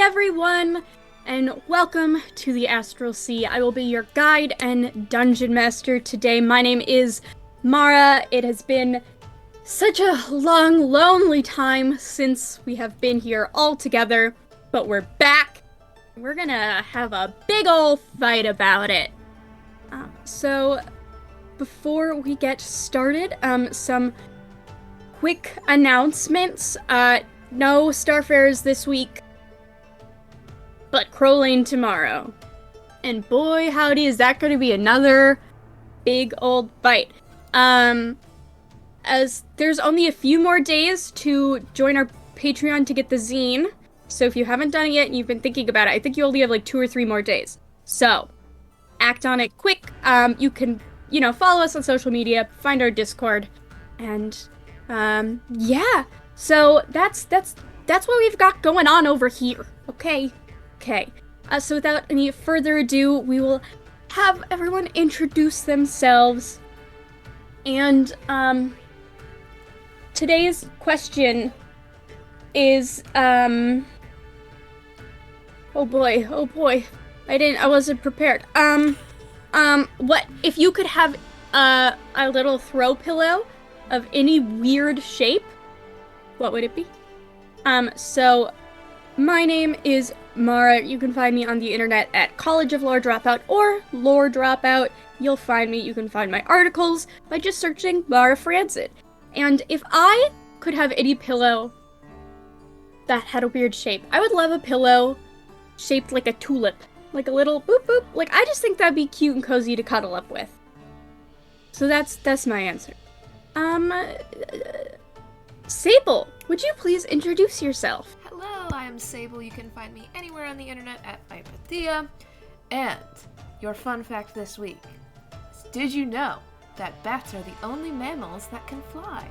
everyone, and welcome to the Astral Sea. I will be your guide and dungeon master today. My name is Mara. It has been such a long, lonely time since we have been here all together, but we're back. We're gonna have a big ol' fight about it. So, before we get started, some quick announcements. No Starfarers this week, but Crow Lane tomorrow. And boy, howdy, is that going to be another big old fight. As there's only a few more days to join our Patreon to get the zine. So if you haven't done it yet and you've been thinking about it, I think you only have like 2 or 3 more days. So, act on it quick. You can, follow us on social media, find our Discord, and, yeah. So that's what we've got going on over here. Okay. So without any further ado, we will have everyone introduce themselves. And today's question is oh boy. I wasn't prepared. What if you could have a little throw pillow of any weird shape? What would it be? So my name is Mara. You can find me on the internet at College of Lore Dropout or Lore Dropout. You'll find me. You can find my articles by just searching Mara Francis. And if I could have any pillow that had a weird shape, I would love a pillow shaped like a tulip. Like a little boop boop. Like, I just think that'd be cute and cozy to cuddle up with. So that's my answer. Sable, would you please introduce yourself? Hello, I am Sable. You can find me anywhere on the internet at Vipathea. And your fun fact this week is, did you know that bats are the only mammals that can fly?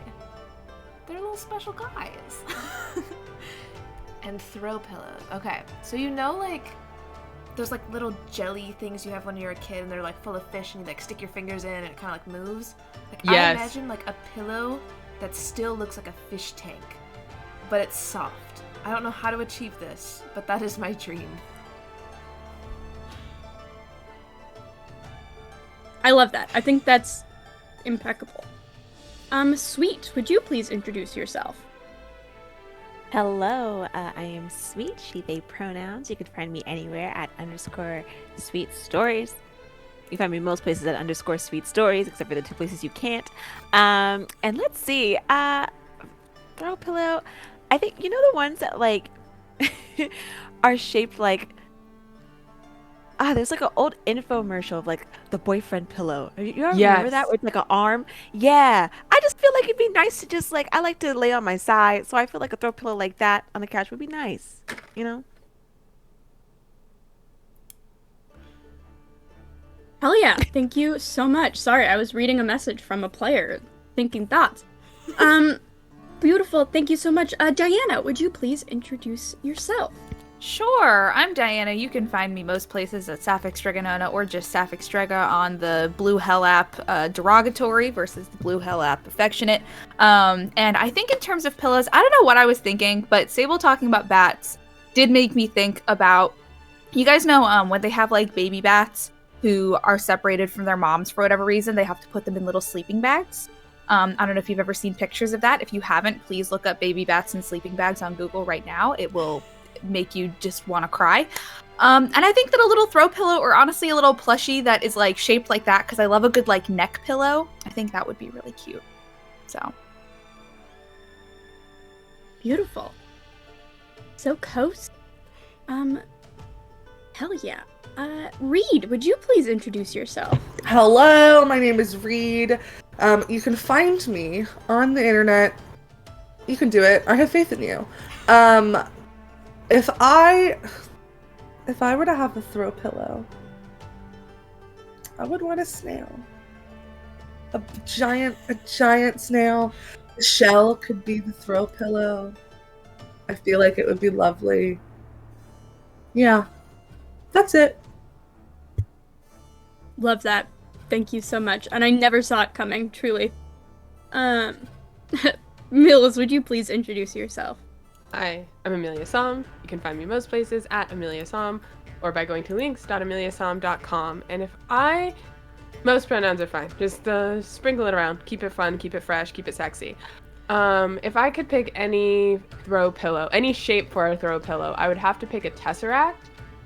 They're little special guys. And throw pillows. Okay, so those little jelly things you have when you're a kid and they're full of fish and you stick your fingers in and it kind of moves? Yes. I imagine a pillow that still looks like a fish tank, but it's soft. I don't know how to achieve this, but that is my dream. I love that. I think that's impeccable. Sweet, would you please introduce yourself? Hello, I am Sweet, she, they pronouns. You can find me anywhere at _sweet stories. You can find me most places at _sweet stories, except for the 2 places you can't. And let's see, throw pillow. I think, the ones that are shaped there's an old infomercial of the boyfriend pillow. You ever remember that with an arm? Yeah. I just feel it'd be nice to just I like to lay on my side, so I feel a throw pillow like that on the couch would be nice, Hell yeah, thank you so much. Sorry, I was reading a message from a player, thinking thoughts. Beautiful, thank you so much. Diana, would you please introduce yourself? Sure, I'm Diana. You can find me most places at Sapphic Strigonona or just Sapphic Strega on the Blue Hell app derogatory versus the Blue Hell app affectionate. And I think in terms of pillows, I don't know what I was thinking, but Sable talking about bats did make me think about, you guys know when they have baby bats who are separated from their moms for whatever reason, they have to put them in little sleeping bags. I don't know if you've ever seen pictures of that. If you haven't, please look up baby bats in sleeping bags on Google right now. It will make you just want to cry. And I think that a little throw pillow, or honestly a little plushie that is shaped like that, because I love a good neck pillow, I think that would be really cute. So beautiful. So cozy. Hell yeah. Reed, would you please introduce yourself? Hello, my name is Reed. You can find me on the internet. You can do it. I have faith in you. If I were to have a throw pillow, I would want a snail. A giant snail. The shell could be the throw pillow. I feel like it would be lovely. Yeah. That's it. Love that. Thank you so much. And I never saw it coming, truly. Mills, would you please introduce yourself? Hi, I'm Amelia Som. You can find me most places at Amelia Som or by going to links.ameliasom.com. And most pronouns are fine. Just sprinkle it around. Keep it fun, keep it fresh, keep it sexy. If I could pick any throw pillow, any shape for a throw pillow, I would have to pick a tesseract,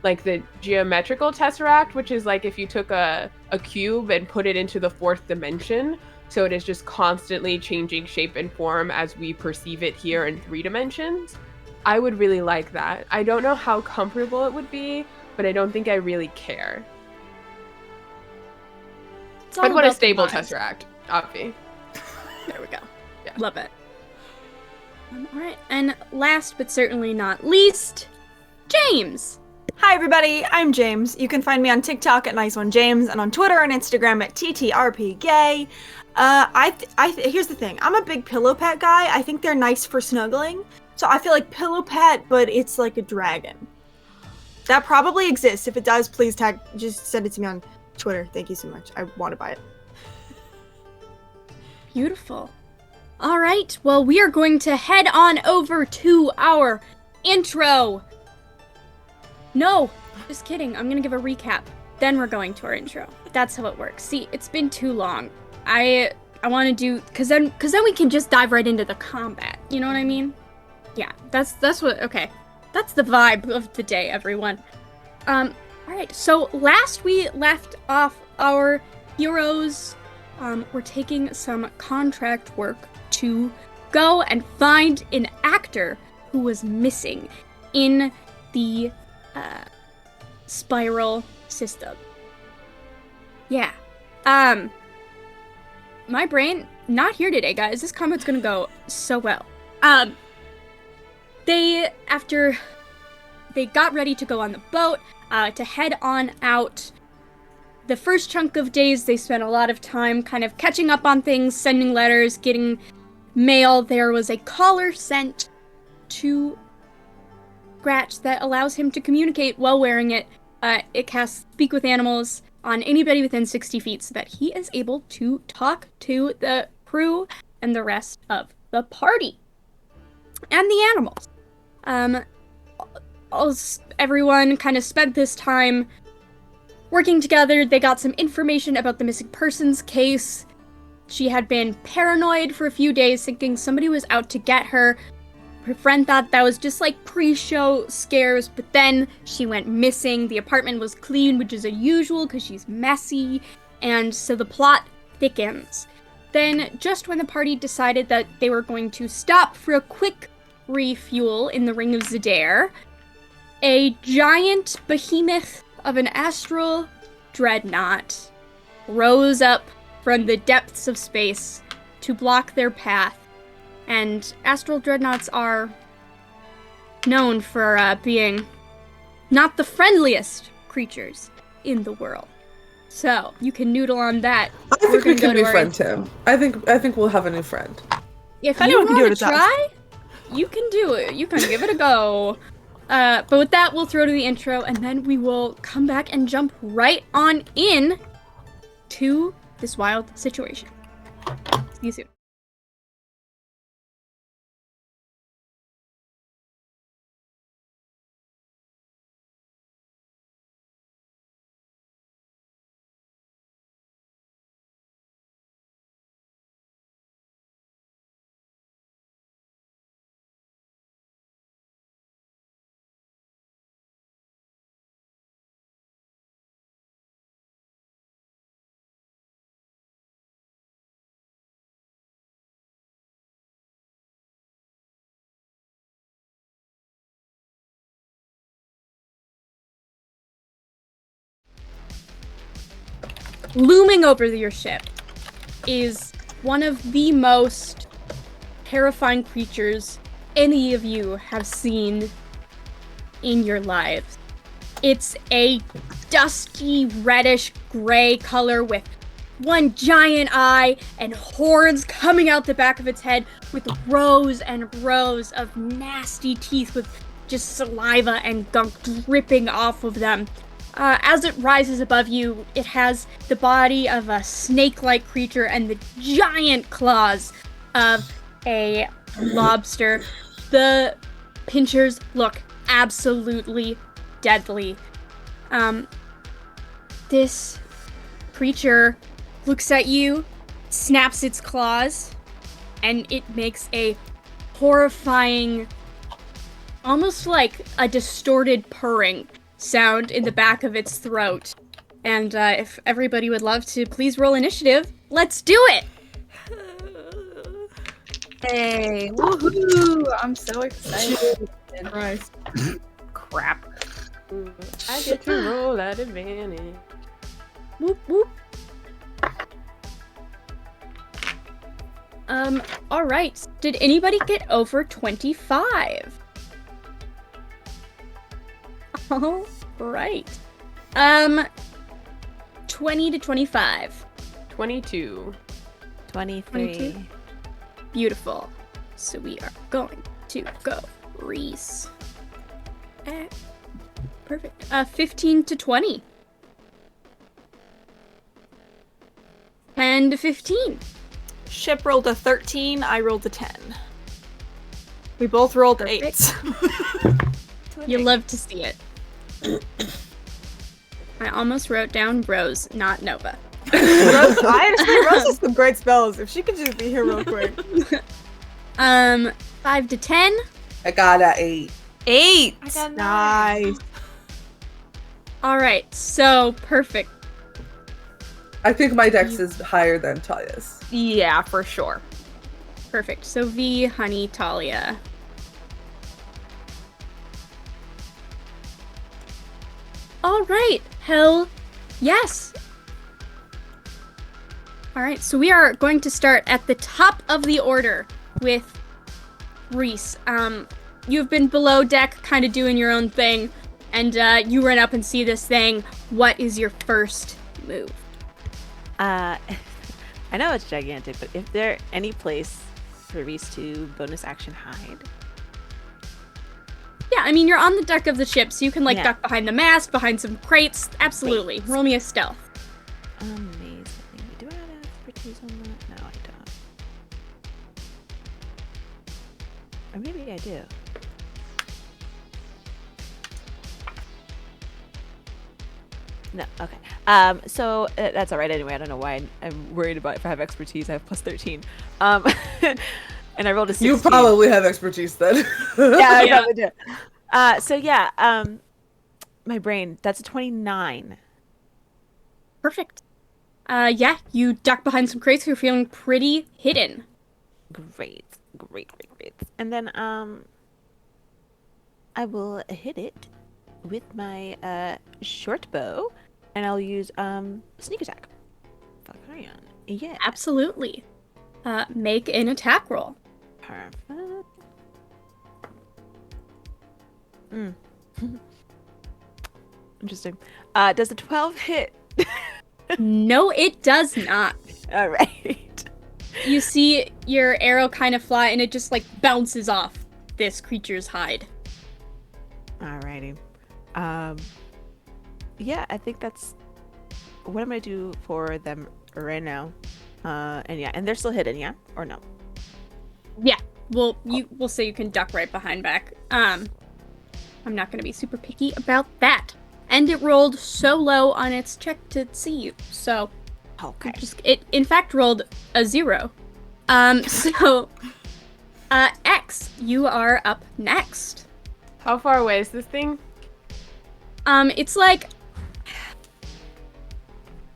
like the geometrical tesseract, which is like if you took a cube and put it into the fourth dimension. So it is just constantly changing shape and form as we perceive it here in 3 dimensions. I would really like that. I don't know how comfortable it would be, but I don't think I really care. I'd want a stable tesseract, obvi. There we go. Yeah. Love it. All right, and last but certainly not least, James. Hi everybody, I'm James. You can find me on TikTok at NiceOneJames and on Twitter and Instagram at TTRPGay. Here's the thing. I'm a big pillow pet guy. I think they're nice for snuggling. So I feel like pillow pet, but it's like a dragon. That probably exists. If it does, please just send it to me on Twitter. Thank you so much. I want to buy it. Beautiful. All right, well, we are going to head on over to our intro. No, just kidding. I'm going to give a recap. Then we're going to our intro. That's how it works. See, it's been too long. I want to do, because then we can just dive right into the combat. You know what I mean? Yeah, that's what, okay. That's the vibe of the day, everyone. All right, so last we left off, our heroes were taking some contract work to go and find an actor who was missing in the spiral system. Yeah. My brain, not here today, guys. This combat's gonna go so well. After they got ready to go on the boat, to head on out, the first chunk of days, they spent a lot of time kind of catching up on things, sending letters, getting mail. There was a caller sent to Scratch that allows him to communicate while wearing it. It casts Speak with Animals on anybody within 60 feet so that he is able to talk to the crew and the rest of the party. And the animals. Everyone kind of spent this time working together. They got some information about the missing persons case. She had been paranoid for a few days, thinking somebody was out to get her. Her friend thought that was just like pre-show scares, but then she went missing. The apartment was clean, which is unusual because she's messy, and so the plot thickens. Then, just when the party decided that they were going to stop for a quick refuel in the Ring of Zadair, a giant behemoth of an astral dreadnought rose up from the depths of space to block their path. And astral dreadnoughts are known for being not the friendliest creatures in the world. So you can noodle on that. I think we can befriend him. I think we'll have a new friend. If you want to try, you can do it. You can give it a go. But with that, we'll throw to the intro, and then we will come back and jump right on in to this wild situation. See you soon. Looming over your ship is one of the most terrifying creatures any of you have seen in your lives. It's a dusty reddish gray color with one giant eye and horns coming out the back of its head with rows and rows of nasty teeth with just saliva and gunk dripping off of them. As it rises above you, it has the body of a snake-like creature and the giant claws of a lobster. The pinchers look absolutely deadly. This creature looks at you, snaps its claws, and it makes a horrifying, almost like a distorted purring sound in the back of its throat. And if everybody would love to please roll initiative, let's do it! Hey, woohoo! I'm so excited. Christ. Crap. I get to roll at advantage. Whoop whoop. Alright. Did anybody get over 25? Alright. 20 to 25. 22. 23. 22. Beautiful. So we are going to go Reese. Perfect. 15 to 20. 10 to 15. Ship rolled a 13, I rolled a 10. We both rolled 8s. You love to see it. I almost wrote down Rose, not Nova. Rose, I understand Rose has some great spells. If she could just be here real quick. 5 to 10. I got a 8. 8! I got 9. Nice. Alright, so perfect. I think my dex is higher than Talia's. Yeah, for sure. Perfect. So V, Honey, Talia. Alright, hell yes. Alright, so we are going to start at the top of the order with Reese. You've been below deck, kind of doing your own thing, and you run up and see this thing. What is your first move? I know it's gigantic, but if there any place for Reese to bonus action hide? Yeah, I mean, you're on the deck of the ship, so you can, like, Yeah. duck behind the mast, behind some crates. Absolutely. Roll me a stealth. Amazing. Do I have expertise on that? No, I don't. Or maybe I do. No, okay. So that's all right anyway. I don't know why I'm worried about if I have expertise. I have plus 13. And I rolled a 16. You probably have expertise then. Yeah, I Yeah. probably do. So yeah, my brain, that's a 29. Perfect. Yeah, you duck behind some crates. You're feeling pretty hidden. Great. And then I will hit it with my short bow, and I'll use sneak attack. Fuck, hurry on. Yeah. Absolutely. Make an attack roll. Perfect. Interesting. Does the 12 hit? No, it does not. All right. You see your arrow kind of fly, and it just, like, bounces off this creature's hide. Alrighty. Yeah, I think that's what I'm gonna do for them right now. And they're still hidden, yeah? Or no? Yeah, we'll say you can duck right behind back. I'm not gonna be super picky about that. And it rolled so low on its check to see you, so Okay. it in fact rolled a 0. So X, you are up next. How far away is this thing? It's like,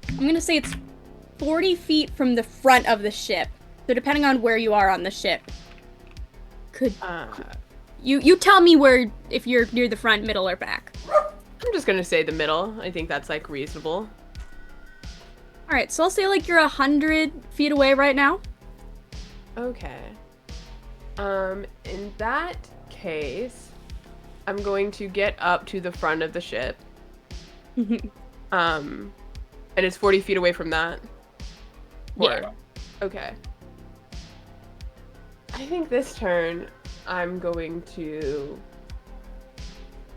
I'm gonna say it's 40 feet from the front of the ship. So depending on where you are on the ship, you tell me where, if you're near the front, middle, or back. I'm just gonna say the middle. I think that's like reasonable. All right, so I'll say like you're 100 feet away right now. Okay. In that case, I'm going to get up to the front of the ship. And it's 40 feet away from that. Yeah. Okay. I think this turn I'm going to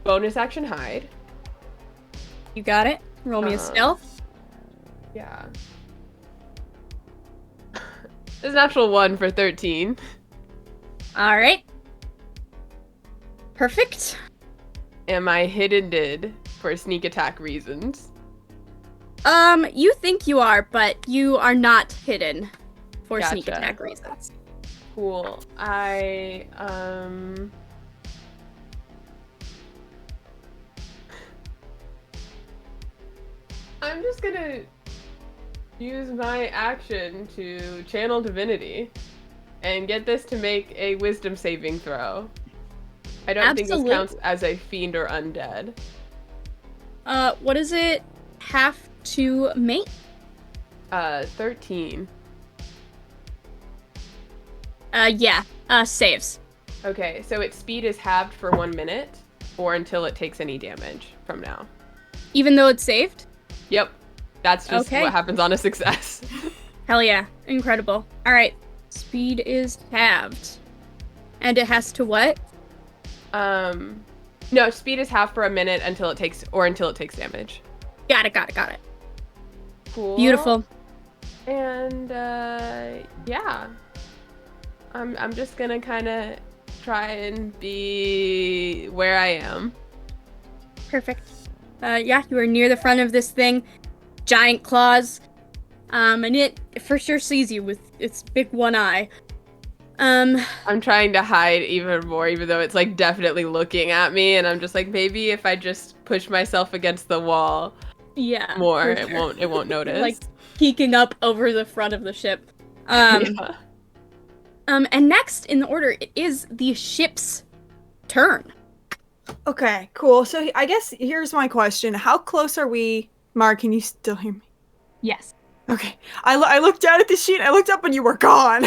bonus action hide. You got it. Roll me a stealth. Yeah. It's natural 1 for 13. All right. Perfect. Am I hidden for sneak attack reasons? You think you are, but you are not hidden for sneak Gotcha. attack reasons. Cool. I'm just gonna use my action to channel divinity and get this to make a wisdom saving throw. I don't think this counts as a fiend or undead. What does it have to make? 13. Saves. Okay, so its speed is halved for 1 minute, or until it takes any damage from now. Even though it's saved? Yep. That's just what happens on a success. Hell yeah. Incredible. Alright. Speed is halved. And it has to what? No, speed is halved for a minute until it takes damage. Got it. Cool. Beautiful. And, yeah. I'm just gonna kind of try and be where I am. Perfect. Yeah, you are near the front of this thing. Giant claws. And it for sure sees you with its big one eye. I'm trying to hide even more, even though it's like definitely looking at me, and I'm just like, maybe if I just push myself against the wall more, it won't notice. Like peeking up over the front of the ship. Yeah. And next in the order, it is the ship's turn. Okay, cool. So I guess here's my question. How close are we? Mara, can you still hear me? Yes. Okay. I looked down at the sheet. I looked up and you were gone.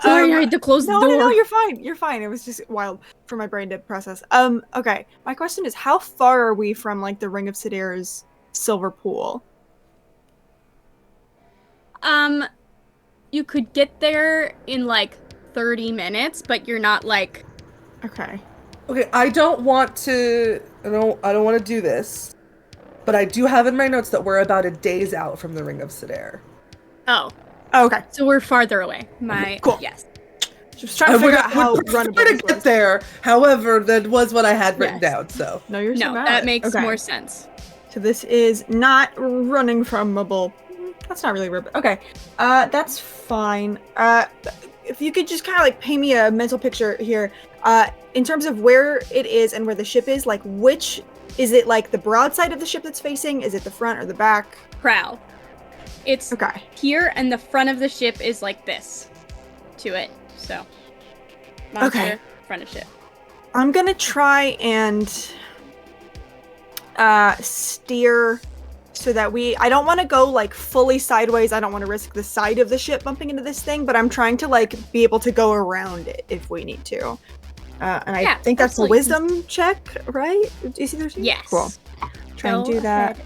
Sorry, I had to close the door. No, you're fine. You're fine. It was just wild for my brain to process. Okay. My question is, how far are we from, like, the Ring of Sidyr's silver pool? You could get there in, like, 30 minutes, but you're not, like... Okay. Okay, I don't want to do this, but I do have in my notes that we're about a days out from the Ring of Sidyr. Oh. Okay. So we're farther away. Cool. Yes. Just trying to figure out how runnable this was. Get there. However, that was what I had written down, so. No, you're so valid. That makes more sense. So this is not running from mobile. That's not really rude. Okay. That's fine. If you could just kind of like paint me a mental picture here, in terms of where it is and where the ship is, like which is it, like the broadside of the ship that's facing? Is it the front or the back? Prow. It's here, and the front of the ship is like this to it. So, monster, front of ship. I'm gonna try and steer so that I don't want to go like fully sideways. I don't want to risk the side of the ship bumping into this thing, but I'm trying to like be able to go around it if we need to. And I think that's a wisdom check, right? Do you see there's Yes. Cool. Try and do that.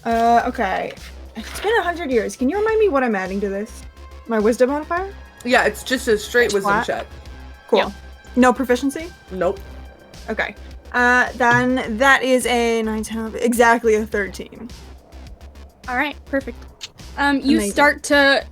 Okay. It's been 100 years. Can you remind me what I'm adding to this? My wisdom modifier? Yeah, it's just a straight wisdom check. Cool. Yep. No proficiency? Nope. Okay. Then that is a 9, 10, exactly a 13. All right, perfect. You start to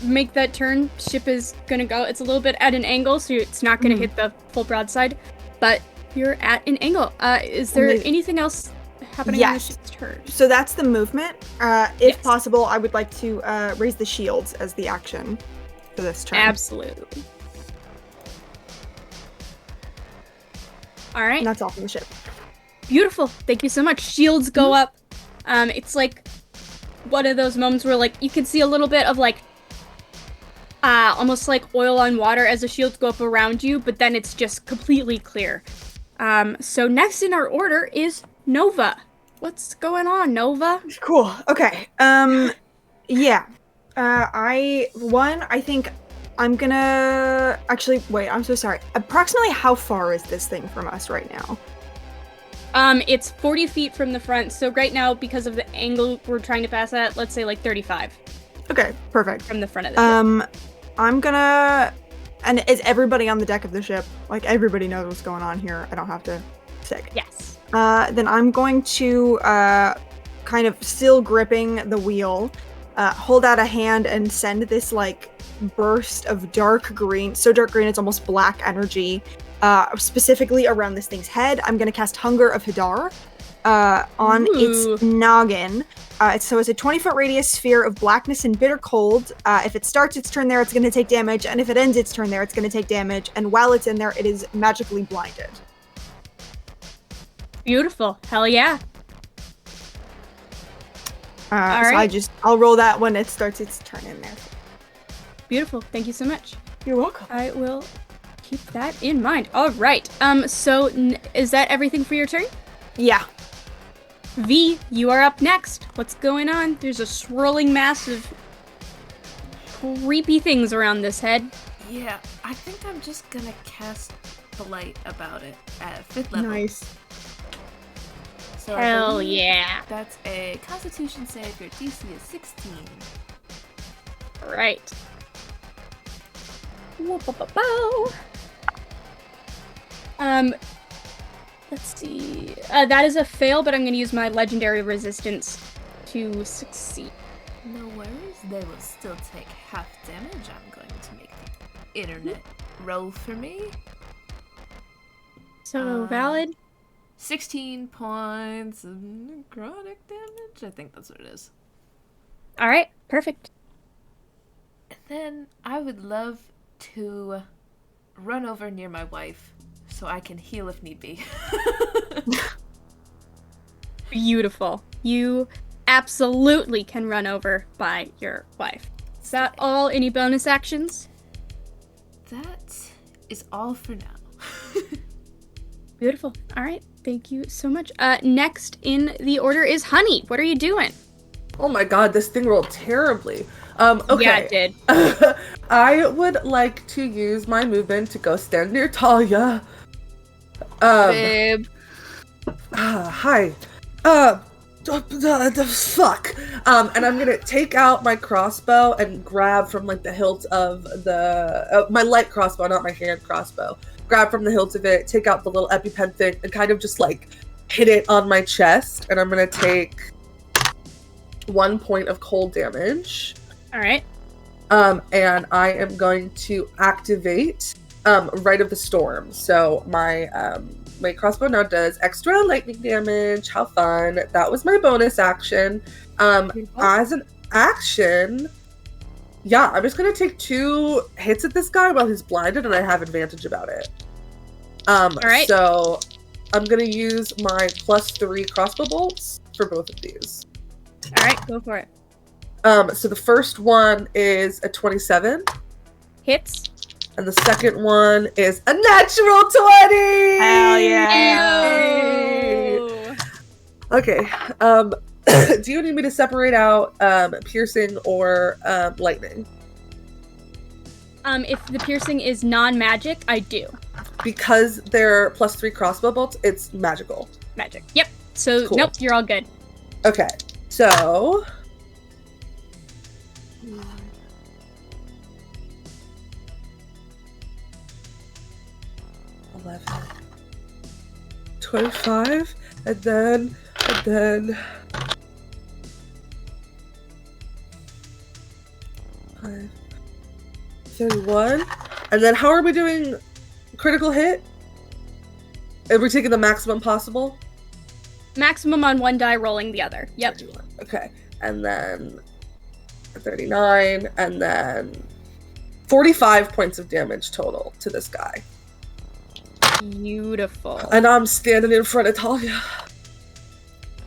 make that turn. Ship is gonna go. It's a little bit at an angle, so it's not gonna hit the full broadside, but you're at an angle. Is there anything else happening on the ship's turn? So that's the movement. If possible, I would like to raise the shields as the action for this turn. Absolutely. All right. And that's all from the ship. Beautiful. Thank you so much. Shields go up. It's like one of those moments where like you can see a little bit of like almost like oil on water as the shields go up around you, but then it's just completely clear. So next in our order is Nova. What's going on, Nova? Cool. Okay. Yeah. I think I'm gonna actually wait. I'm so sorry. Approximately how far is this thing from us right now? It's 40 feet from the front. So right now, because of the angle we're trying to pass at, let's say like 35. Okay, perfect. From the front of the ship. I'm gonna. And is everybody on the deck of the ship? Like everybody knows what's going on here. I don't have to. Sick. Yes. Then I'm going to kind of still gripping the wheel, hold out a hand and send this like burst of dark green, so dark green it's almost black energy, specifically around this thing's head. I'm going to cast Hunger of Hadar on its noggin. So it's a 20-foot radius sphere of blackness and bitter cold. If it starts its turn there, it's going to take damage, and if it ends its turn there, it's going to take damage, and while it's in there, it is magically blinded. Beautiful. Hell yeah. So right. I'll roll that when it starts its turn in there. Beautiful. Thank you so much. You're welcome. I will keep that in mind. All right. So is that everything for your turn? Yeah. V, you are up next. What's going on? There's a swirling mass of creepy things around this head. Yeah, I think I'm just gonna cast Polite about it at 5th level. Nice. So Hell yeah. That's a Constitution save. Your DC is 16. Right. Whoop-a-ba-bow. Let's see. That is a fail, but I'm going to use my legendary resistance to succeed. No worries. They will still take half damage. I'm going to make the internet roll for me. So valid. 16 points of necrotic damage. I think that's what it is. All right. Perfect. And then I would love to run over near my wife so I can heal if need be. Beautiful. You absolutely can run over by your wife. Is that all? Any bonus actions? That is all for now. Beautiful. All right. Thank you so much. Next in the order is Honey. What are you doing? Oh my god, this thing rolled terribly. Okay. Yeah, it did. I would like to use my movement to go stand near Talia. Babe. Hi. The fuck. And I'm gonna take out my crossbow and grab from like the hilt of the my light crossbow, not my hand crossbow. Grab from the hilt of it, take out the little EpiPen thing, and kind of just like hit it on my chest. And I'm gonna take 1 point of cold damage. All right. And I am going to activate Rite of the Storm. So my my crossbow now does extra lightning damage. How fun. That was my bonus action. As an action, yeah, I'm just going to take 2 hits at this guy while he's blinded, and I have advantage about it. All right. So I'm going to use my +3 crossbow bolts for both of these. All right, go for it. So the first one is a 27. Hits. And the second one is a natural 20! Hell yeah! Ew. Okay. Do you need me to separate out piercing or lightning? If the piercing is non-magic, I do. Because they're +3 crossbow bolts, it's magical. Magic. Yep. So, Cool. nope, you're all good. Okay. So... 11, 25, and then 5, 31, and then how are we doing critical hit? Are we taking the maximum possible? Maximum on one die, rolling the other. Yep. 31. Okay, and then 39, and then 45 points of damage total to this guy. Beautiful. And I'm standing in front of Talia.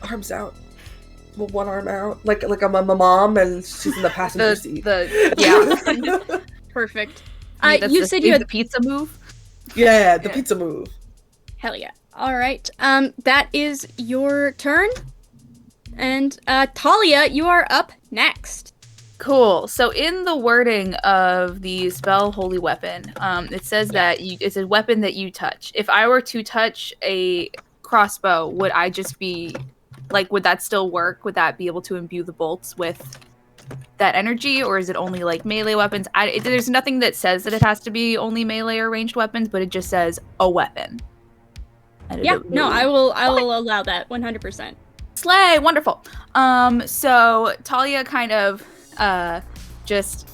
Arms out. Well, one arm out. Like I'm a mom and she's in the passenger seat. Yeah. Perfect. That's You said you had the pizza move. Yeah, the pizza move. Hell yeah. All right. That is your turn. And Talia, you are up next. Cool. So in the wording of the spell Holy Weapon, it says that it's a weapon that you touch. If I were to touch a crossbow, would I just be like, would that still work? Would that be able to imbue the bolts with that energy, or is it only like melee weapons? There's nothing that says that it has to be only melee or ranged weapons, but it just says a weapon. Yeah, no, I will allow that 100%. Slay, wonderful. So Talia kind of just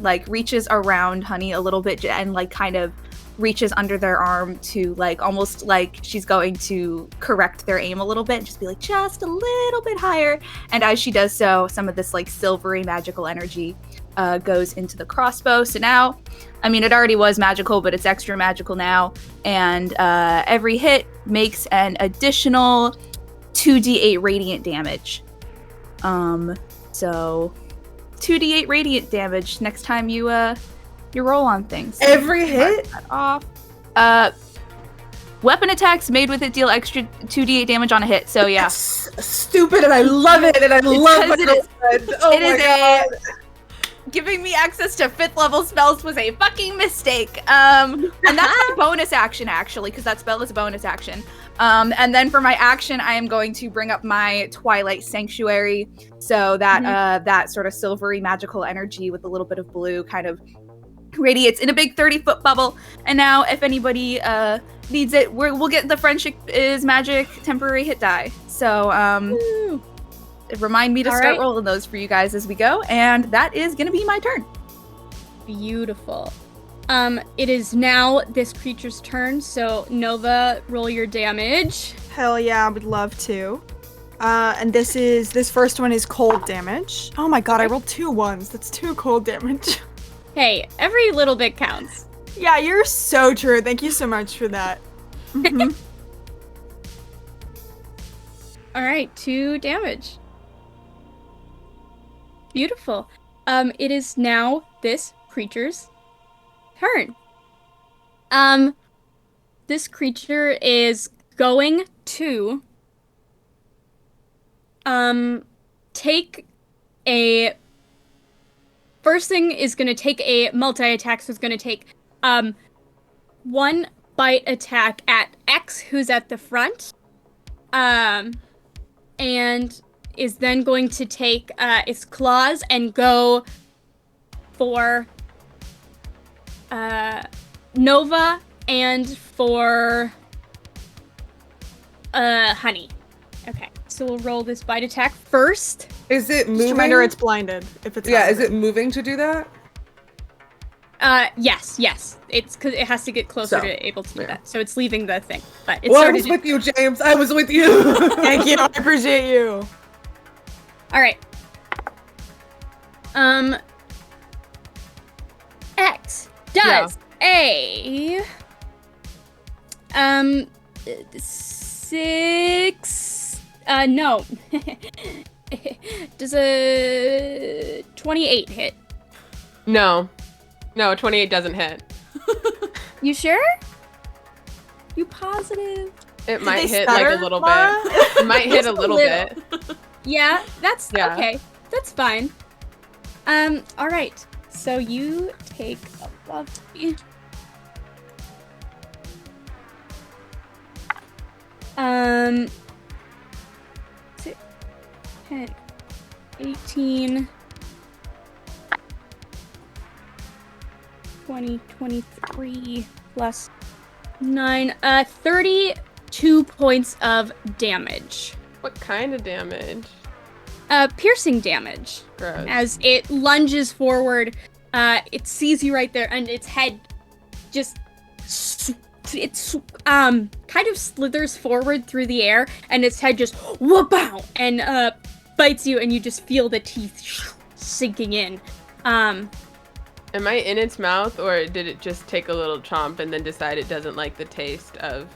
like reaches around Honey a little bit and like kind of reaches under their arm to like almost like she's going to correct their aim a little bit and just be like just a little bit higher. And as she does so, some of this like silvery magical energy goes into the crossbow. So now, I mean, it already was magical, but it's extra magical now. And every hit makes an additional 2d8 radiant damage. So 2d8 radiant damage next time you roll on things. Every hit? Off. Weapon attacks made with it deal extra 2d8 damage on a hit. So yeah. That's stupid, and I love it, and I love what it said. Oh it my is god. Giving me access to 5th level spells was a fucking mistake. And that's a bonus action, actually, because that spell is a bonus action. And then for my action, I am going to bring up my Twilight Sanctuary, so that that sort of silvery magical energy with a little bit of blue kind of radiates in a big 30-foot bubble. And now, if anybody needs it, we'll get the Friendship is Magic temporary hit die. So, remind me to start rolling those for you guys as we go, and that is gonna be my turn. Beautiful. It is now this creature's turn, so Nova, roll your damage. Hell yeah, I would love to. And this first one is cold damage. Oh my god, I rolled 2 1s. That's 2 cold damage. Hey, every little bit counts. Yeah, you're so true. Thank you so much for that. Mm-hmm. All right, 2 damage. Beautiful. It is now this creature's turn. This creature is going to take a first thing is going to take a multi-attack, so it's going to take 1 bite attack at X, who's at the front, and is then going to take its claws and go for Nova and for Honey. Okay, so we'll roll this bite attack first. Is it moving? Just a reminder, it's blinded. If it's is it moving to do that? Yes. It's because it has to get closer to able to do that. So it's leaving the thing. But it's I was with you, James. I was with you. Thank you. I appreciate you. All right. X does a 6 no. Does a 28 hit? No, 28 doesn't hit. You sure? You positive? It might hit like a little bit. It might hit a little bit. Yeah, that's okay. That's fine. All right. So you take a lovely 6, 10, 18, 20, 23 plus 9, 32 points of damage. What kind of damage? Piercing damage. Gross. As it lunges forward, it sees you right there, and its head just kind of slithers forward through the air, and its head just whoop-ow, and bites you, and you just feel the teeth sinking in. Am I in its mouth, or did it just take a little chomp and then decide it doesn't like the taste of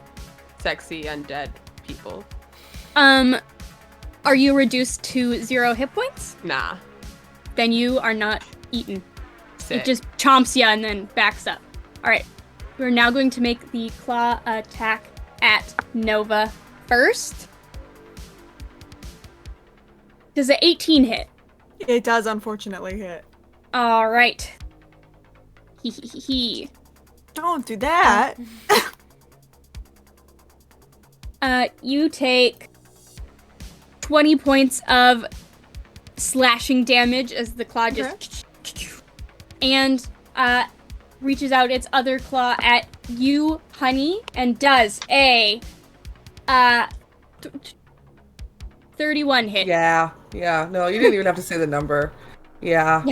sexy undead people? Are you reduced to 0 hit points? Nah. Then you are not eaten. Sick. It just chomps you and then backs up. Alright. We're now going to make the claw attack at Nova first. Does a 18 hit? It does unfortunately hit. Alright. He. Don't do that. You take 20 points of slashing damage as the claw just and reaches out its other claw at you, Honey, and does a 31 hit. Yeah. No, you didn't even have to say the number. Yeah.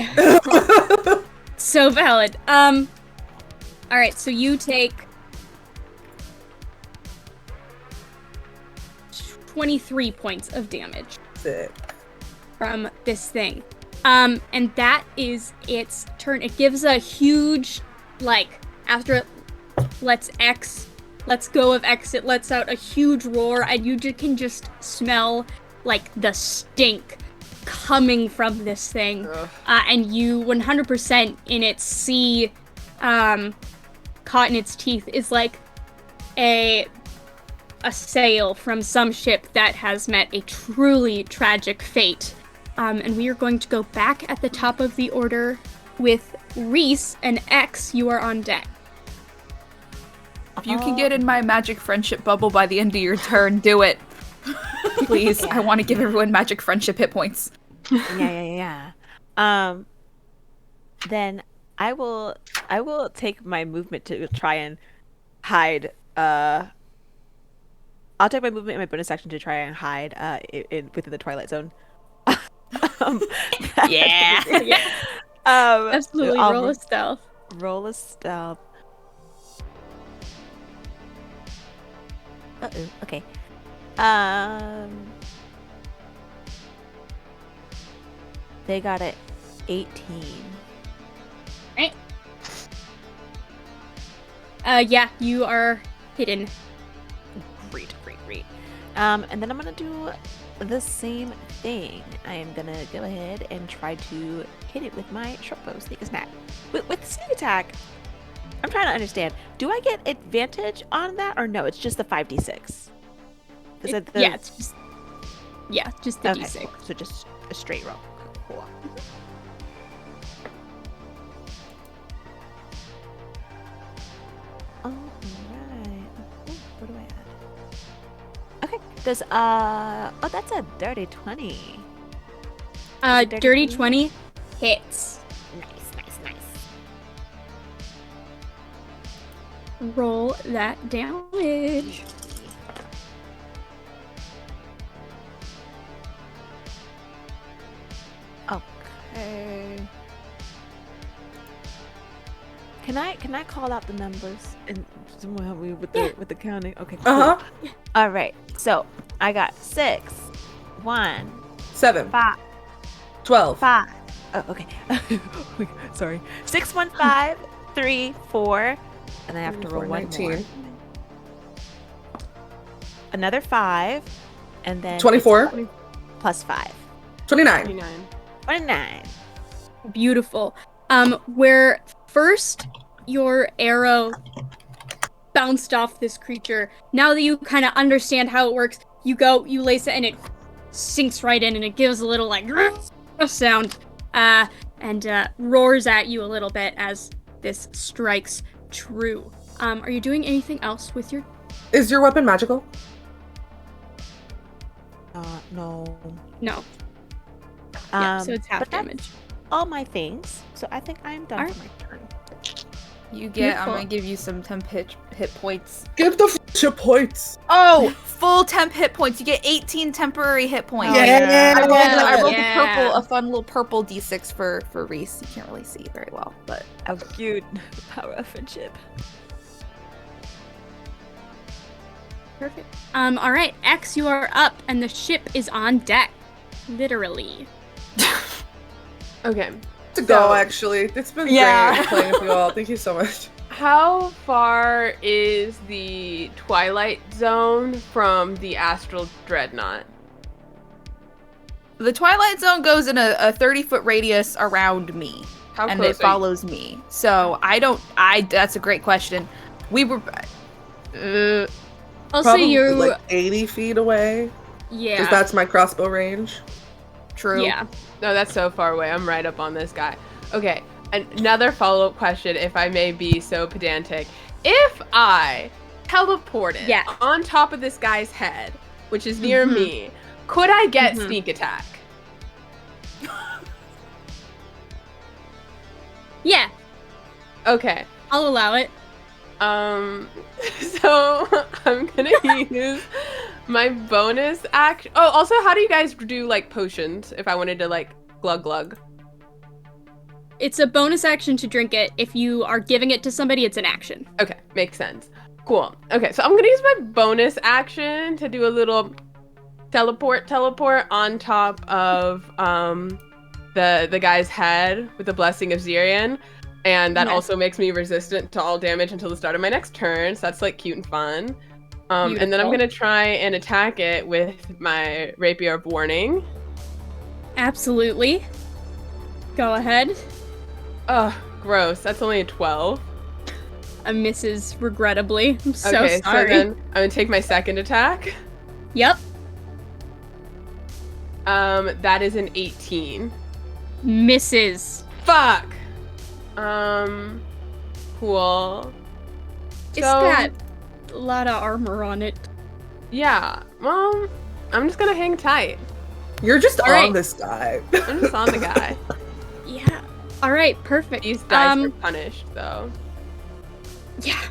So valid. Alright, so you take 23 points of damage Sick. from this thing. And that is its turn. It gives a huge, like, after it lets go of X, it lets out a huge roar, and you can just smell, like, the stink coming from this thing. And you 100% in its sea, caught in its teeth is like a sail from some ship that has met a truly tragic fate. And we are going to go back at the top of the order with Reese and X. You are on deck. If you can get in my magic friendship bubble by the end of your turn, do it. Please, I want to give everyone magic friendship hit points. Yeah. Then I will take my movement to try and hide. I'll take my movement and my bonus action to try and hide within the Twilight Zone. Yeah. Absolutely, roll a stealth. Roll a stealth. Uh-oh, okay. They got it 18. Right. Yeah, you are hidden. Great. And then I'm gonna do the same thing. I am gonna go ahead and try to hit it with my short bow, sneak attack. With sneak attack, I'm trying to understand. Do I get advantage on that, or no? It's just the 5d6. Yeah, it's just the okay, d6. cool. So just a straight roll. Cool. All right. What do I add? Okay. Does that's a dirty 20. Dirty 20 hits. Nice. Roll that damage. Okay. Can I call out the numbers and someone help me with the counting? Okay. Cool. All right. So I got 6, 1, 7, 5, 12. 5. Oh, okay. Sorry. 6, 1, 5, 3, 4, and I have to roll 1 more. 19. Another 5, and then 24. plus 5. 29. 29. Beautiful. Where first your arrow bounced off this creature, now that you kind of understand how it works, you lace it and it sinks right in and it gives a little like sound and roars at you a little bit as this strikes true. Are you doing anything else with your... Is your weapon magical? No. No. Yeah, so it's half but that's damage. all my things. So I think I'm done for my turn. I'm Beautiful. gonna give you some temp hit points. Give the hit points. Oh, full temp hit points. You get 18 temporary hit points. Yeah. I rolled Yeah. a fun little purple d6 for Reese. You can't really see very well, but How cute. The power of friendship. Perfect. All right, X, you are up, and the ship is on deck. Literally. Okay. To go, actually. It's been great playing with you all. Thank you so much. How far is the Twilight Zone from the Astral Dreadnought? the Twilight Zone goes in a 30-foot radius around me. How and close it follows me. So that's a great question. We were Also, Probably you... like 80 feet away. Yeah. Because that's my crossbow range. true. Yeah. No, that's so far away. I'm right up on this guy. Okay, another follow-up question, if I may be so pedantic. If I teleported on top of this guy's head, which is near me, could I get sneak attack? Yeah. Okay. I'll allow it. So I'm gonna use my bonus action. Oh, also, how do you guys do like potions? If I wanted to like glug glug. it's a bonus action to drink it. If you are giving it to somebody, it's an action. Okay, makes sense. Cool. Okay, so I'm gonna use my bonus action to do a little teleport on top of the guy's head with the blessing of Zirian. And that Nice. also makes me resistant to all damage until the start of my next turn. So that's like cute and fun. And then I'm Beautiful. gonna try and attack it with my Rapier of Warning. Absolutely. Go ahead. Ugh, gross. That's only a 12. A misses, regrettably. I'm so Okay, sorry. so then I'm gonna take my second attack. Yep. That is an 18. Misses. Fuck. Cool. It's got a lot of armor on it. Yeah. Well, I'm just gonna hang tight. You're just All right. on this guy. I'm just on the guy. Yeah. All right. Perfect. These dice are punished, though. Yeah.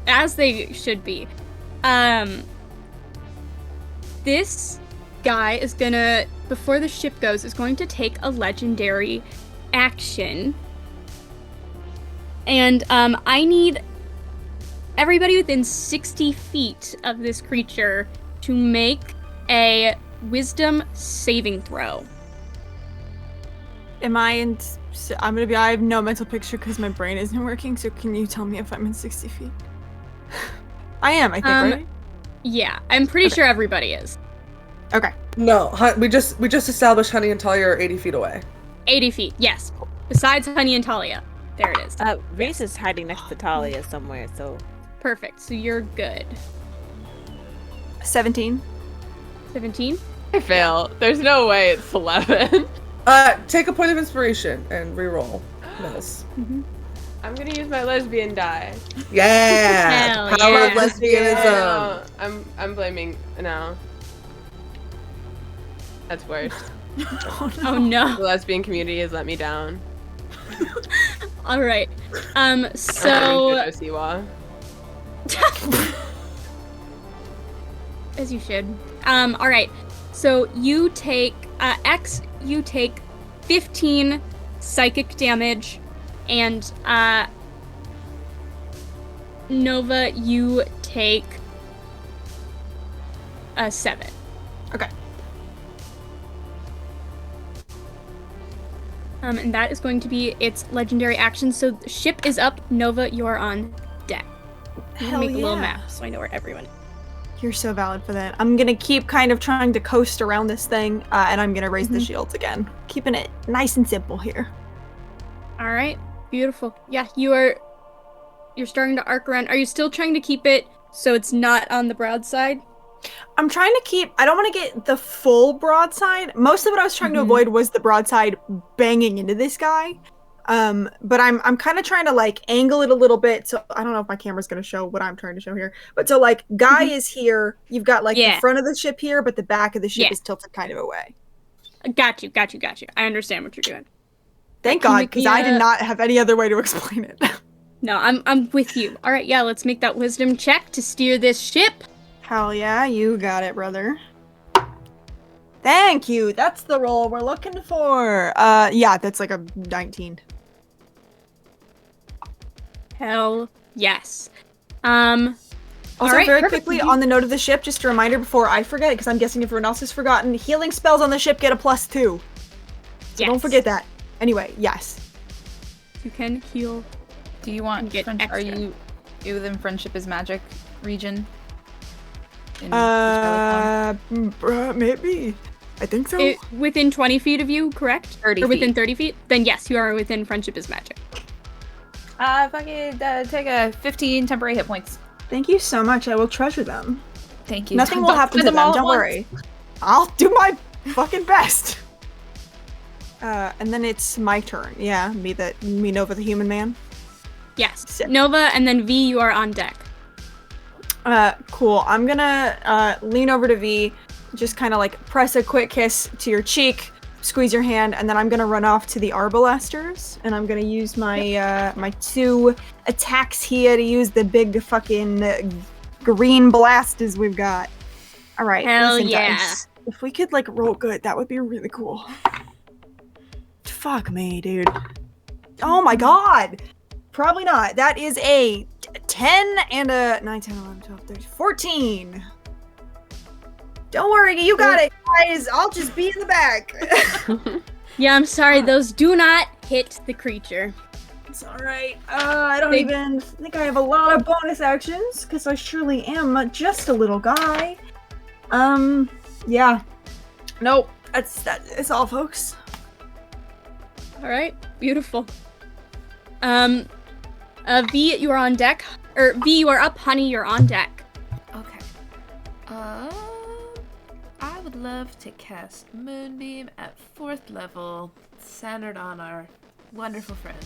As they should be. This guy is gonna, before the ship goes, is going to take a legendary action. And I need everybody within 60 feet of this creature to make a wisdom saving throw. Am I in? I'm gonna be. I have no mental picture because my brain isn't working. So can you tell me if I'm in 60 feet? I am. I think right. Yeah, I'm pretty sure everybody is. Okay. No, we just established Honey and Talia are 80 feet away. 80 feet, yes. Besides Honey and Talia. There it is. Reese is hiding next to Talia somewhere, so. Perfect, so you're good. 17. 17? I fail. There's no way it's 11. Take a point of inspiration and reroll this. Mm-hmm. I'm gonna use my lesbian die. Yeah! Hell Power yeah. of lesbianism. No, I'm blaming no. That's worse. Oh no. The lesbian community has let me down. Alright. So Siwa. as you should. Alright. So you take you take 15 psychic damage, and Nova, you take 7. Okay. And that is going to be its legendary action. So the ship is up. Nova, you are on deck. I'm gonna Hell make a little yeah. map so I know where everyone is. You're so valid for that. I'm gonna keep kind of trying to coast around this thing, and I'm gonna raise the shields again, keeping it nice and simple here. All right, beautiful. Yeah, you're starting to arc around. Are you still trying to keep it so it's not on the broadside? I'm trying to keep. I don't want to get the full broadside. Most of what I was trying to avoid was the broadside banging into this guy. But I'm kind of trying to like angle it a little bit. So I don't know if my camera's gonna show what I'm trying to show here. But so like guy is here. You've got like the front of the ship here, but the back of the ship is tilted kind of away. Got you. I understand what you're doing. Thank God, because I did not have any other way to explain it. No, I'm with you. All right, yeah, let's make that wisdom check to steer this ship. Hell yeah, you got it, brother. Thank you. That's the roll we're looking for. Yeah, that's like a 19. Hell yes. Also, Alright, very perfect. quickly, on the note of the ship, just a reminder before I forget, because I'm guessing everyone else has forgotten, healing spells on the ship get a +2. So Yes. don't forget that. Anyway, yes. You can heal. Do you want Get friendship? Are extra. you within Friendship is Magic region? In Starlight Maybe. I think so. Within 20 feet of you, correct? 30 Or within feet. 30 feet? Then yes, you are within Friendship is Magic. If I could take a 15 temporary hit points. Thank you so much. I will treasure them. Thank you. Nothing will Don't happen to spend them. all at Don't once. worry. I'll do my fucking best. And then it's my turn. Yeah, me Nova the human man. Yes. Sick. Nova, and then V, you are on deck. Cool. I'm gonna lean over to V, just kind of like press a quick kiss to your cheek, squeeze your hand, and then I'm gonna run off to the Arbalesters, and I'm gonna use my my 2 attacks here to use the big fucking green blasters we've got. All right. Hell listen, yeah. guys. If we could like roll good, that would be really cool. Fuck me, dude. Oh my god! Probably not. That is a 10 and a 9, 10, 11, 12, 13, 14. Don't worry, you got it, guys. I'll just be in the back. Yeah, I'm sorry, those do not hit the creature. It's alright. I don't even think I have a lot of bonus actions, because I surely am just a little guy. Yeah. Nope. That's all, folks. Alright, beautiful. V, you are on deck. Or, V, you are up. Honey, you're on deck. Okay. I would love to cast Moonbeam at 4th level, centered on our wonderful friend.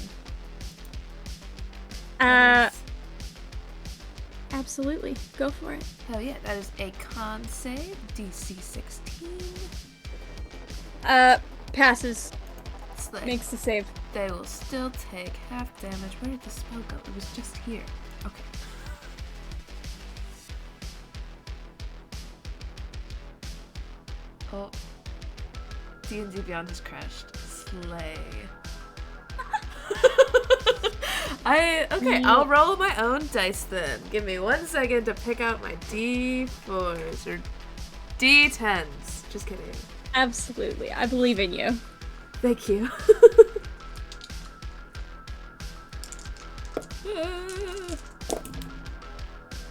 Absolutely. Go for it. Hell yeah, that is a con save, DC 16. Passes. Slay. Makes the save. They will still take half damage. Where did the spell go? It was just here. Okay. Oh. D&D Beyond has crashed. Slay. I'll roll my own dice then. Give me 1 second to pick out my D4s or D10s. Just kidding. Absolutely. I believe in you. Thank you.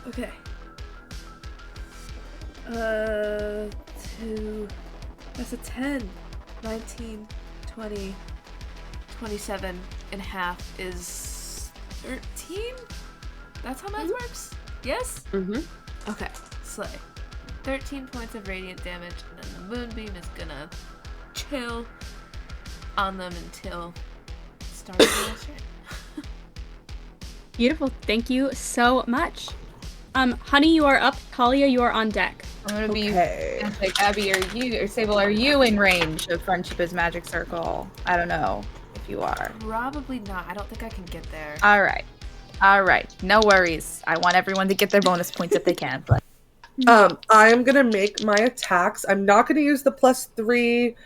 Okay. 2. That's a 10. 19, 20, 27 and half is 13? That's how math works? Yes? Mm-hmm. Okay, slay. 13 points of radiant damage, and then the moonbeam is gonna chill on them until it starts the next turn. Beautiful. Thank you so much. Honey, you are up. Talia, you are on deck. I'm gonna be Okay. like, Abby, are you or Sable? Are you in range of Friendship is Magic Circle? I don't know if you are. Probably not. I don't think I can get there. All right. No worries. I want everyone to get their bonus points if they can. But I'm gonna make my attacks. I'm not gonna use the +3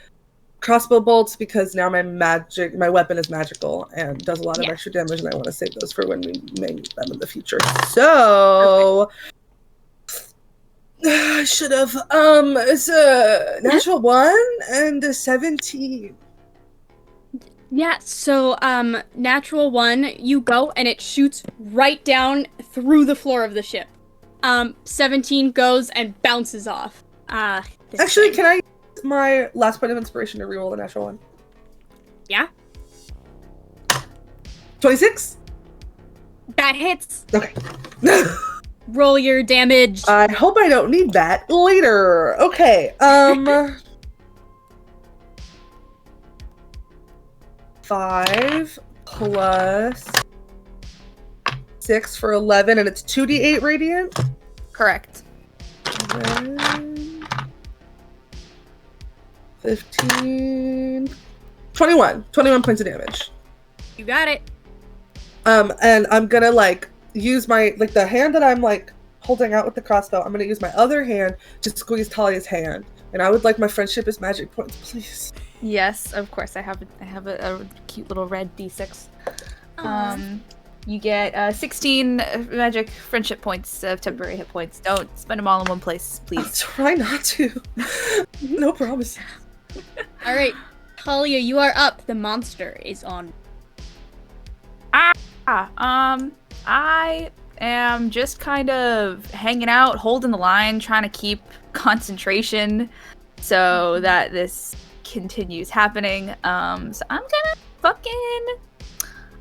crossbow bolts because now my weapon is magical and does a lot of extra damage, and I want to save those for when we may need them in the future. So I should have. It's a natural 1 and a 17. Yeah, so, natural 1, you go, and it shoots right down through the floor of the ship. 17 goes and bounces off. Actually, can I use my last point of inspiration to reroll the natural 1? Yeah? 26? That hits! Okay. Roll your damage. I hope I don't need that later. Okay, 5 plus 6 for 11, and it's 2d8 radiant. correct. And then 15, 21 points of damage. You got it. And I'm gonna use my the hand that I'm holding out with the crossbow. I'm gonna use my other hand to squeeze Talia's hand, and I would like my friendship as magic points, please. Yes, of course. I have a cute little red D6. You get 16 magic friendship points of temporary hit points. Don't spend them all in one place, I'll please. try not to. No promises. All right, Talia, you are up. The monster is on. I am just kind of hanging out, holding the line, trying to keep concentration so that this continues happening. So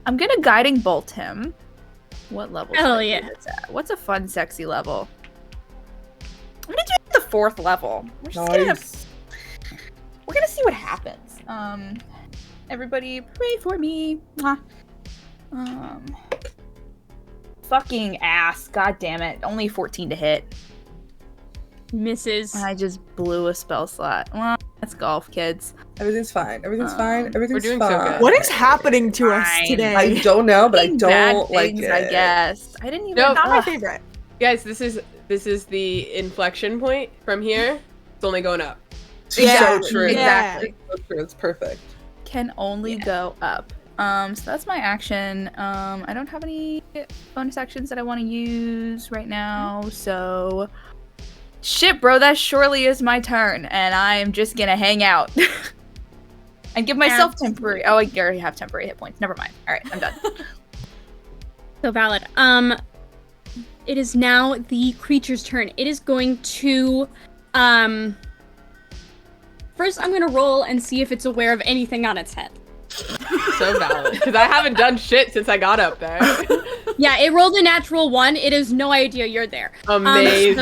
I'm gonna guiding bolt him. What level? Hell should I yeah. do this at? What's a fun, sexy level? I'm gonna do it at the 4th level. We're gonna see what happens. Everybody pray for me. Mwah. Fucking ass. God damn it. Only 14 to hit. Misses. I just blew a spell slot. Well, that's golf, kids. Everything's fine. Everything's fine. Everything's doing so fine. good. What is happening to us Fine. today? I don't know, but I Bad don't like things, it. I guess. I didn't even. No, Not my Ugh. favorite. Guys, this is the inflection point. From here, it's only going up. So true. Exactly. So true. It's perfect. Can only go up. So that's my action. I don't have any bonus actions that I want to use right now, so shit, bro, that surely is my turn, and I am just gonna hang out and give myself temporary. Oh, I already have temporary hit points. Never mind. All right, I'm done. So valid. It is now the creature's turn. It is going to, first I'm gonna roll and see if it's aware of anything on its head. So valid. Because I haven't done shit since I got up there. Yeah, it rolled a natural 1. It has no idea you're there. Amazing.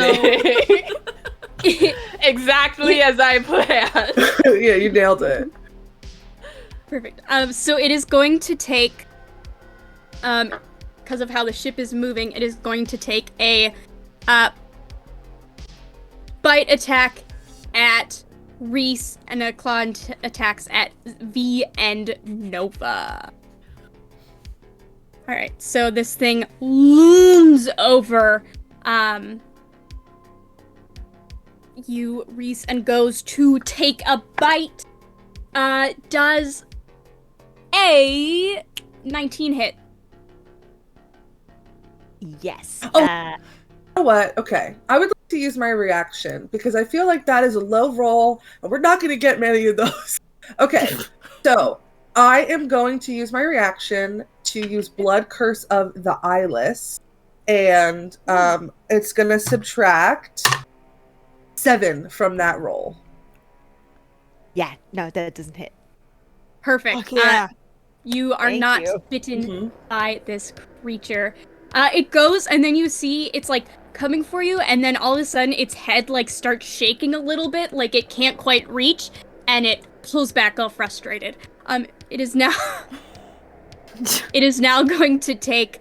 Exactly as I planned. Yeah, you nailed it. Perfect. So it is going to take, because of how the ship is moving, it is going to take a bite attack at Reese and a claw attacks at V and Nova. Alright, so this thing looms over you, Reese, and goes to take a bite. Does a 19 hit? Yes. Oh. You know what? Okay. I would like to use my reaction because I feel like that is a low roll and we're not going to get many of those. Okay. So I am going to use my reaction to use Blood Curse of the Eyeless, and it's going to subtract 7 from that roll. Yeah, no, that doesn't hit. Perfect. Fuck yeah. You are Thank not you. bitten by this creature. It goes, and then you see it's like coming for you, and then all of a sudden its head like starts shaking a little bit, like it can't quite reach, and it pulls back all frustrated. It is now going to take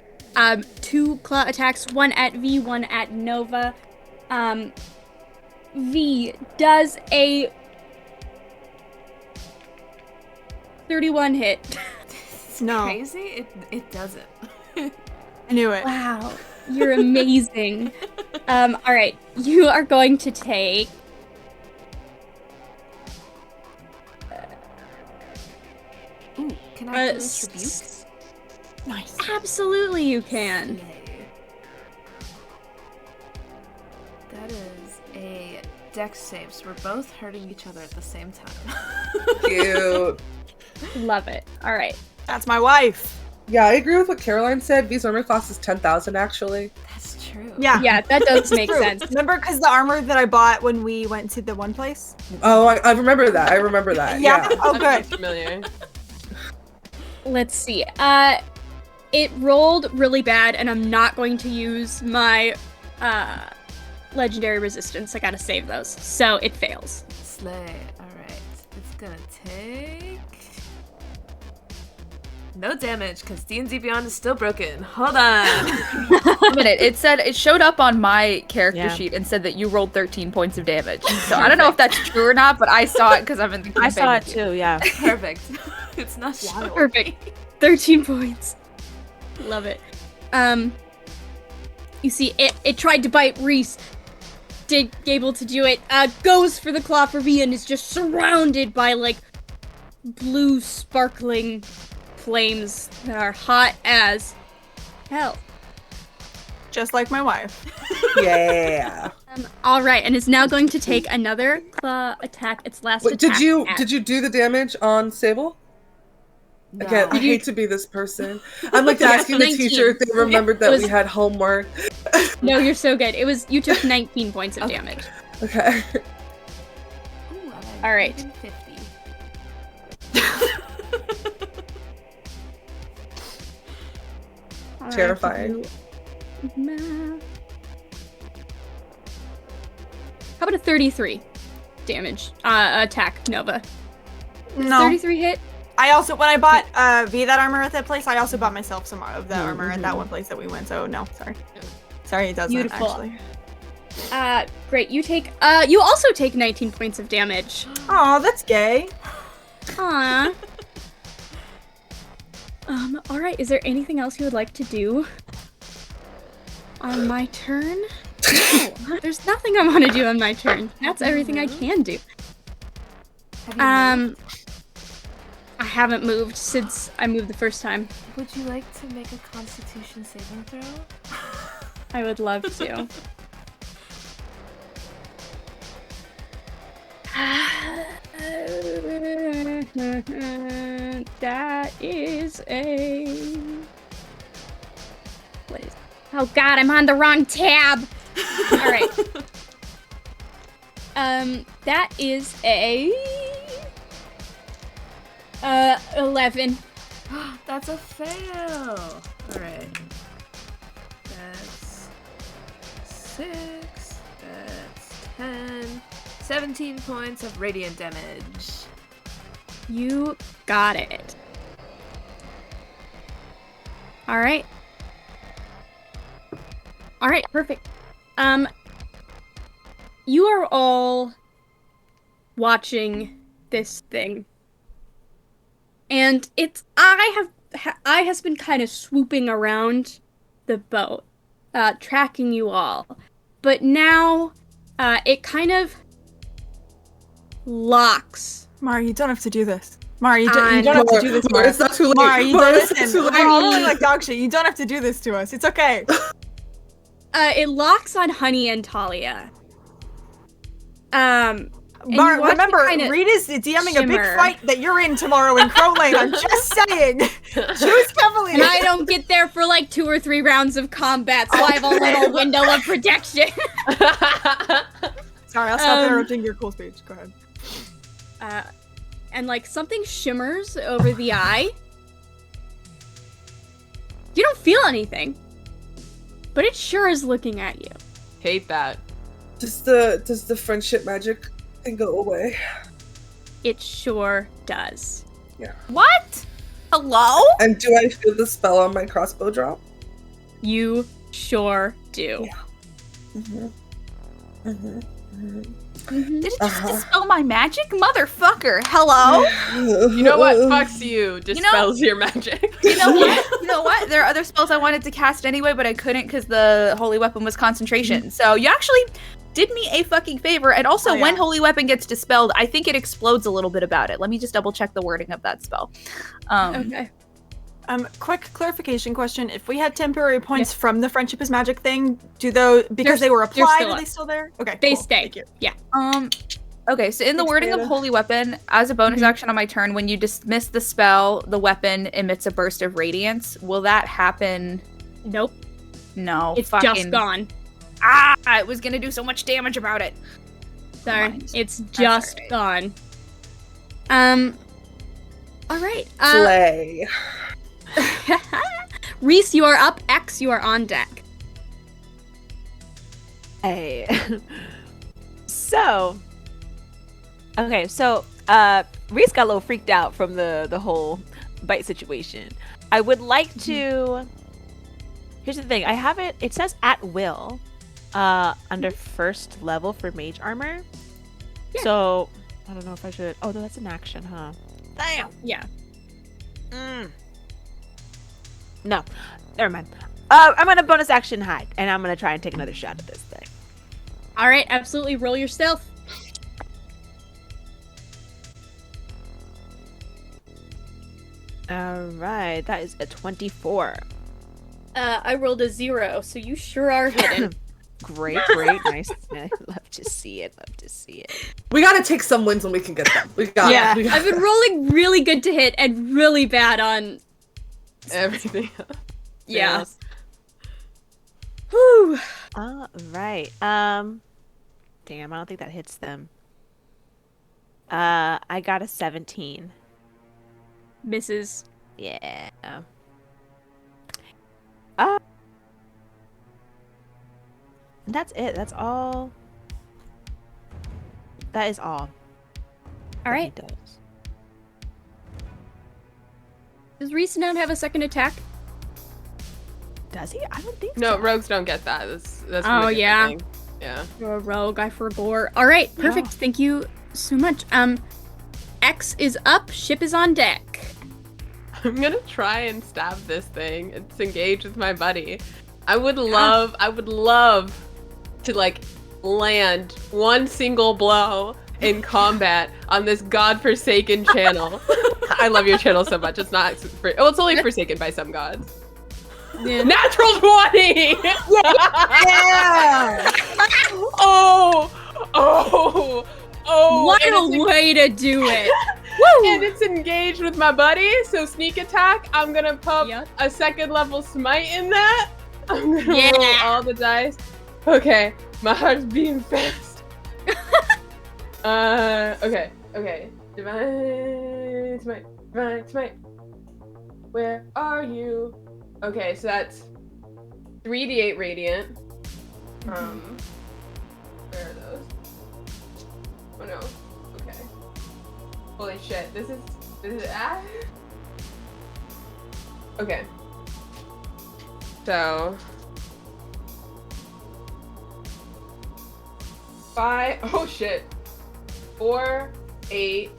2 claw attacks, one at V, one at Nova. V does a 31 hit. No. Crazy? It doesn't. I knew it. Wow, you're amazing. All right, you are going to take. Ooh, can I contribute? Nice. Absolutely, you can. Yay. That is a dex save, so we're both hurting each other at the same time. Cute. Love it. All right. That's my wife. Yeah, I agree with what Caroline said. V's armor class is 10,000 actually. That's true. Yeah. Yeah, that does make True. sense. Remember, because the armor that I bought when we went to the one place? Oh, I remember that. I remember that. Yeah. Oh, I'm good. familiar. Let's see. It rolled really bad, and I'm not going to use my legendary resistance. I gotta save those. So it fails. Slay. Alright. It's gonna take... no damage, because D&D Beyond is still broken. Hold on. A minute. It showed up on my character Yeah. sheet and said that you rolled 13 points of damage. So I don't know if that's true or not, but I saw it because I've been thinking. I saw it too, yeah. Perfect. It's not showing. Perfect. 13 points. Love it. You see, it tried to bite Reese. Did able to do it. Goes for the claw for V and is just surrounded by like blue sparkling flames that are hot as hell. Just like my wife. Yeah. All right, and is now going to take another claw attack. Its last Wait, attack. did you do the damage on Sable? No. Again, I hate to be this person. I'm like asking the 19. teacher if they remembered that It was- we had homework. No, you're so good. You took 19 points of Okay. damage. Okay. Ooh, All right. 50. All right, Terrifying. math. How about a 33 damage attack, Nova? No. 33 hit? I also, when I bought V that armor at that place, I also bought myself some of the armor at that one place that we went, so no, sorry. Sorry, it doesn't Beautiful. actually. Great. You also take 19 points of damage. Aw, that's gay. Aww. All right. Is there anything else you would like to do on my turn? No, there's nothing I want to do on my turn. That's everything I can do. Have you moved? I haven't moved since I moved the first time. Would you like to make a Constitution saving throw? I would love to. That is a... What is... Oh god, I'm on the wrong tab! Alright. That is a... 11. That's a fail! Alright. That's 6. That's 10. 17 points of radiant damage. You got it. Alright. Alright, perfect. You are all watching this thing. And it's I has been kind of swooping around the boat, tracking you all. But now it kind of locks. Mara, you don't have to do this. Mara, you don't have to do this, Mara. It's not too late. Mara, you Mara, don't it's not listen. too late. We're all looking like dog shit. You don't have to do this to us. It's okay. It locks on Honey and Talia. And you Mara, watch it remember, kinda Reed is DMing a big shimmer. fight that you're in tomorrow in Crow Lane. I'm just saying. Choose carefully. And I don't get there for like 2 or 3 rounds of combat, so I have a little window of protection. Sorry, I'll stop interrupting your cool speech. Go ahead. And like something shimmers over the eye. You don't feel anything, but it sure is looking at you. Hate that. Does the friendship magic thing go away? It sure does. Yeah. What? Hello? And do I feel the spell on my crossbow drop? You sure do. Did it just dispel my magic? Motherfucker. Hello? You know what? Fucks you. Dispels your magic. You know what? You know what? There are other spells I wanted to cast anyway, but I couldn't because the holy weapon was concentration. So you actually did me a fucking favor. And also, when holy weapon gets dispelled, I think it explodes a little bit about it. Let me just double check the wording of that spell. Okay. Quick clarification question. If we had temporary points from the Friendship is Magic thing, do those, because they were applied, are they still there? Okay, They cool. stay. Thank you. Yeah. Okay, so in the wording of holy weapon, as a bonus action on my turn, when you dismiss the spell, the weapon emits a burst of radiance. Will that happen? Nope. No. It's just gone. I was gonna do so much damage about it. Sorry. It's just gone. Alright. Slay. Reese, you are up. X, you are on deck. Hey. So, Reese got a little freaked out from the whole bite situation. I would like to. Here's the thing. I have it. It says at will, under first level for mage armor. Yeah. So I don't know if I should. Oh, no, that's an action, huh? Damn. Yeah. No, never mind. I'm gonna bonus action hide, and I'm gonna try and take another shot at this thing. Alright, absolutely. Roll your stealth. Alright, that is a 24. I rolled a 0, so you sure are hidden. Great, nice. Love to see it. We gotta take some wins when we can get them. We got Yeah, it. I've been rolling really good to hit and really bad on... Everything. Yeah. Whew. Alright, damn, I don't think that hits them. I got a 17. Misses. Yeah. That's it. That's all. That is all. Alright. That he does. Does Reese now have a second attack? Does he? I don't think No, so. rogues don't get that. That's Oh, from a different yeah. thing. Yeah. You're a rogue, I forgot. Alright, perfect. Yeah. Thank you so much. X is up, ship is on deck. I'm gonna try and stab this thing. It's engaged with my buddy. I would love to like land one single blow in combat on this godforsaken channel. I love your channel so much. It's not well, it's only forsaken by some gods. Yeah. Natural 20! Yeah. Oh! What and a way to do it! And it's engaged with my buddy, so sneak attack. I'm gonna pump a second level smite in that. I'm gonna roll all the dice. Okay, my heart's beating fast. Okay. Divine smite. Where are you? Okay, so that's 3d8 radiant. Where are those? Oh no. Okay. Holy shit, this is Okay. So 5, oh shit. 4, 8,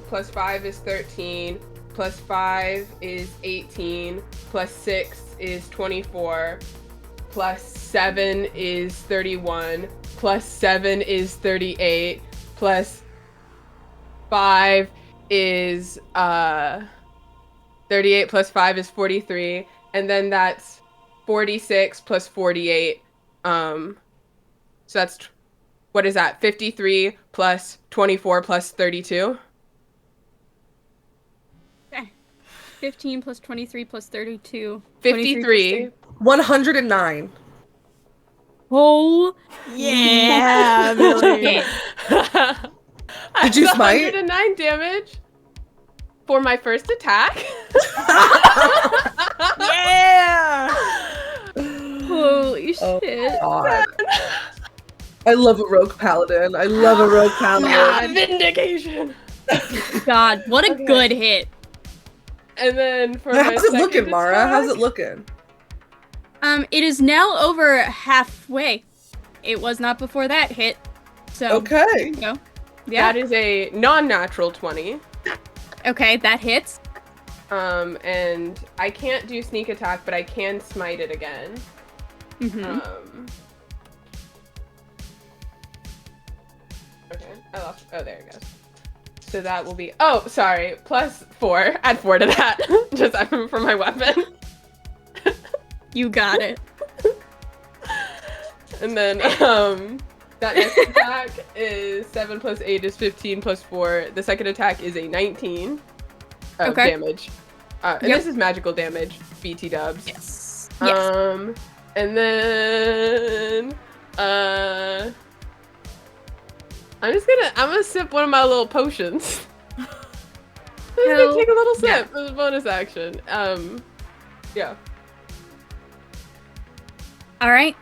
plus 5 is 13, plus 5 is 18, plus 6 is 24, plus 7 is 31, plus 7 is 38, plus 5 is 38 plus 5 is 43, and then that's 46 plus 48. So that's what is that? 53 plus 24 plus 32. Okay. 15 plus 23 plus 32. 53. 109. Oh Yeah, Billy. Did you smite? 109 damage for my first attack. Yeah. Holy shit. God. I love a rogue paladin. Vindication. God, what a good hit. And then for my How's it looking, second Mara? attack- How's it looking? It is now over halfway. It was not before that hit. So Okay. there you go. Yeah. That is a non-natural 20. Okay, that hits. And I can't do sneak attack, but I can smite it again. Okay, I lost. Oh, there it goes. So that will be. Oh, sorry. Plus 4. Add 4 to that. Just for my weapon. You got it. And then that next attack is 7 plus 8 is 15 plus 4. The second attack is a 19 of damage. And this is magical damage. BT dubs. Yes. And then I'm gonna sip one of my little potions. I'm just gonna take a little sip as a bonus action. Yeah. All right.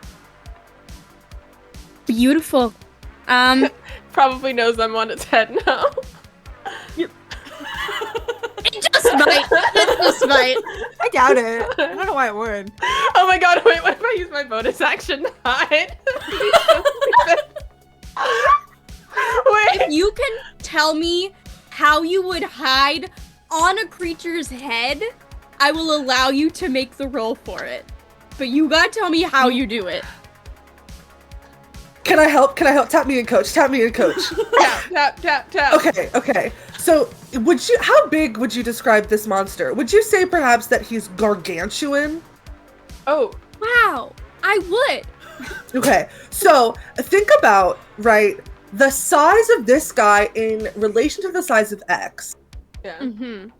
Beautiful. Probably knows I'm on its head now. It just might. It just might. I doubt it. I don't know why it would. Oh my god, wait, what if I use my bonus action to hide? Wait. If you can tell me how you would hide on a creature's head, I will allow you to make the roll for it. But you gotta tell me how you do it. Can I help? Tap me in, coach. Tap. Okay. So, how big would you describe this monster? Would you say perhaps that he's gargantuan? Oh. Wow, I would. Okay, so think about, right, the size of this guy in relation to the size of X. Yeah.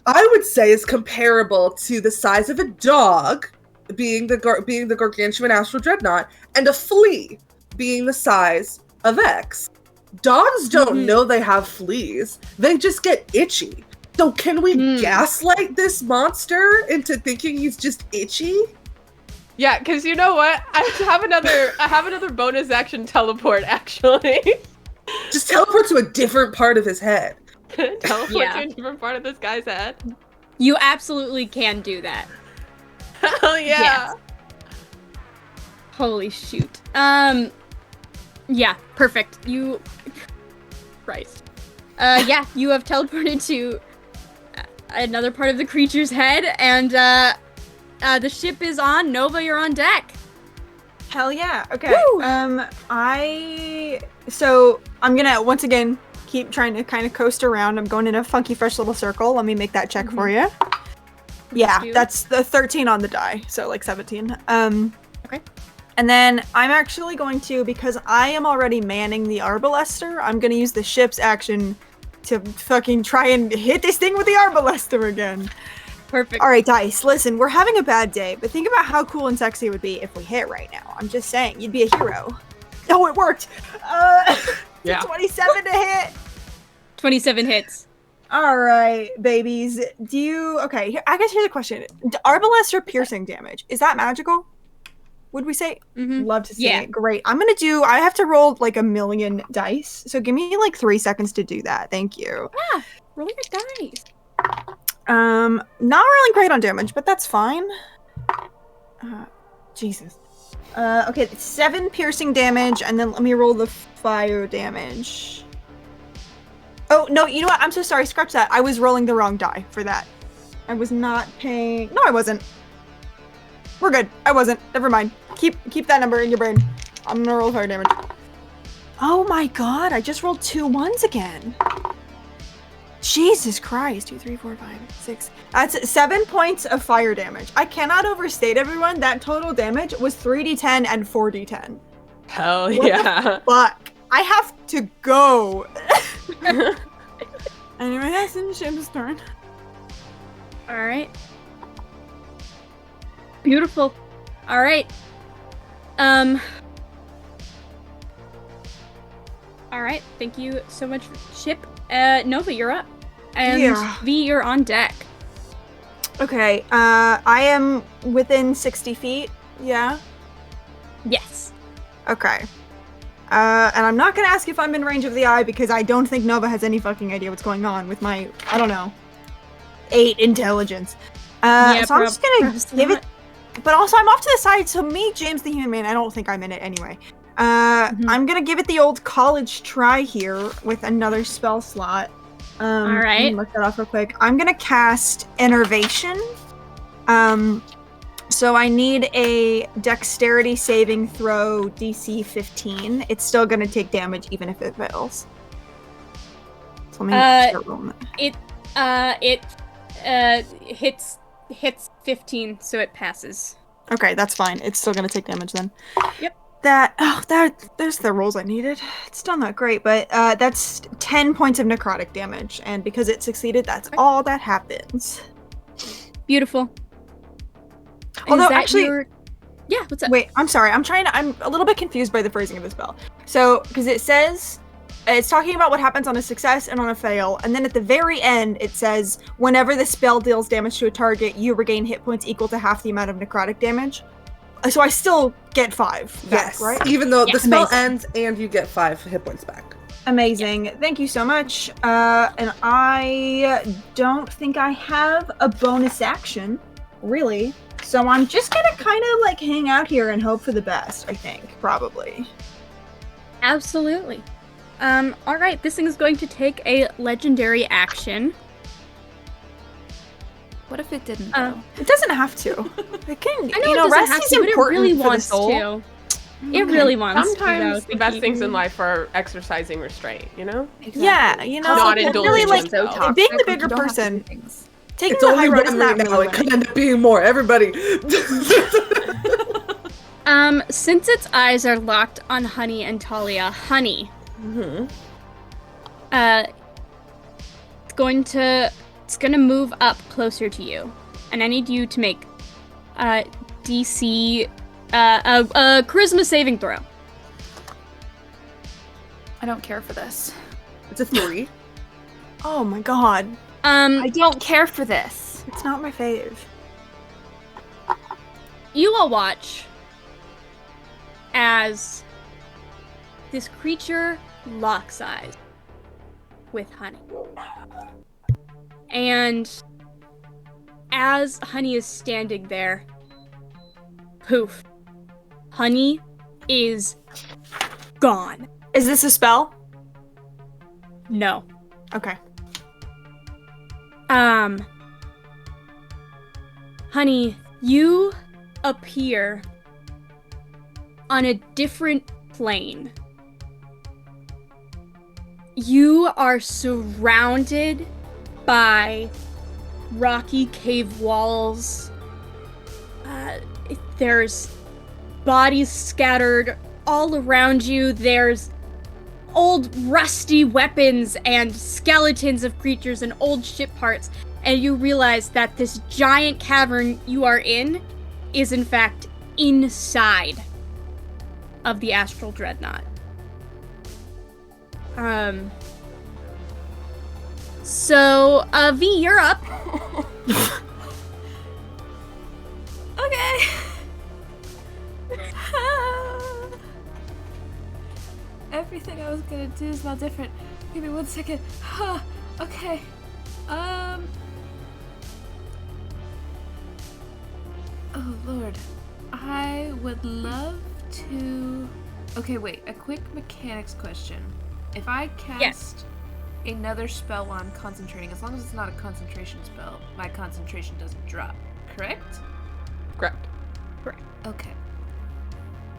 I would say is comparable to the size of a dog, being the gargantuan astral dreadnought, and a flea being the size of X. Dogs don't know they have fleas. They just get itchy. So can we gaslight this monster into thinking he's just itchy? Yeah, because you know what? I have another bonus action teleport, actually. Just teleport to a different part of his head. Teleport to a different part of this guy's head. You absolutely can do that. Hell yeah. Yes. Holy shoot. Yeah, perfect. Christ. Yeah, you have teleported to another part of the creature's head, and the ship is on. Nova, you're on deck. Hell yeah. Okay. So I'm gonna once again keep trying to kind of coast around. I'm going in a funky fresh little circle. Let me make that check for you. Yeah, do. that's the 13 on the die, so like 17. Okay. And then I'm actually going to, because I am already manning the Arbalester, I'm gonna use the ship's action to fucking try and hit this thing with the Arbalester again. Perfect. All right, dice. Listen, we're having a bad day, but think about how cool and sexy it would be if we hit right now. I'm just saying, you'd be a hero. Oh, it worked. Yeah. 27 to hit. 27 hits. All right, babies. Okay, I guess here's a question. Arbalester piercing damage, is that magical? Would we say? Mm-hmm. Love to see Yeah. it. Great. I have to roll like a million dice, so give me like 3 seconds to do that. Thank you. Yeah, roll your dice. Not rolling great on damage, but that's fine. Jesus. Okay, 7 piercing damage, and then let me roll the fire damage. Oh, no, you know what? I'm so sorry. Scratch that. I was rolling the wrong die for that. I was not paying... No, I wasn't. We're good. I wasn't. Never mind. Keep that number in your brain. I'm gonna roll fire damage. Oh my god, I just rolled 2 1s again. Jesus Christ. 2, 3, 4, 5, 6. That's 7 points of fire damage. I cannot overstate, everyone. That total damage was 3d10 and 4d10. Hell What yeah. Fuck. I have to go. Anyway, that's in Shim's turn. All right. Beautiful. All right. All right. Thank you so much, Ship. Nova, you're up. And Yeah. V, you're on deck. Okay, I am within 60 feet, yeah? Yes. Okay. And I'm not gonna ask if I'm in range of the eye because I don't think Nova has any fucking idea what's going on with my, I don't know, 8 intelligence. So I'm just gonna give it, but also I'm off to the side, so me, James the Human Man, I don't think I'm in it anyway. I'm gonna give it the old college try here with another spell slot. All Let right. me look that off real quick. I'm gonna cast Enervation. So I need a dexterity saving throw DC 15. It's still gonna take damage even if it fails. So let me start rolling it. It hits 15, so it passes. Okay, that's fine. It's still gonna take damage then. Yep. There's the rolls I needed. It's still not great, but that's 10 points of necrotic damage, and because it succeeded, that's all that happens. Beautiful. Although, Is that actually- Yeah, what's up? Wait, I'm sorry. I'm a little bit confused by the phrasing of the spell. So, because it says, it's talking about what happens on a success and on a fail, and then at the very end, it says, whenever the spell deals damage to a target, you regain hit points equal to half the amount of necrotic damage. So I still get 5 back, Yes, right? even though Yeah. the spell Amazing. ends and you get 5 hit points back. Amazing. Thank you so much. And I don't think I have a bonus action, really. So I'm just gonna kind of like hang out here and hope for the best, I think, probably. Absolutely. All right, this thing is going to take a legendary action. What if it didn't, though? It doesn't have to. It can, I know, you it know, doesn't rest have is to, but it important really for the wants soul. to. It really wants Sometimes to, the best things in life are exercising restraint, you know? Yeah, you know, Not really indulging like yourself. being the Like, you bigger don't have to do person, things. taking It's the only high road one isn't right that now. It really could end up being more. Everybody. Since its eyes are locked on Honey and Talia, Honey, it's gonna move up closer to you, and I need you to make DC a charisma saving throw. I don't care for this. It's a 3. Oh my god, I don't care for this. it's not my fave. You all watch as this creature locks eyes with Honey. And as Honey is standing there, poof, Honey is gone. Is this a spell? No. Okay. Honey, you appear on a different plane. You are surrounded by rocky cave walls. There's bodies scattered all around you. There's old rusty weapons and skeletons of creatures and old ship parts. And you realize that this giant cavern you are in is in fact inside of the Astral Dreadnought. So, V, you're up. Okay. Everything I was gonna do is now different. Give me 1 second. Okay. Oh Lord. I would love to... Okay, wait. A quick mechanics question. If I cast another spell on concentrating, as long as it's not a concentration spell, my concentration doesn't drop. Correct? Correct. Okay.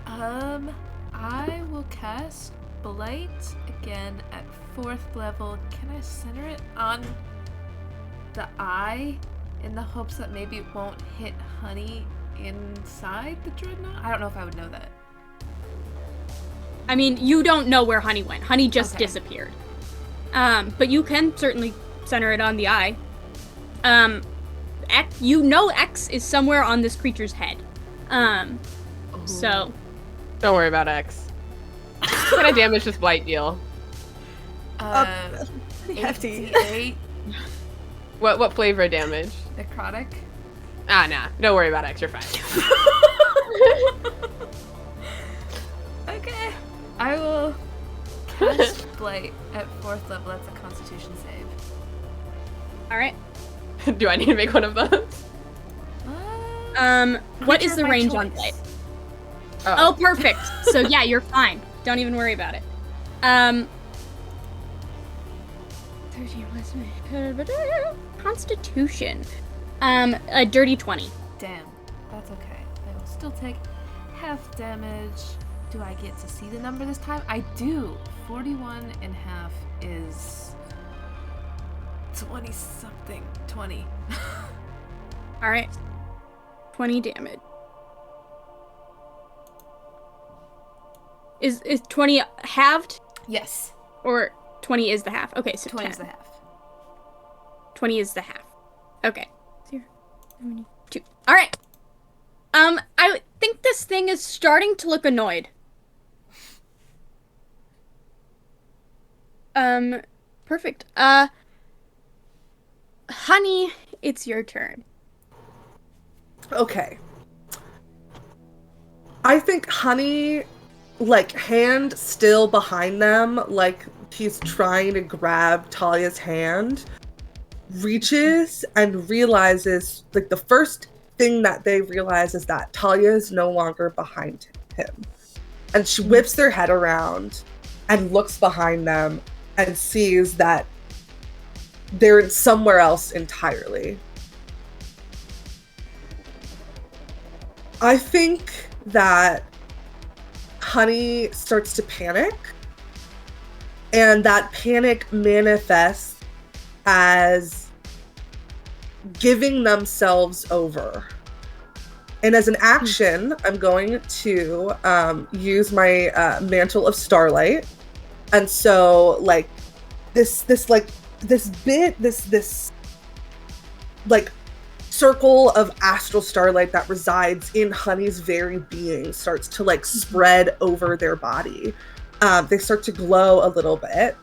I will cast Blight again at 4th level. Can I center it on the eye in the hopes that maybe it won't hit Honey inside the Dreadnought? I don't know if I would know that. I mean, you don't know where Honey went. Honey just disappeared. But you can certainly center it on the eye. X is somewhere on this creature's head. So... Don't worry about X. What kind of damage does Blight deal? Hefty. 8 What flavor damage? necrotic. Nah. Don't worry about X, you're fine. Okay. I will cast Blight at 4th level. That's a Constitution save. Alright. Do I need to make one of those? What is Creature the of my range on choice. Blight? Oh, perfect. So yeah, you're fine. Don't even worry about it. 13 was my Constitution. A dirty 20. Damn. That's okay. I will still take half damage. Do I get to see the number this time? I do. 41 and half is 20 something. 20. Alright. 20 damage. Is 20 halved? Yes. Or 20 is the half? Okay, so 20 is 10. the half. 20 is the half. Okay. 0, 2. Alright. I think this thing is starting to look annoyed. Perfect. Honey, it's your turn. Okay. I think Honey, like, hand still behind them, like he's trying to grab Talia's hand, reaches and realizes, like, the first thing that they realize is that Talia is no longer behind him. And she whips their head around and looks behind them and sees that they're somewhere else entirely. I think that Honey starts to panic, and that panic manifests as giving themselves over. And as an action, I'm going to use my Mantle of Starlight. And so, like, this circle of astral starlight that resides in Honey's very being starts to, like, spread over their body. They start to glow a little bit.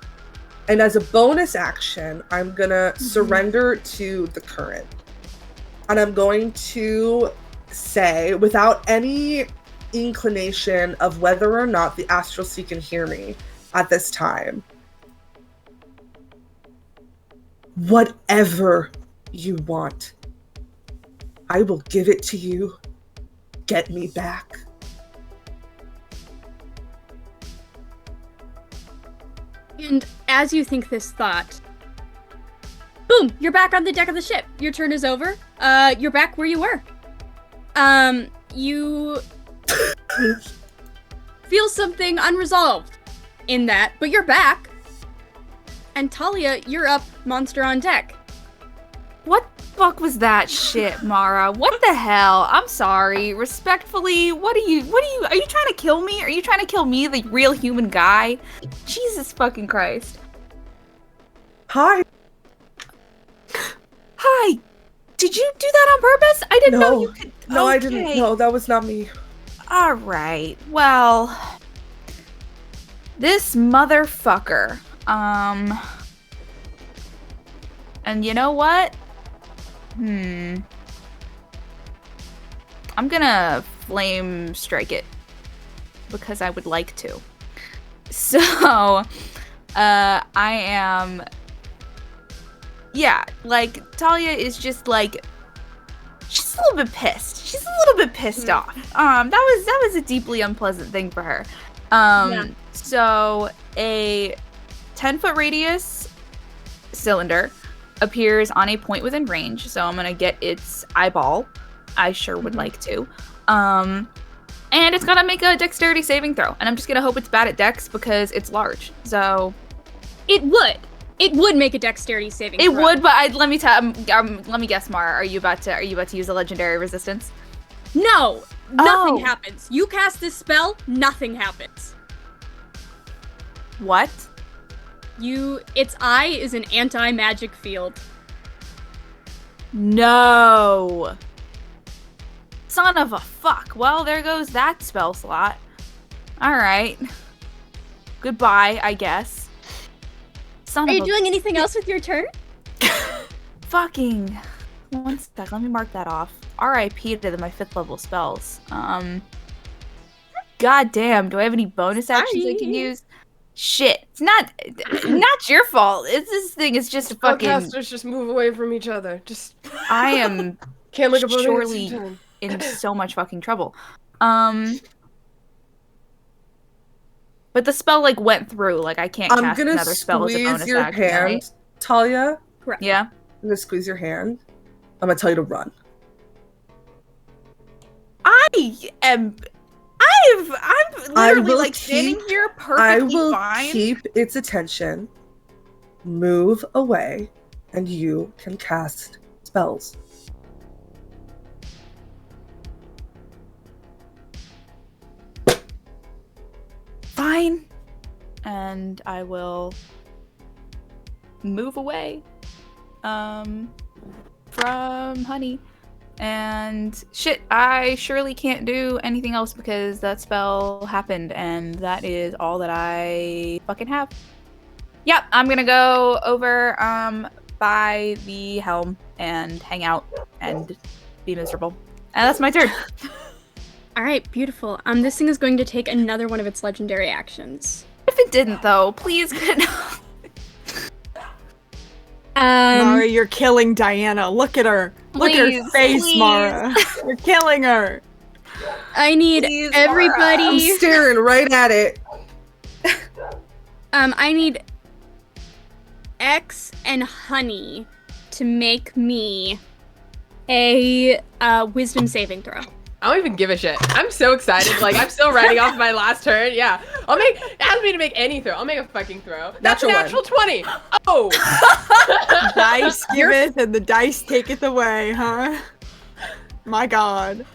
And as a bonus action, I'm gonna surrender to the current. And I'm going to say, without any inclination of whether or not the Astral Sea can hear me at this time, whatever you want, I will give it to you. Get me back. And as you think this thought, boom, you're back on the deck of the ship. Your turn is over. You're back where you were. You feel something unresolved in that, but you're back. And Talia, you're up, monster on deck. What the fuck was that shit, Mara? What the hell? I'm sorry. Respectfully, are you trying to kill me? Are you trying to kill me, the real human guy? Jesus fucking Christ. Hi. Hi. Did you do that on purpose? I didn't know you could. No, okay. I didn't. No, that was not me. All right. Well, this motherfucker. And you know what? I'm gonna flame strike it because I would like to. So, I am. Yeah, like Talia is just like. She's a little bit pissed. She's a little bit pissed off. That was a deeply unpleasant thing for her. So a 10-foot radius cylinder appears on a point within range. So I'm gonna get its eyeball. I sure would like to. And it's gotta make a dexterity saving throw. And I'm just gonna hope it's bad at dex because it's large. So It would make a dexterity saving throw. it would, but let me guess, Mara. Are you about to use a legendary resistance? No! Nothing Oh. happens. You cast this spell, nothing happens. What? Its eye is an anti-magic field. No. Son of a fuck. Well, there goes that spell slot. Alright. Goodbye, I guess. Son Are of you a doing anything else with your turn? fucking... One sec, let me mark that off. R.I.P. to my 5th level spells. God damn, do I have any bonus actions I can use? Shit. It's not your fault. This thing is just a fucking... Spellcasters just move away from each other. Just I am can't look at both surely at the same time. in so much fucking trouble. But the spell like went through. Like I can't I'm cast gonna another spell as a bonus squeeze your action, hand, right? Talia. Correct. Yeah. I'm gonna squeeze your hand. I'm gonna tell you to run. I'm literally like standing here I perfectly will fine. keep its attention, move away, and you can cast spells. Fine. And I will move away from Honey. And shit, I surely can't do anything else because that spell happened, and that is all that I fucking have. Yep, I'm gonna go over by the helm and hang out and be miserable. And that's my turn. All right, beautiful. This thing is going to take another one of its legendary actions. If it didn't though, please get Mara, you're killing Diana. Look at her. Look at her Please, face, please. Mara. You're killing her. I need Please, everybody. I'm staring right at it. I need X and Honey to make me a wisdom saving throw. I don't even give a shit. I'm so excited. Like, I'm still writing off my last turn. Yeah. Ask me to make any throw. I'll make a fucking throw. That's Natural a natural 20. Oh! Dice giveth and the dice taketh away, huh? My god.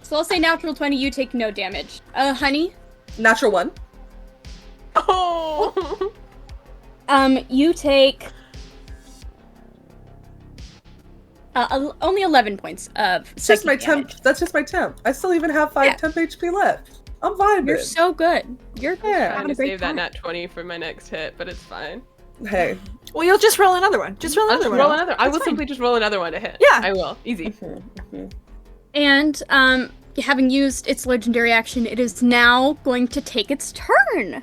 So I'll say natural 20, you take no damage. Honey, Natural 1. Oh! you take only 11 points of It's just my psychic temp. damage. That's just my temp. I still even have 5 Yeah. temp HP left. I'm vibing. You're so good. You're Yeah. I'm having gonna a great save that time. nat 20 for my next hit, but it's fine. Hey. Well, you'll just roll another one. Just roll I'll another just one. roll another. I That's will fine. simply just roll another one to hit. Yeah. I will. Easy. And having used its legendary action, it is now going to take its turn.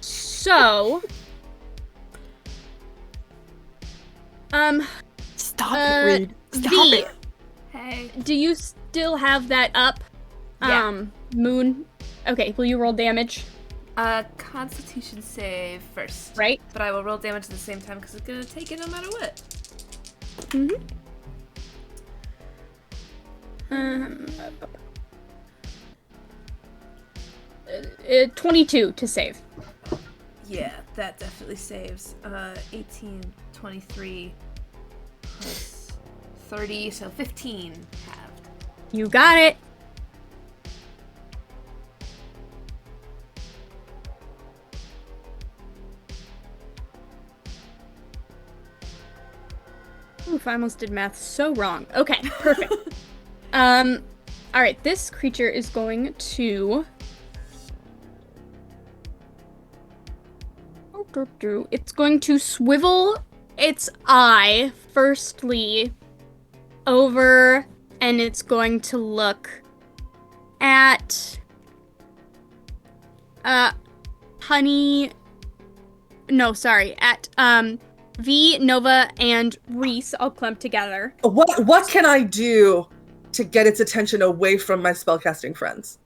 So Stop it, Reed. Stop V, it. Hey. do you still have that up? Yeah. Moon. Okay, will you roll damage? Constitution save first. Right? But I will roll damage at the same time because it's gonna take it no matter what. Mm-hmm. Um, 22 to save. Yeah, that definitely saves. 18, 23 plus 30, so 15 halved. You got it. Oof, I almost did math so wrong. Okay, perfect. Alright, this creature is going to... It's going to swivel its eye, firstly, over, and it's going to look at... Honey... No, sorry, at, V, Nova, and Reese all clumped together. What can I do to get its attention away from my spellcasting friends?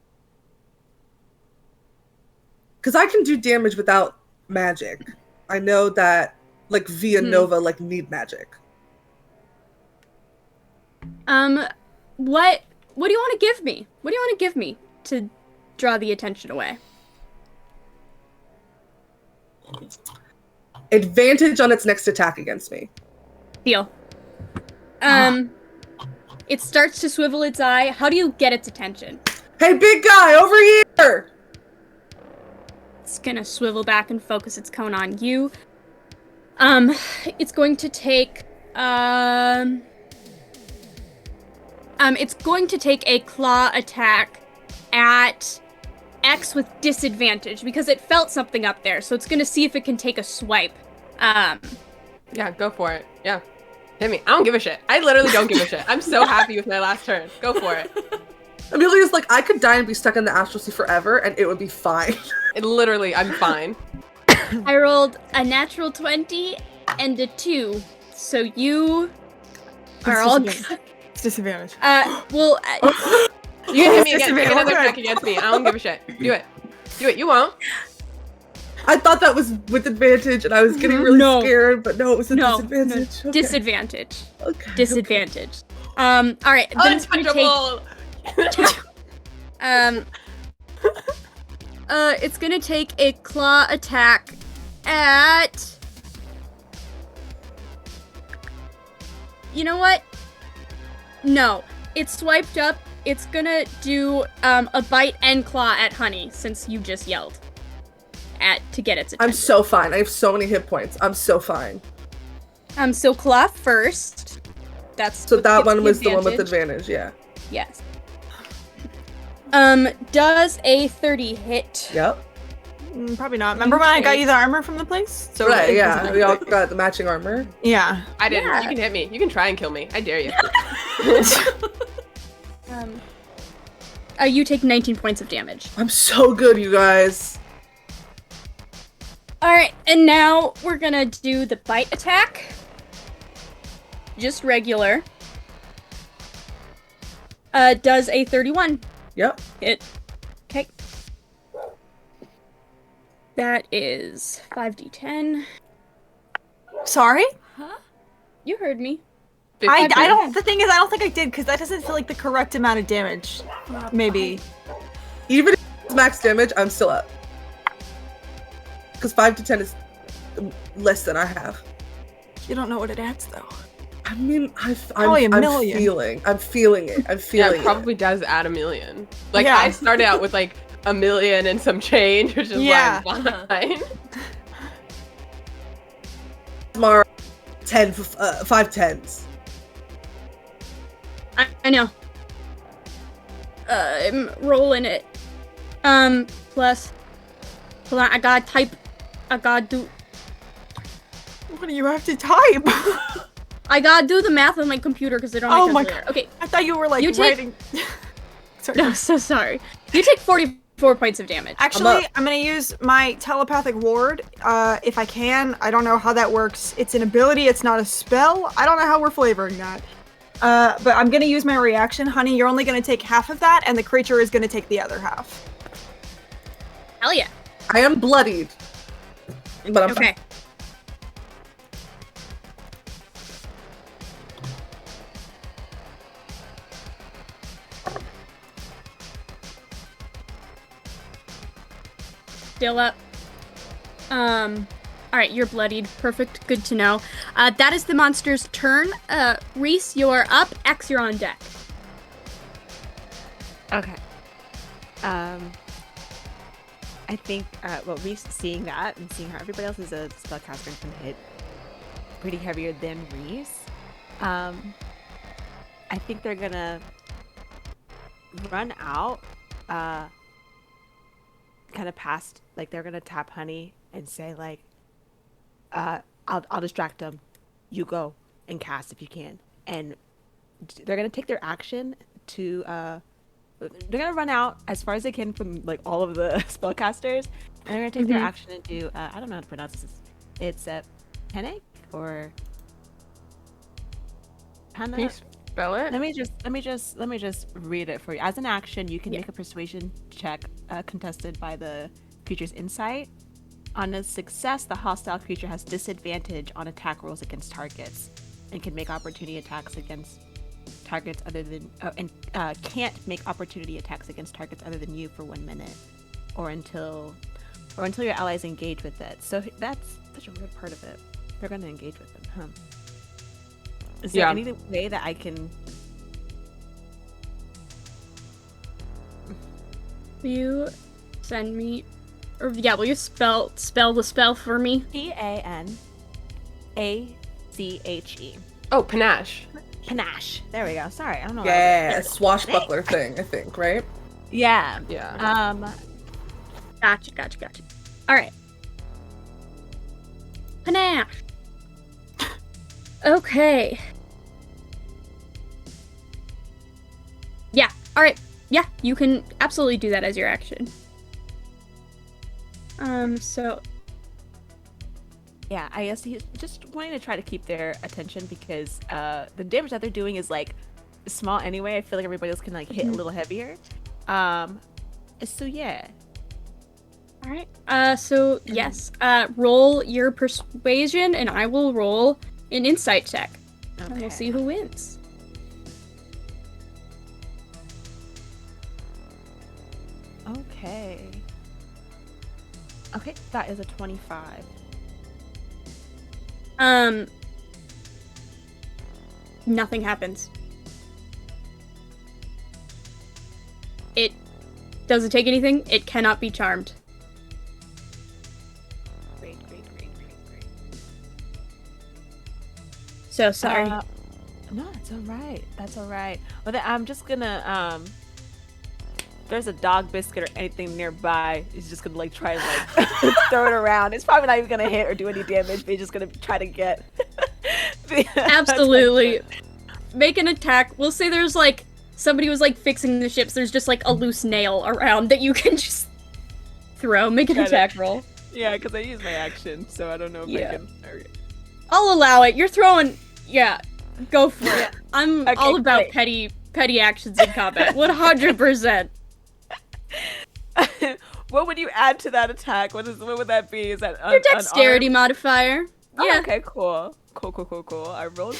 Because I can do damage without magic. I know that, like, V and Nova, like, need magic. What do you want to give me? What do you want to give me to draw the attention away? Advantage on its next attack against me. Deal. It starts to swivel its eye. How do you get its attention? Hey, big guy, over here! It's gonna swivel back and focus its cone on you. It's going to take, it's going to take a claw attack at X with disadvantage because it felt something up there, so it's gonna see if it can take a swipe. Yeah, go for it. Yeah. Hit me. I don't give a shit. I literally don't give a shit. I'm so happy with my last turn. Go for it. Amelia's like, I could die and be stuck in the Astral Sea forever, and it would be fine. Literally, I'm fine. I rolled a natural 20 and a 2, so you are all good. It's disadvantage. Well, You can hit me again. Take another attack against me. I don't give a shit. Do it. Do it. You won't. I thought that was with advantage, and I was getting really scared, but no, it was a disadvantage. No. Okay. Disadvantage. Okay. Disadvantage. All right. Then it's gonna it's gonna take a claw attack at. You know what? No, it's swiped up. It's gonna do a bite and claw at Honey since you just yelled to get its attention. I'm so fine. I have so many hit points. I'm so fine. So claw first. That's so that one was the one with advantage. Yeah. Yes. Does a 30 hit? Yep. Probably not. Remember when I got you the armor from the place? So right, yeah. We all got the matching armor. Yeah. I didn't. Yeah. You can hit me. You can try and kill me. I dare you. You take 19 points of damage. I'm so good, you guys. Alright, and now we're gonna do the bite attack. Just regular. Does a 31. Yep. Hit. Okay. That is 5d10. Sorry? Huh? You heard me. I don't. The thing is, I don't think I did because that doesn't feel like the correct amount of damage. Maybe. Even if it's max damage, I'm still up. Because 5 to 10 is less than I have. You don't know what it adds, though. I mean, I'm million. I'm feeling it. Yeah, it probably does add a million. Like, yeah. I started out with like a million and some change, which is why I'm fine. Tomorrow, 5 tens. I know. I'm rolling it. Plus, hold on, I gotta do. What do you have to type? I gotta do the math on my computer because I don't have my god. Okay. I thought you were like writing. Sorry. No, so sorry. You take 44 points of damage. Actually, I'm gonna use my telepathic ward, if I can. I don't know how that works. It's an ability, it's not a spell. I don't know how we're flavoring that. But I'm gonna use my reaction. Honey, you're only gonna take half of that, and the creature is gonna take the other half. Hell yeah. I am bloodied. But I'm okay. still up. Alright, you're bloodied. Perfect. Good to know. That is the monster's turn. Reese, you're up. X, you're on deck. Okay. I think, Reese seeing that and seeing how everybody else is a spellcaster and can hit pretty heavier than Reese, I think they're gonna run out, kind of past, like, they're gonna tap Honey and say, like, I'll distract them. You go and cast if you can. And they're gonna take their action to, they're gonna run out as far as they can from like all of the spellcasters, and they're gonna take their action and do I don't know how to pronounce this. It's panic or Can you spell it? Let me just read it for you. As an action, you can make a persuasion check contested by the creature's insight. On a success, the hostile creature has disadvantage on attack rolls against targets and can make opportunity attacks against targets other than can't make opportunity attacks against targets other than you for 1 minute or until your allies engage with it. So that's such a weird part of it. They're going to engage with them, huh? Is there any way that I can... Will you send me... Or, yeah, will you spell the spell for me? P-A-N-A-C-H-E. Oh, panache. Panache. There we go. Sorry, I don't know. Yeah, swashbuckler thing, I think, right? Yeah. Yeah. Gotcha. All right. Panache. Okay. Yeah. All right. Yeah, you can absolutely do that as your action. So. Yeah, I guess he's just wanting to try to keep their attention because the damage that they're doing is like small anyway. I feel like everybody else can like hit a little heavier. So yeah. All right. So yes. Roll your persuasion, and I will roll an insight check, and we'll see who wins. Okay. Okay, that is a 25. Nothing happens. It doesn't take anything. It cannot be charmed. Great. So sorry. No, that's all right. Well, then I'm just gonna, if there's a dog biscuit or anything nearby, he's just gonna like try and like throw it around. It's probably not even gonna hit or do any damage, but he's just gonna try to get Absolutely. Make an attack. We'll say there's like somebody was like fixing the ships. There's just like a loose nail around that you can just throw. Make an attack roll. Yeah, because I use my action, so I don't know if I can. I'll allow it. You're throwing. Yeah, go for it. I'm all about great. petty actions in combat. 100%. What would you add to that attack? What would that be? Is that your dexterity modifier? Oh, Yeah. okay, cool. I rolled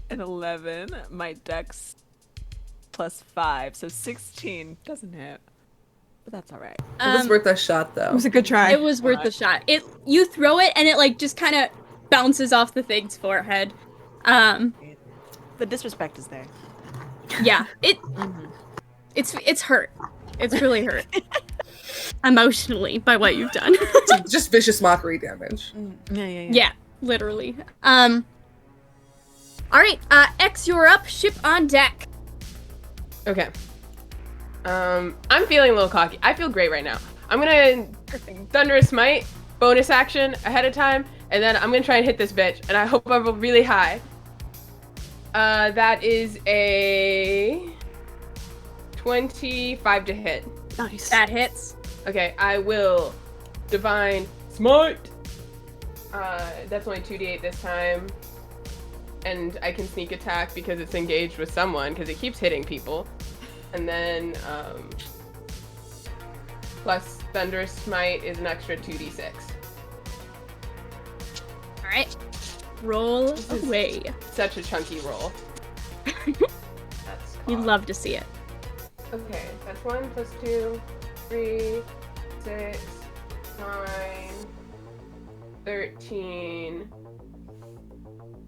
an 11. My dex plus 5, so 16 doesn't hit, but that's all right. It was worth a shot, though. It was a good try. It was worth the shot. You throw it and it like just kind of bounces off the thing's forehead. The disrespect is there. Yeah. It's hurt. It's really hurt. Emotionally by what you've done. Just vicious mockery damage. Yeah, literally. All right, X, you're up. Ship on deck. Okay. I'm feeling a little cocky. I feel great right now. I'm gonna Thunderous Smite, bonus action ahead of time, and then I'm gonna try and hit this bitch, and I hope I roll really high. That is a 25 to hit. Nice. That hits. Okay, I will Divine Smite. That's only 2d8 this time. And I can sneak attack because it's engaged with someone, because it keeps hitting people. And then, plus Thunderous Smite is an extra 2d6. Alright. Roll away. Such a chunky roll. We'd love to see it. Okay, that's 1 plus 2, 3, 6, 9, 13,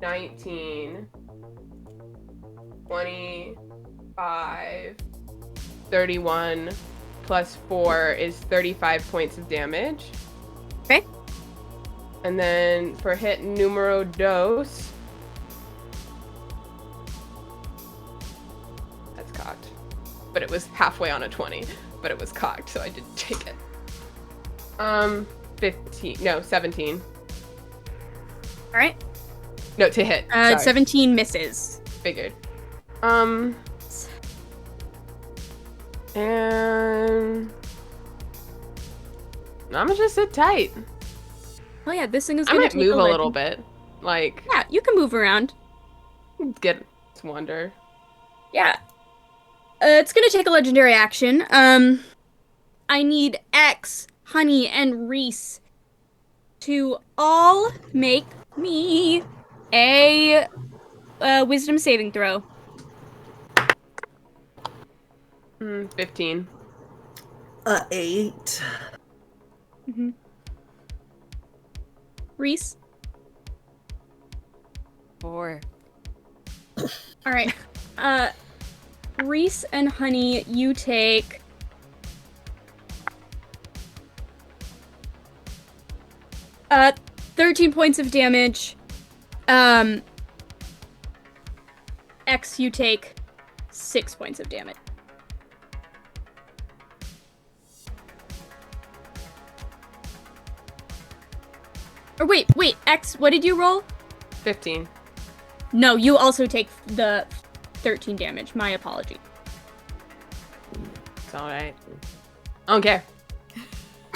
19, 25, 31, plus 4 is 35 points of damage. Okay. And then for hit numero dos, that's cocked. But it was halfway on a 20, but it was cocked, so I didn't take it. 17. All right. No, to hit. Sorry. 17 misses. Figured. And I'm gonna just sit tight. Oh yeah, this thing is I gonna might move a little bit. Like, Yeah, you can move around. get to wander. Yeah. It's gonna take a legendary action. I need X, Honey, and Reese to all make me a wisdom saving throw. 15. 8. Mm-hmm. Reese? 4. All right. Reese and Honey, you take 13 points of damage. X, you take 6 points of damage. Or wait, X, what did you roll? 15. No, you also take the 13 damage. My apology. It's alright. I don't care.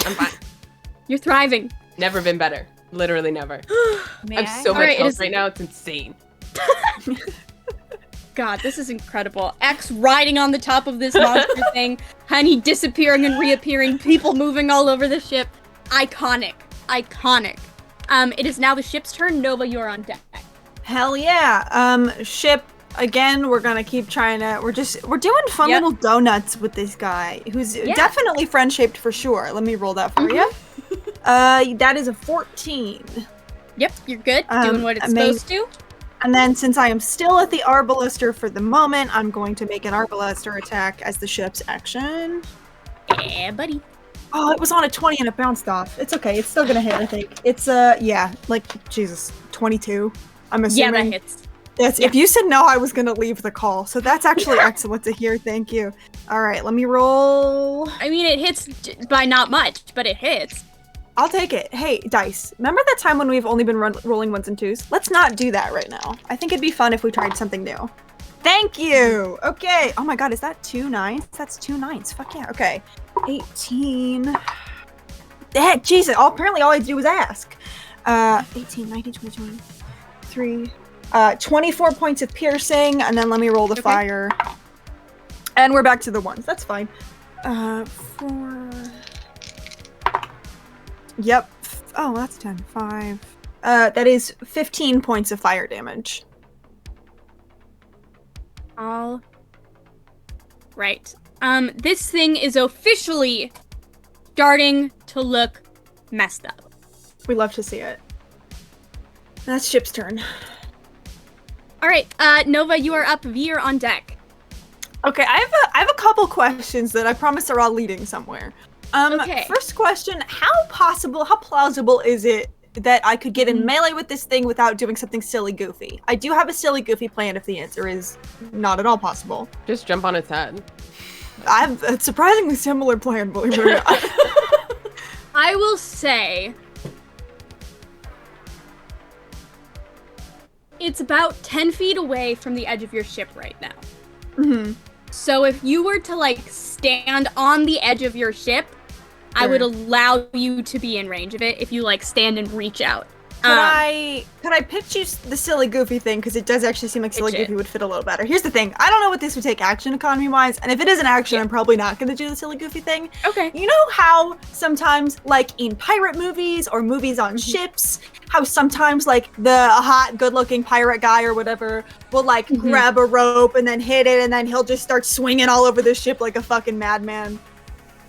I'm fine. You're thriving. Never been better. Literally never. May I'm I? so much Alright, health right now, it's insane. God, this is incredible. X riding on the top of this monster thing, Honey disappearing and reappearing, people moving all over the ship. Iconic. It is now the ship's turn. Nova, you're on deck. Hell yeah. Ship, again, we're gonna keep trying to, we're doing fun little donuts with this guy, who's definitely friend-shaped for sure. Let me roll that for you. That is a 14. Yep, you're good. Doing what it's supposed to. And then since I am still at the Arbalister for the moment, I'm going to make an Arbalister attack as the ship's action. Yeah, buddy. Oh, it was on a 20 and it bounced off. It's okay. It's still gonna hit, I think. It's, Jesus, 22. I'm assuming. Yeah, that hits. Yes, if you said no, I was gonna leave the call. So that's actually excellent to hear. Thank you. All right, let me roll. I mean, it hits by not much, but it hits. I'll take it. Hey, dice. Remember that time when we've only been rolling 1s and 2s? Let's not do that right now. I think it'd be fun if we tried something new. Thank you. Okay. Oh my God, is that 2 9s? That's 2 9s. Fuck yeah. Okay. 18. Heck, Jesus. Apparently all I had to do was ask. 18, 19, 20, 23. 24 points of piercing, and then let me roll the fire. And we're back to the 1s. That's fine. 4. Yep. Oh, that's 10. 5. That is 15 points of fire damage. All right. This thing is officially starting to look messed up. We love to see it. That's Ship's turn. All right, Nova, you are up. Veer on deck. Okay, I have a couple questions that I promise are all leading somewhere. Okay. First question, how plausible is it that I could get in melee with this thing without doing something silly goofy? I do have a silly goofy plan if the answer is not at all possible. Just jump on its head. I have a surprisingly similar plan, believe it or not. I will say it's about 10 feet away from the edge of your ship right now. Mm-hmm. So if you were to, like, stand on the edge of your ship, I would allow you to be in range of it if you, like, stand and reach out. Could I pitch you the silly goofy thing? Because it does actually seem like silly goofy would fit a little better. Here's the thing. I don't know what this would take action economy-wise, and if it is an action, I'm probably not going to do the silly goofy thing. Okay. You know how sometimes, like, in pirate movies or movies on ships, how sometimes, like, the hot, good-looking pirate guy or whatever will, like, grab a rope and then hit it, and then he'll just start swinging all over the ship like a fucking madman?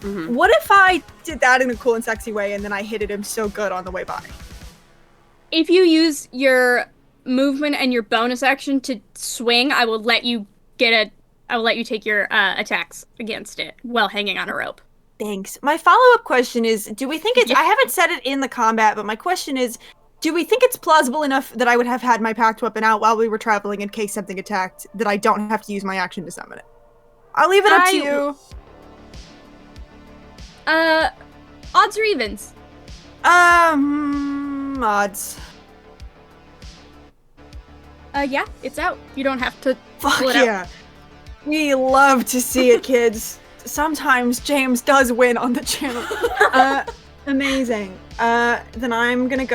What if I did that in a cool and sexy way and then I hit him so good on the way by? If you use your movement and your bonus action to swing, I will let you take your attacks against it while hanging on a rope. Thanks. My follow-up question is, do we think it's... I haven't said it in the combat, but my question is, do we think it's plausible enough that I would have had my packed weapon out while we were traveling in case something attacked, that I don't have to use my action to summon it? I'll leave it up to you. Odds or evens? Odds. Yeah, it's out. You don't have to Fuck pull it yeah. out. We love to see it, kids. Sometimes James does win on the channel. Amazing. Then I'm gonna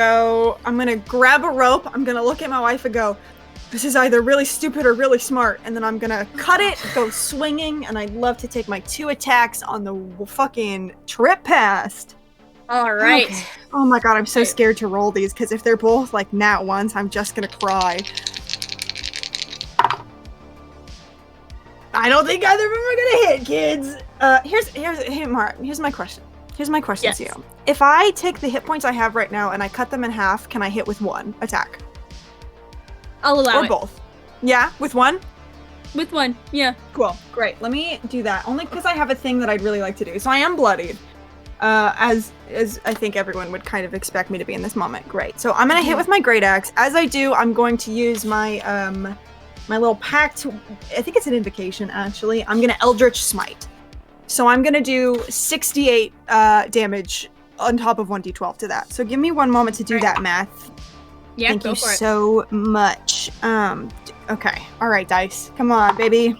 grab a rope, I'm gonna look at my wife and go, this is either really stupid or really smart, and then I'm gonna cut it, go swinging, and I'd love to take my 2 attacks on the fucking trip past. Alright. Okay. Oh my god, I'm so scared to roll these, because if they're both like nat ones, I'm just gonna cry. I don't think either of them are gonna hit, kids. Here's my question. Here's my question to you. If I take the hit points I have right now and I cut them in half, can I hit with 1 attack? I'll allow it. Or both? Yeah, with 1? With 1, yeah. Cool, great. Let me do that. Only because I have a thing that I'd really like to do. So I am bloodied, as I think everyone would kind of expect me to be in this moment. Great. So I'm gonna hit with my great axe. As I do, I'm going to use my my little pact. I think it's an invocation actually. I'm gonna Eldritch Smite. So I'm gonna do 68 damage on top of 1d12 to that. So give me one moment to do that math. Yeah, Thank you for it. so much. Okay. All right, dice. Come on, baby.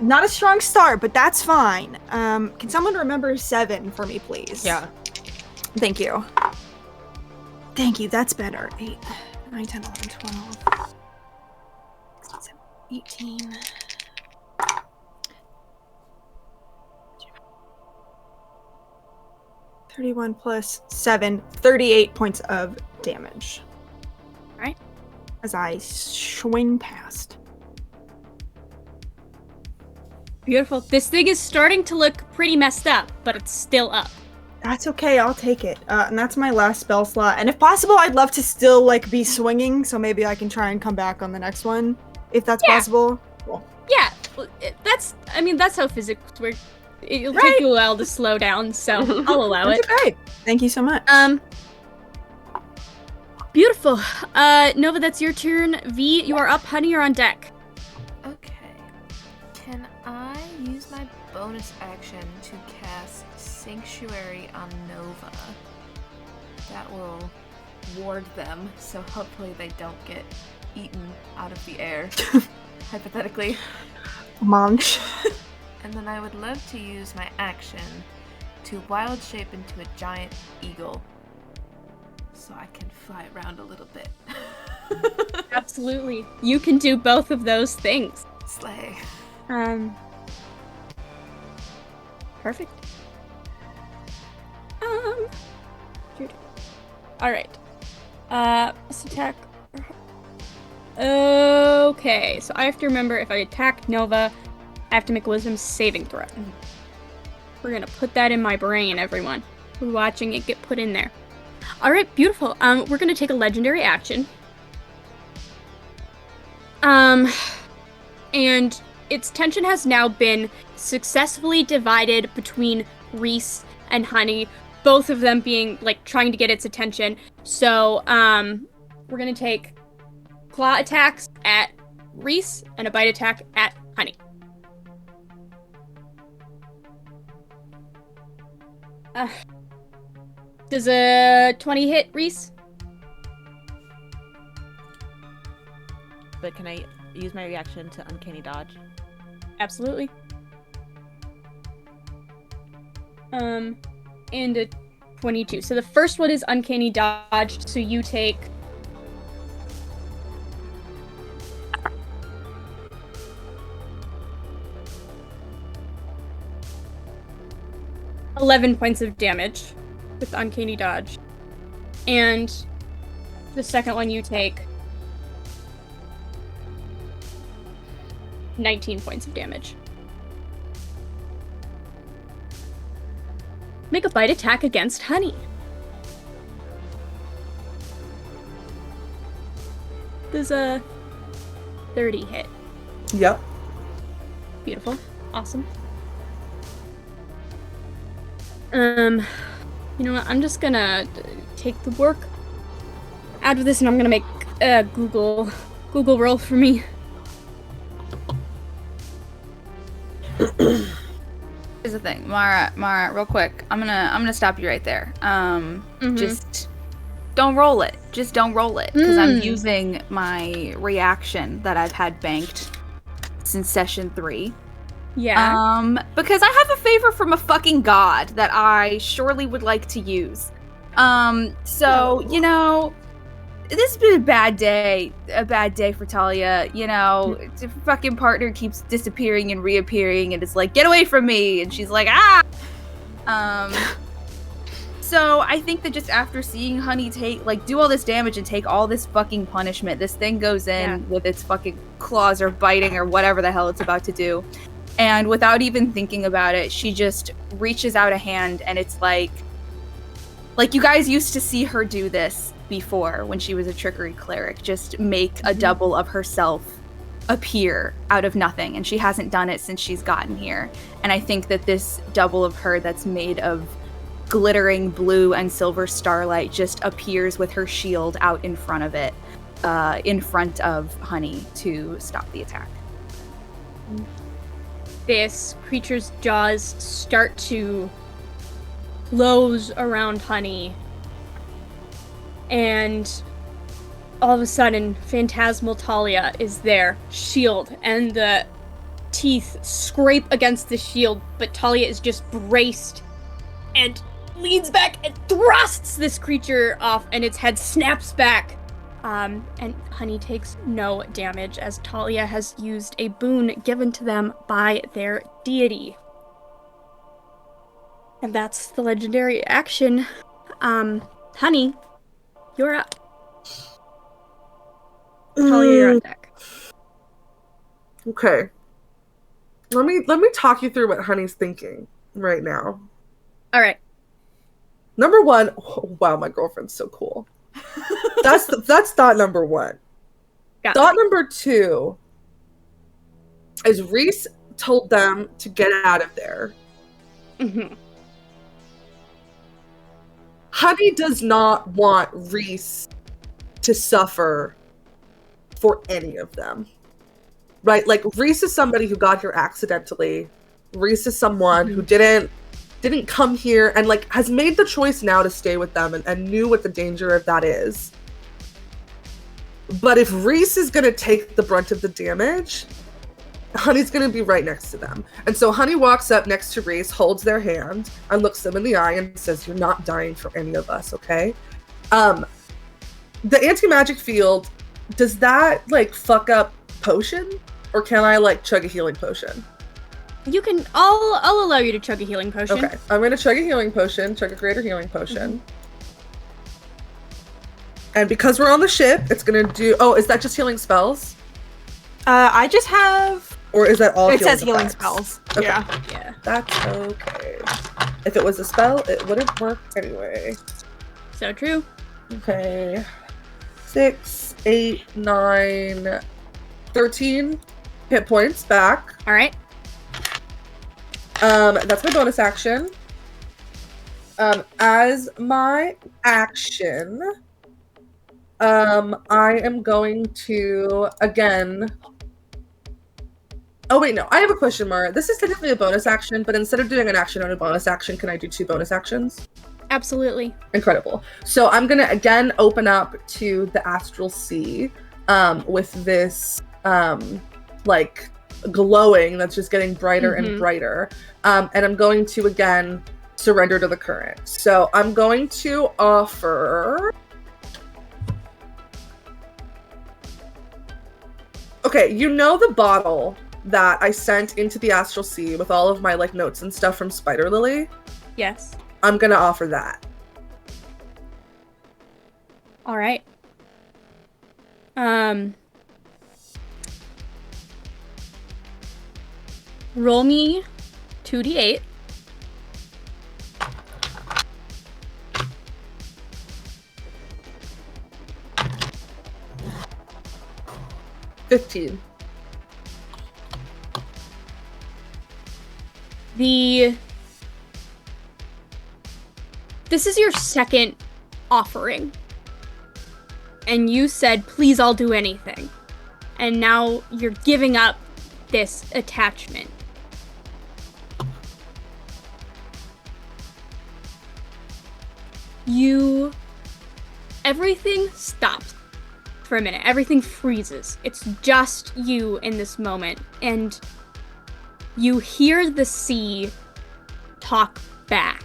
Not a strong start, but that's fine. Can someone remember 7 for me, please? Yeah. Thank you. Thank you. That's better. 8, 9, 10, 11, 12, 16, 18. 31 plus 7, 38 points of damage. Alright. As I swing past. Beautiful. This thing is starting to look pretty messed up, but it's still up. That's okay, I'll take it. And that's my last spell slot. And if possible, I'd love to still, like, be swinging, so maybe I can try and come back on the next one, if that's possible. Cool. Yeah, that's how physics work. It'll take you a while to slow down, so I'll allow it. Okay. Thank you so much. Beautiful. Nova, that's your turn. V, you are up. Honey, you're on deck. Okay. Can I use my bonus action to cast Sanctuary on Nova? That will ward them, so hopefully they don't get eaten out of the air, hypothetically. Munch. And then I would love to use my action to wild shape into a giant eagle, so I can fly around a little bit. Absolutely. You can do both of those things. Slay. Perfect. Alright. Let's attack. Okay, so I have to remember if I attack Nova, I have to make a wisdom saving throw. We're gonna put that in my brain, everyone. We're watching it get put in there. Alright, beautiful. We're gonna take a legendary action. And its tension has now been successfully divided between Reese and Honey, both of them being, like, trying to get its attention. So, we're gonna take claw attacks at Reese and a bite attack at Honey. Does a 20 hit, Reese? But can I use my reaction to uncanny dodge? Absolutely. And a 22. So the first one is uncanny dodged, so you take 11 points of damage with uncanny dodge. And the second one you take 19 points of damage. make a bite attack against Honey. There's a 30 hit. Yep. Beautiful. Awesome. You know what? I'm just gonna take the work out of this, and I'm gonna make a Google roll for me. Here's the thing, Mara, real quick. I'm gonna stop you right there. Just don't roll it. Just don't roll it, because I'm using my reaction that I've had banked since session 3. Yeah. Because I have a favor from a fucking god that I surely would like to use. So, you know, this has been a bad day for Talia. You know, the fucking partner keeps disappearing and reappearing, and it's like, get away from me, and she's like, ah! So I think that just after seeing Honey do all this damage and take all this fucking punishment, this thing goes in with its fucking claws or biting or whatever the hell it's about to do. And without even thinking about it, she just reaches out a hand, and it's like you guys used to see her do this before when she was a trickery cleric, just make a double of herself appear out of nothing, and she hasn't done it since she's gotten here. And I think that this double of her that's made of glittering blue and silver starlight just appears with her shield out in front of it, in front of Honey to stop the attack. This creature's jaws start to close around Honey, and all of a sudden, Phantasmal Talia is there, shield, and the teeth scrape against the shield, but Talia is just braced and leans back and thrusts this creature off, and its head snaps back. And Honey takes no damage, as Talia has used a boon given to them by their deity. And that's the legendary action. Honey, you're up. Talia, you're on deck. Okay. Let me talk you through what Honey's thinking right now. All right. Number 1, oh, wow, my girlfriend's so cool. That's thought number 1. Got Thought number 2 is Reese told them to get out of there. Honey does not want Reese to suffer for any of them. Right? Like, Reese is somebody who got here accidentally. Reese is someone who didn't come here and like has made the choice now to stay with them and knew what the danger of that is. But if Reese is going to take the brunt of the damage, Honey's going to be right next to them. And so Honey walks up next to Reese, holds their hand, and looks them in the eye and says, "You're not dying for any of us, okay?" The anti-magic field, does that like fuck up potion? Or can I like chug a healing potion? You can. I'll allow you to chug a healing potion. Okay, I'm gonna chug a healing potion, chug a greater healing potion. And because we're on the ship, it's gonna do. Oh, is that just healing spells? I just have. Or is that all? It says healing healing effects? spells. Okay. Yeah. That's okay. If it was a spell, it wouldn't work anyway. So true. Okay. 6, 8, 9, 13 hit points back. All right. That's my bonus action. As my action, I am going to, again... Oh, wait, no. I have a question, Mara. This is technically a bonus action, but instead of doing an action on a bonus action, can I do 2 bonus actions? Absolutely. Incredible. So I'm going to, again, open up to the Astral Sea with this, like, glowing that's just getting brighter and brighter. And I'm going to, again, surrender to the current. So I'm going to offer... Okay, you know the bottle that I sent into the Astral Sea with all of my, like, notes and stuff from Spider Lily? Yes. I'm gonna offer that. All right. Roll me 2d8. 15. This is your second offering. And you said, please, I'll do anything. And now you're giving up this attachment. Everything stops for a minute. Everything freezes. It's just you in this moment. And you hear the sea talk back.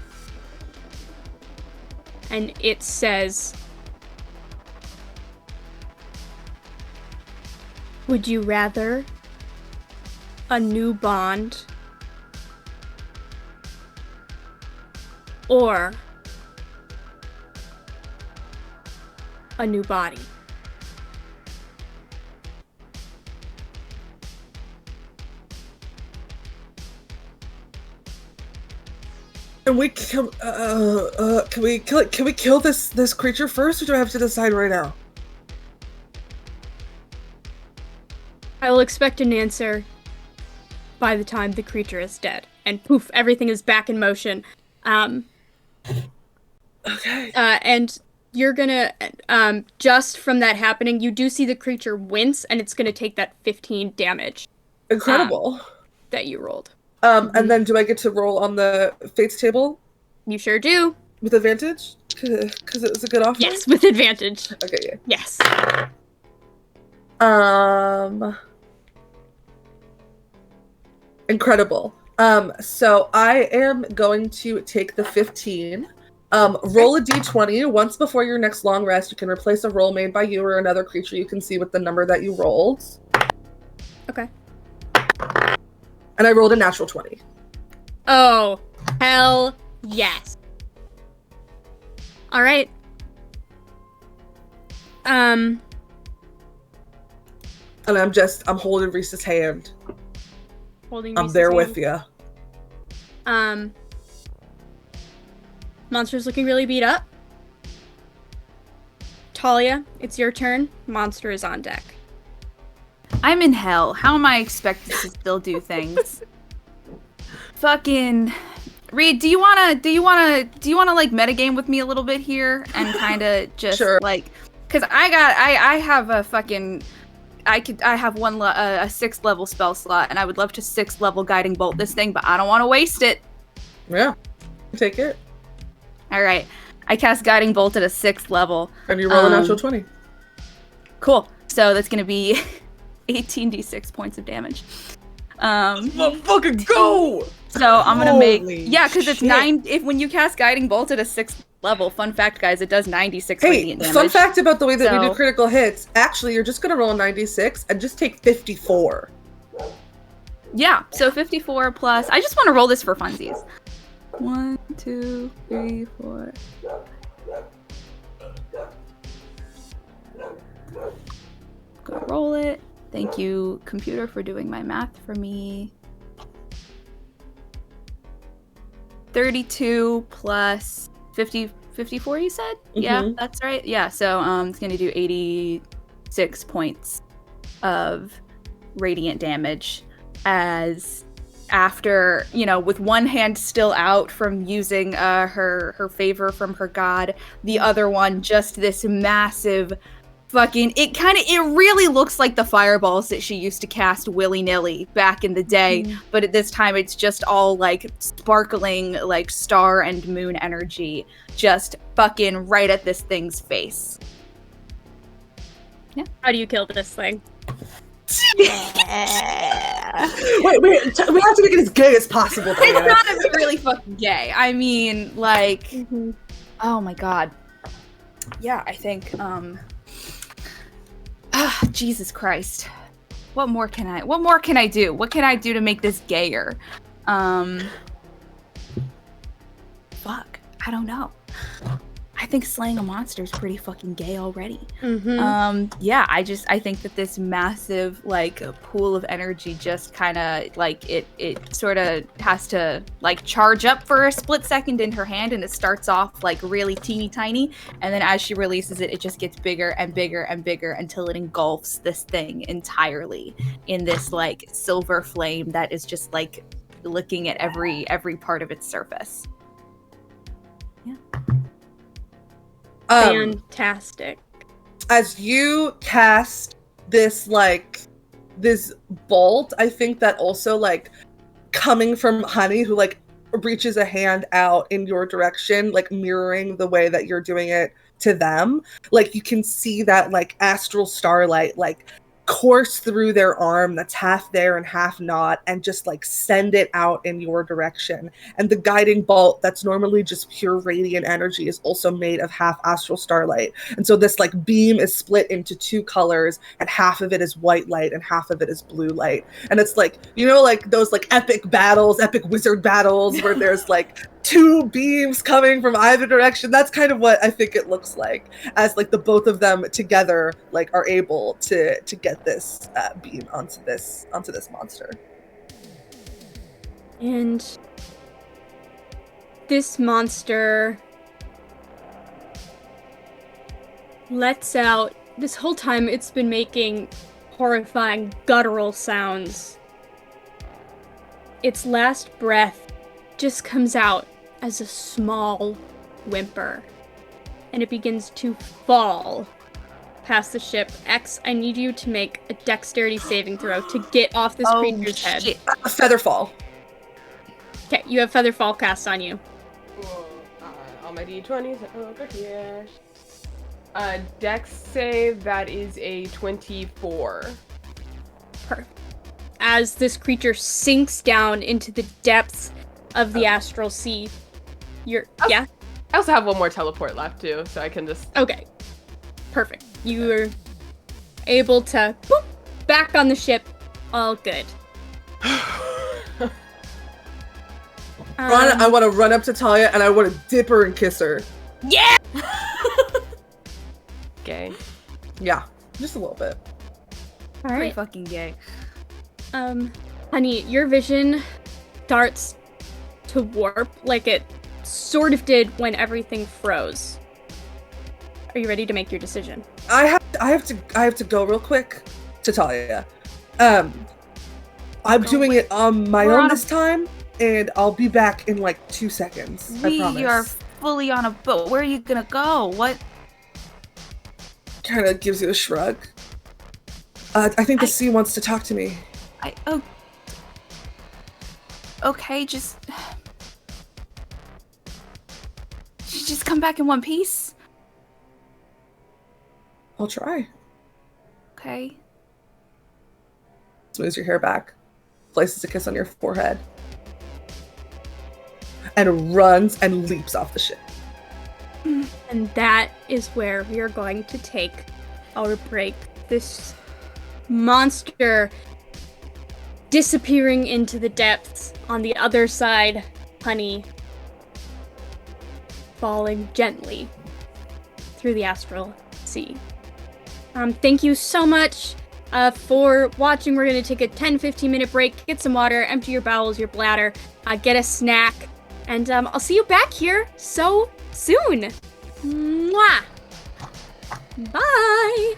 And it says, would you rather a new bond or a new body? Can we kill it? Can we kill this creature first, or do I have to decide right now? I will expect an answer by the time the creature is dead. And poof, everything is back in motion. Okay. And you're gonna, just from that happening, you do see the creature wince, and it's gonna take that 15 damage. Incredible. That you rolled. And then do I get to roll on the fates table? You sure do. With advantage? Because it was a good offer? Yes, with advantage. Okay, yeah. Yes. Incredible. So I am going to take the 15. Roll a d20. Once before your next long rest, you can replace a roll made by you or another creature you can see with the number that you rolled. Okay. And I rolled a natural 20. Oh, hell yes. All right. And I'm holding Reese's hand. Holding I'm Reese's there hand. with you. Monster's looking really beat up. Talia, it's your turn. Monster is on deck. I'm in hell. How am I expected to still do things? Fucking Reed, do you wanna like metagame with me a little bit here and kind of just Sure. like, cause I have a fucking, I have a 6th level spell slot and I would love to 6th level guiding bolt this thing, but I don't want to waste it. Yeah, take it. All right, I cast guiding bolt at a 6th level. And you roll a natural 20. Cool. So that's gonna be 18d6 points of damage. Let's fucking go! So I'm gonna make Holy because it's shit. 9. If when you cast guiding bolt at a 6th level, fun fact, guys, it does 96 Hey, radiant damage. fun fact about the way that we do So- critical hits. Actually, you're just gonna roll a 96 and just take 54. Yeah. So 54 plus. I just want to roll this for funsies. 1, 2, 3, 4. Gonna roll it. Thank you, computer, for doing my math for me. 32 plus 54, you said? Yeah, Mhm. that's right. Yeah, so it's going to do 86 points of radiant damage as after, with one hand still out from using her favor from her god, the other one just this massive fucking, it really looks like the fireballs that she used to cast willy-nilly back in the day, but at this time it's just all like sparkling like star and moon energy just fucking right at this thing's face. How do you kill this thing? Wait, we have to make it as gay as possible. It's Diana. gotta be really fucking gay. I mean, like, oh my god. Yeah, I think, Jesus Christ. What more can I do? What can I do to make this gayer? Fuck. I don't know. I think slaying a monster is pretty fucking gay already. Mm-hmm. I think that this massive like pool of energy just kind of like it sort of has to like charge up for a split second in her hand, and it starts off like really teeny tiny, and then as she releases it, it just gets bigger and bigger and bigger until it engulfs this thing entirely in this like silver flame that is just like looking at every part of its surface. Fantastic. As you cast this bolt, I think that also like coming from Honey, who like reaches a hand out in your direction, like mirroring the way that you're doing it to them, like you can see that like astral starlight like course through their arm that's half there and half not, and just like send it out in your direction. And the guiding bolt that's normally just pure radiant energy is also made of half astral starlight, and so this like beam is split into two colors, and half of it is white light and half of it is blue light. And it's like, you know, like those like epic wizard battles where there's like two beams coming from either direction. That's kind of what I think it looks like, as like the both of them together like are able to get this beam onto this monster. And this monster lets out, this whole time it's been making horrifying guttural sounds. Its last breath just comes out as a small whimper, and it begins to fall past the ship. X, I need you to make a dexterity saving throw to get off this creature's head. Featherfall. Okay, you have Featherfall cast on you. All my d20s are over here. Dex save, that is a 24. Perfect. As this creature sinks down into the depths of the Astral Sea, I also have one more teleport left too, so I can just... Okay. Perfect. You are able to boop, back on the ship. All good. I want to run up to Talia and I want to dip her and kiss her. Yeah! Gay. Yeah, just a little bit. All Pretty right. fucking gay. Honey, your vision starts to warp like it sort of did when everything froze. Are you ready to make your decision? I have to go real quick to Talia. I'm doing it on my own this time, and I'll be back in like 2 seconds. I promise. We are fully on a boat. Where are you gonna go? What? Kind of gives you a shrug. I think the sea wants to talk to me. Okay, just come back in one piece. I'll try. Okay. Smooths your hair back, places a kiss on your forehead, and runs and leaps off the ship. And that is where we are going to take our break. This monster disappearing into the depths. On the other side, Honey falling gently through the Astral Sea. Thank you so much for watching. We're going to take a 10-15 minute break, get some water, empty your bowels, your bladder, get a snack, and I'll see you back here so soon. Mwah! Bye!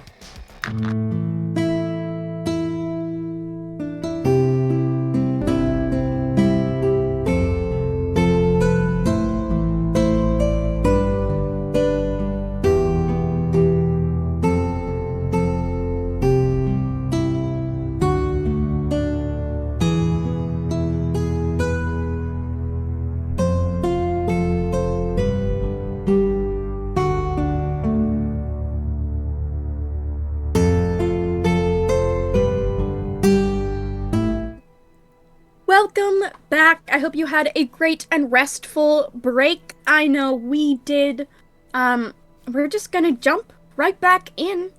Welcome back. I hope you had a great and restful break. I know we did. We're just gonna jump right back in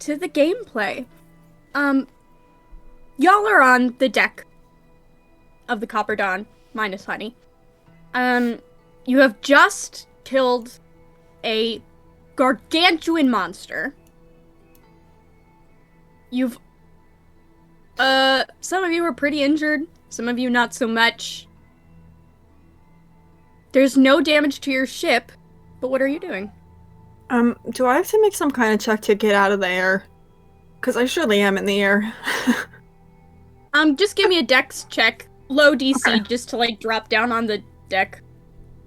to the gameplay. Y'all are on the deck of the Copper Dawn, minus Honey. You have just killed a gargantuan monster. You've some of you are pretty injured, some of you not so much. There's no damage to your ship, but what are you doing? Do I have to make some kind of check to get out of the air? Because I surely am in the air. Just give me a dex check, low DC, Okay. just to, like, drop down on the deck.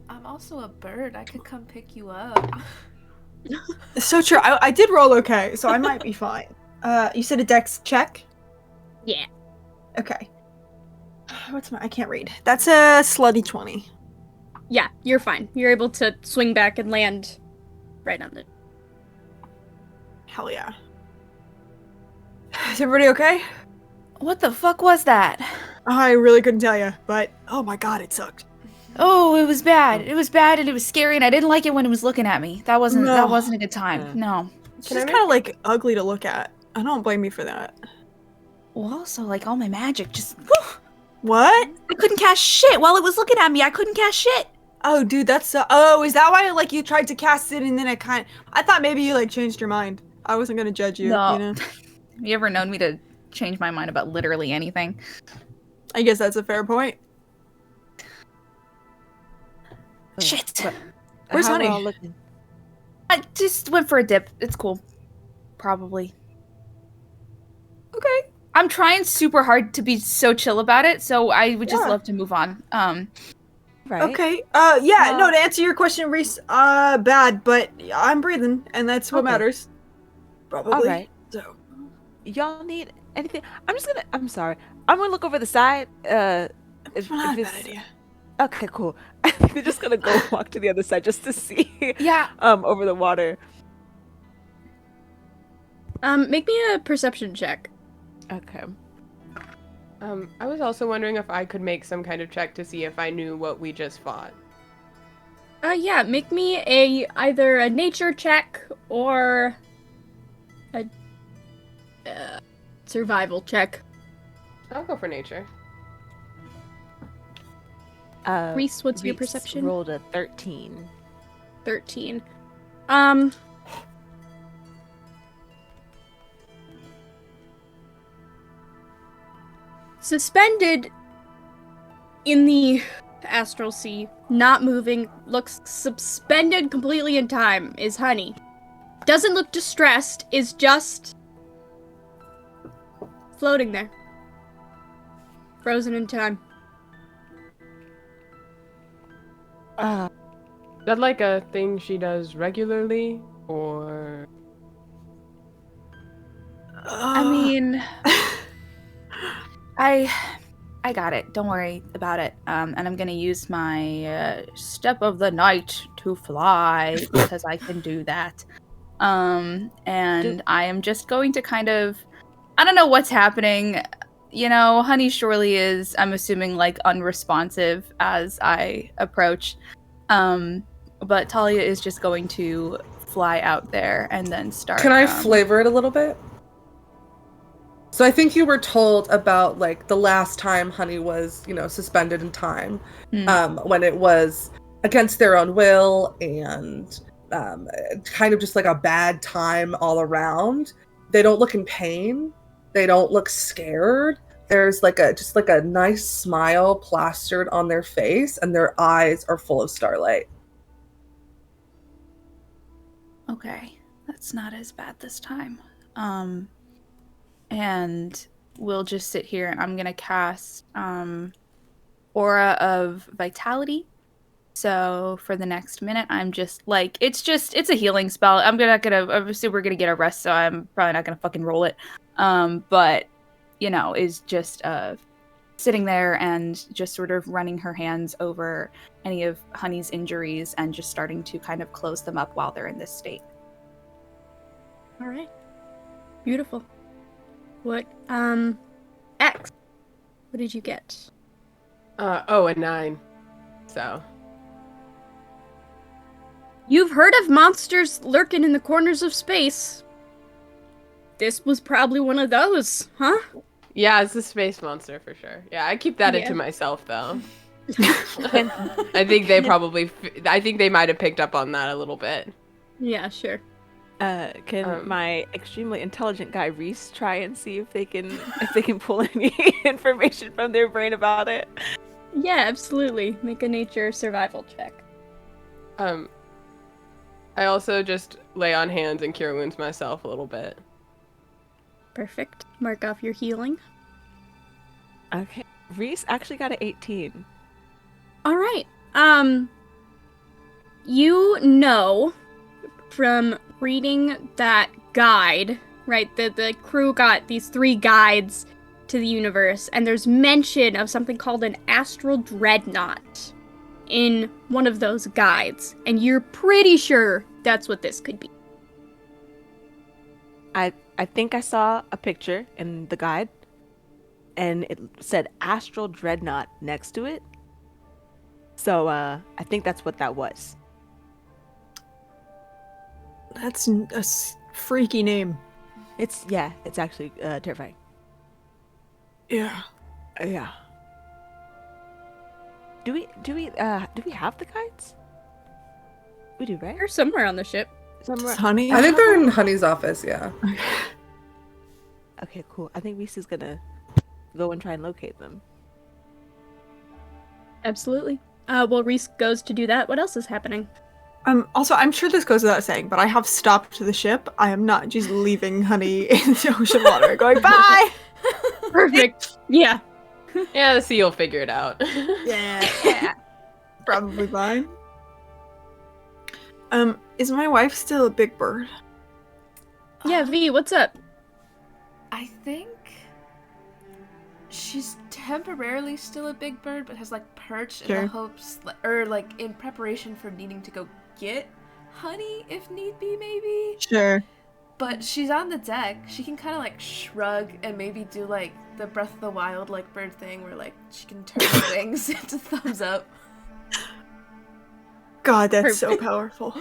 I'm also a bird. I could come pick you up. So true. I did roll okay, so I might be fine. You said a dex check? Yeah. Okay. I can't read. That's a slutty 20. Yeah, you're fine. You're able to swing back and land right on it. Hell yeah. Is everybody okay? What the fuck was that? I really couldn't tell you, but oh my god, it sucked. Oh, it was bad. It was bad and it was scary and I didn't like it when it was looking at me. That wasn't No. a good time. Yeah. No. It's Can I just make- kind of like ugly to look at. I don't blame you for that. Well, also, like, all my magic just... What? I couldn't cast shit while it was looking at me. I couldn't cast shit. Oh, dude, that's oh, is that why like you tried to cast it and then I thought maybe you like changed your mind. I wasn't gonna judge you. No. You know. Have you ever known me to change my mind about literally anything? I guess that's a fair point. Shit. But Where's how Honey? we're all looking? I just went for a dip. It's cool. Probably. Okay. I'm trying super hard to be so chill about it, so I would just Yeah. love to move on. Right. Okay. Yeah. Well- No, to answer your question, Reese. Bad, but I'm breathing, and that's what Okay. matters. Probably. All right. So. Y'all need anything? I'm sorry. I'm gonna look over the side. If Not a it's, bad idea. okay, cool. I think they're just gonna go walk to the other side just to see. Yeah. Over the water. Make me a perception check. Okay. I was also wondering if I could make some kind of check to see if I knew what we just fought. Yeah, make me either a nature check or a survival check. I'll go for nature. Reese, what's your Reese perception? Rolled a 13. 13. Suspended in the Astral Sea, not moving, looks suspended completely in time, is Honey. Doesn't look distressed, is just floating there. Frozen in time. Is that like a thing she does regularly, or... I mean, I got it. Don't worry about it. And I'm gonna use my step of the night to fly because I can do that. And I am just going to kind of, I don't know what's happening. You know, Honey surely is, I'm assuming, like unresponsive as I approach. But Talia is just going to fly out there and then start. Can I flavor it a little bit? So I think you were told about like the last time Honey was, suspended in time, when it was against their own will and kind of just like a bad time all around. They don't look in pain. They don't look scared. There's just a nice smile plastered on their face, and their eyes are full of starlight. Okay, that's not as bad this time. And we'll just sit here and I'm gonna cast Aura of Vitality. So for the next minute, I'm just like, it's a healing spell. Obviously we're gonna get a rest, so I'm probably not gonna fucking roll it. But is just sitting there and just sort of running her hands over any of Honey's injuries and just starting to kind of close them up while they're in this state. All right. Beautiful. What, X, what did you get? A 9. So. You've heard of monsters lurking in the corners of space. This was probably one of those, huh? Yeah, it's a space monster for sure. Yeah, I keep that Yeah. into myself though. I think they might have picked up on that a little bit. Yeah, sure. Can my extremely intelligent guy Reese try and see if they can pull any information from their brain about it? Yeah, absolutely. Make a nature survival check. I also just lay on hands and cure wounds myself a little bit. Perfect. Mark off your healing. Okay. Reese actually got an 18. All right. You know from reading that guide, right? The crew got these 3 guides to the universe, and there's mention of something called an astral dreadnought in one of those guides, and you're pretty sure that's what this could be. I think I saw a picture in the guide, and it said Astral Dreadnought next to it. So I think that's what that was. That's a freaky name. It's actually terrifying. Yeah. Yeah. Do we have the guides? We do, right? They're somewhere on the ship. It's Honey. I think they're in Honey's office, yeah. Okay, cool. I think Reese is gonna go and try and locate them. Absolutely. Well, Reese goes to do that. What else is happening? Also, I'm sure this goes without saying, but I have stopped the ship. I am not just leaving Honey in the ocean water going, bye! Perfect. Yeah. Yeah, the sea will figure it out. Yeah. Probably fine. Is my wife still a big bird? Yeah, V, what's up? I think she's temporarily still a big bird, but has like perched in the hopes, or like in preparation for needing to go get Honey if need be, maybe. Sure. But she's on the deck. She can kind of like shrug and maybe do like the Breath of the Wild like bird thing, where like she can turn her wings into thumbs up. God, that's so powerful.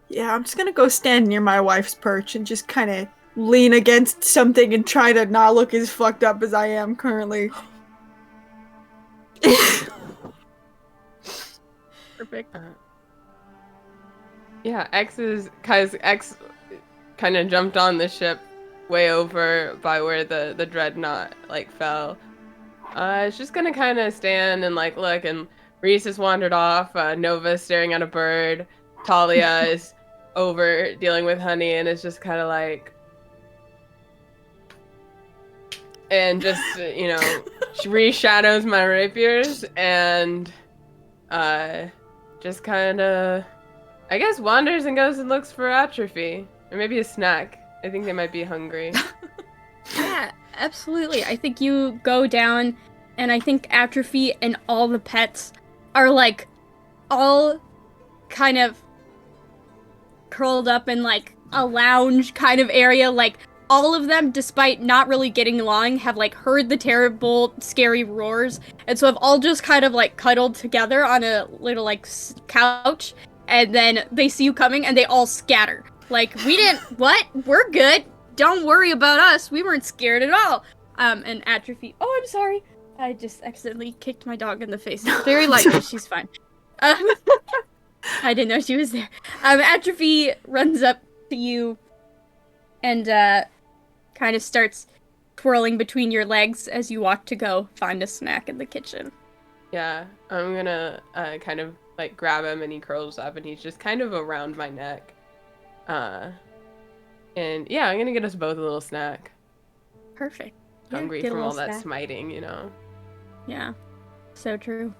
Yeah, I'm just gonna go stand near my wife's perch and just kind of lean against something and try to not look as fucked up as I am currently. Perfect. Yeah, X kind of jumped on the ship way over by where the dreadnought like fell. It's just gonna kind of stand and like look, and Reese has wandered off. Nova's staring at a bird. Talia is over dealing with Honey and is just kind of like, and just she reshadows my rapiers and just kind of, I guess, wanders and goes and looks for Atrophy or maybe a snack. I think they might be hungry. Yeah, absolutely. I think you go down, and I think Atrophy and all the pets are like all kind of curled up in like a lounge kind of area. Like all of them, despite not really getting along, have like heard the terrible, scary roars, and so have all just kind of like cuddled together on a little like couch. And then they see you coming, and they all scatter. Like, we didn't, what? We're good. Don't worry about us. We weren't scared at all. And Atrophy, oh, I'm sorry. I just accidentally kicked my dog in the face. Very lightly, she's fine. I didn't know she was there. Atrophy runs up to you and kind of starts twirling between your legs as you walk to go find a snack in the kitchen. Yeah, I'm gonna kind of like grab him, and he curls up, and he's just kind of around my neck. And yeah, I'm gonna get us both a little snack. Perfect. Hungry from all that smiting, Yeah, so true.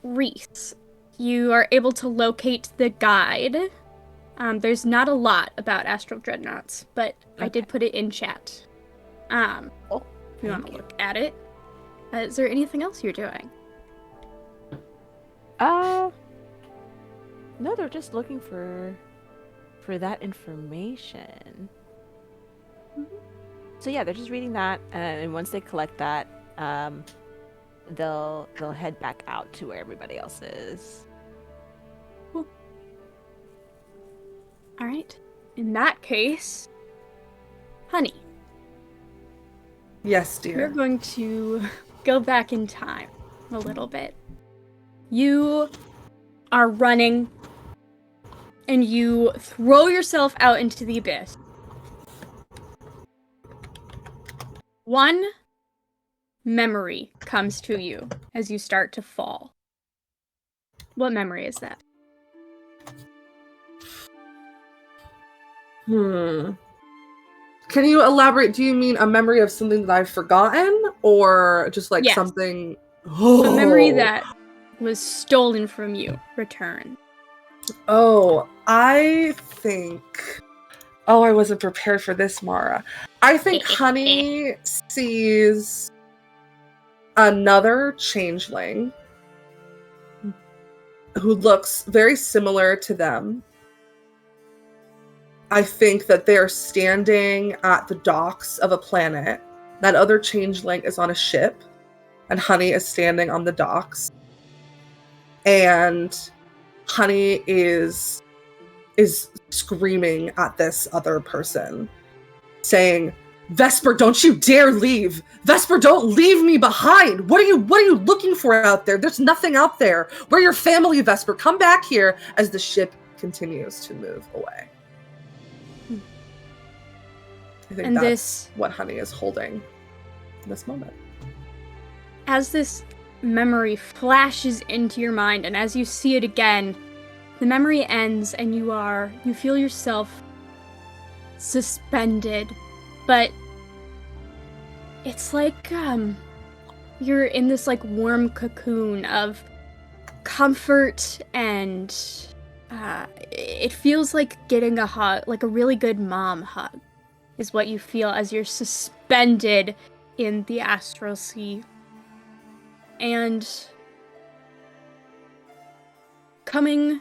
Reese, you are able to locate the guide. There's not a lot about Astral Dreadnoughts, but I did put it in chat. If you want to look at it. Is there anything else you're doing? No, they're just looking for that information. Mm-hmm. So yeah, they're just reading that, and once they collect that, they'll head back out to where everybody else is. Cool. All right. In that case, Honey. Yes, dear. We're going to go back in time a little bit. You are running and you throw yourself out into the abyss. One memory comes to you as you start to fall. What memory is that? Can you elaborate? Do you mean a memory of something that I've forgotten, or just like Yes. something? A memory that was stolen from you, return. Oh, I think. Oh, I wasn't prepared for this, Mara. I think Honey sees another changeling who looks very similar to them. I think that they're standing at the docks of a planet. That other changeling is on a ship, and Honey is standing on the docks. And Honey is screaming at this other person, saying, "Vesper, don't you dare leave! Vesper, don't leave me behind! What are you looking for out there? There's nothing out there. We're your family, Vesper. Come back here," as the ship continues to move away. I think that's what Honey is holding in this moment. As this memory flashes into your mind, and as you see it again, the memory ends and you feel yourself suspended, but it's like you're in this like warm cocoon of comfort, and it feels like getting a hug, like a really good mom hug is what you feel as you're suspended in the Astral Sea. And coming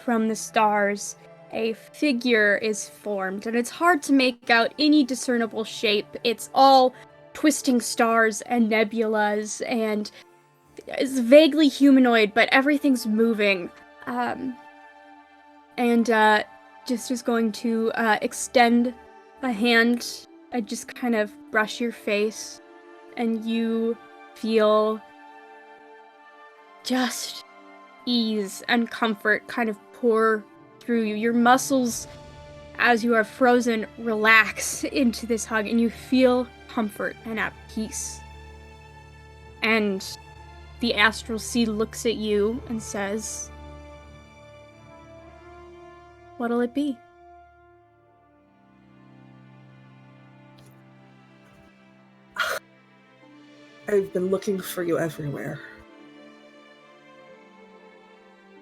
from the stars, a figure is formed, and it's hard to make out any discernible shape. It's all twisting stars and nebulas, and it's vaguely humanoid, but everything's moving. Just is going to extend a hand, just kind of brush your face, and you feel just ease and comfort kind of pour through you. Your muscles, as you are frozen, relax into this hug, and you feel comfort and at peace. And the Astral Sea looks at you and says, "What'll it be?" I've been looking for you everywhere.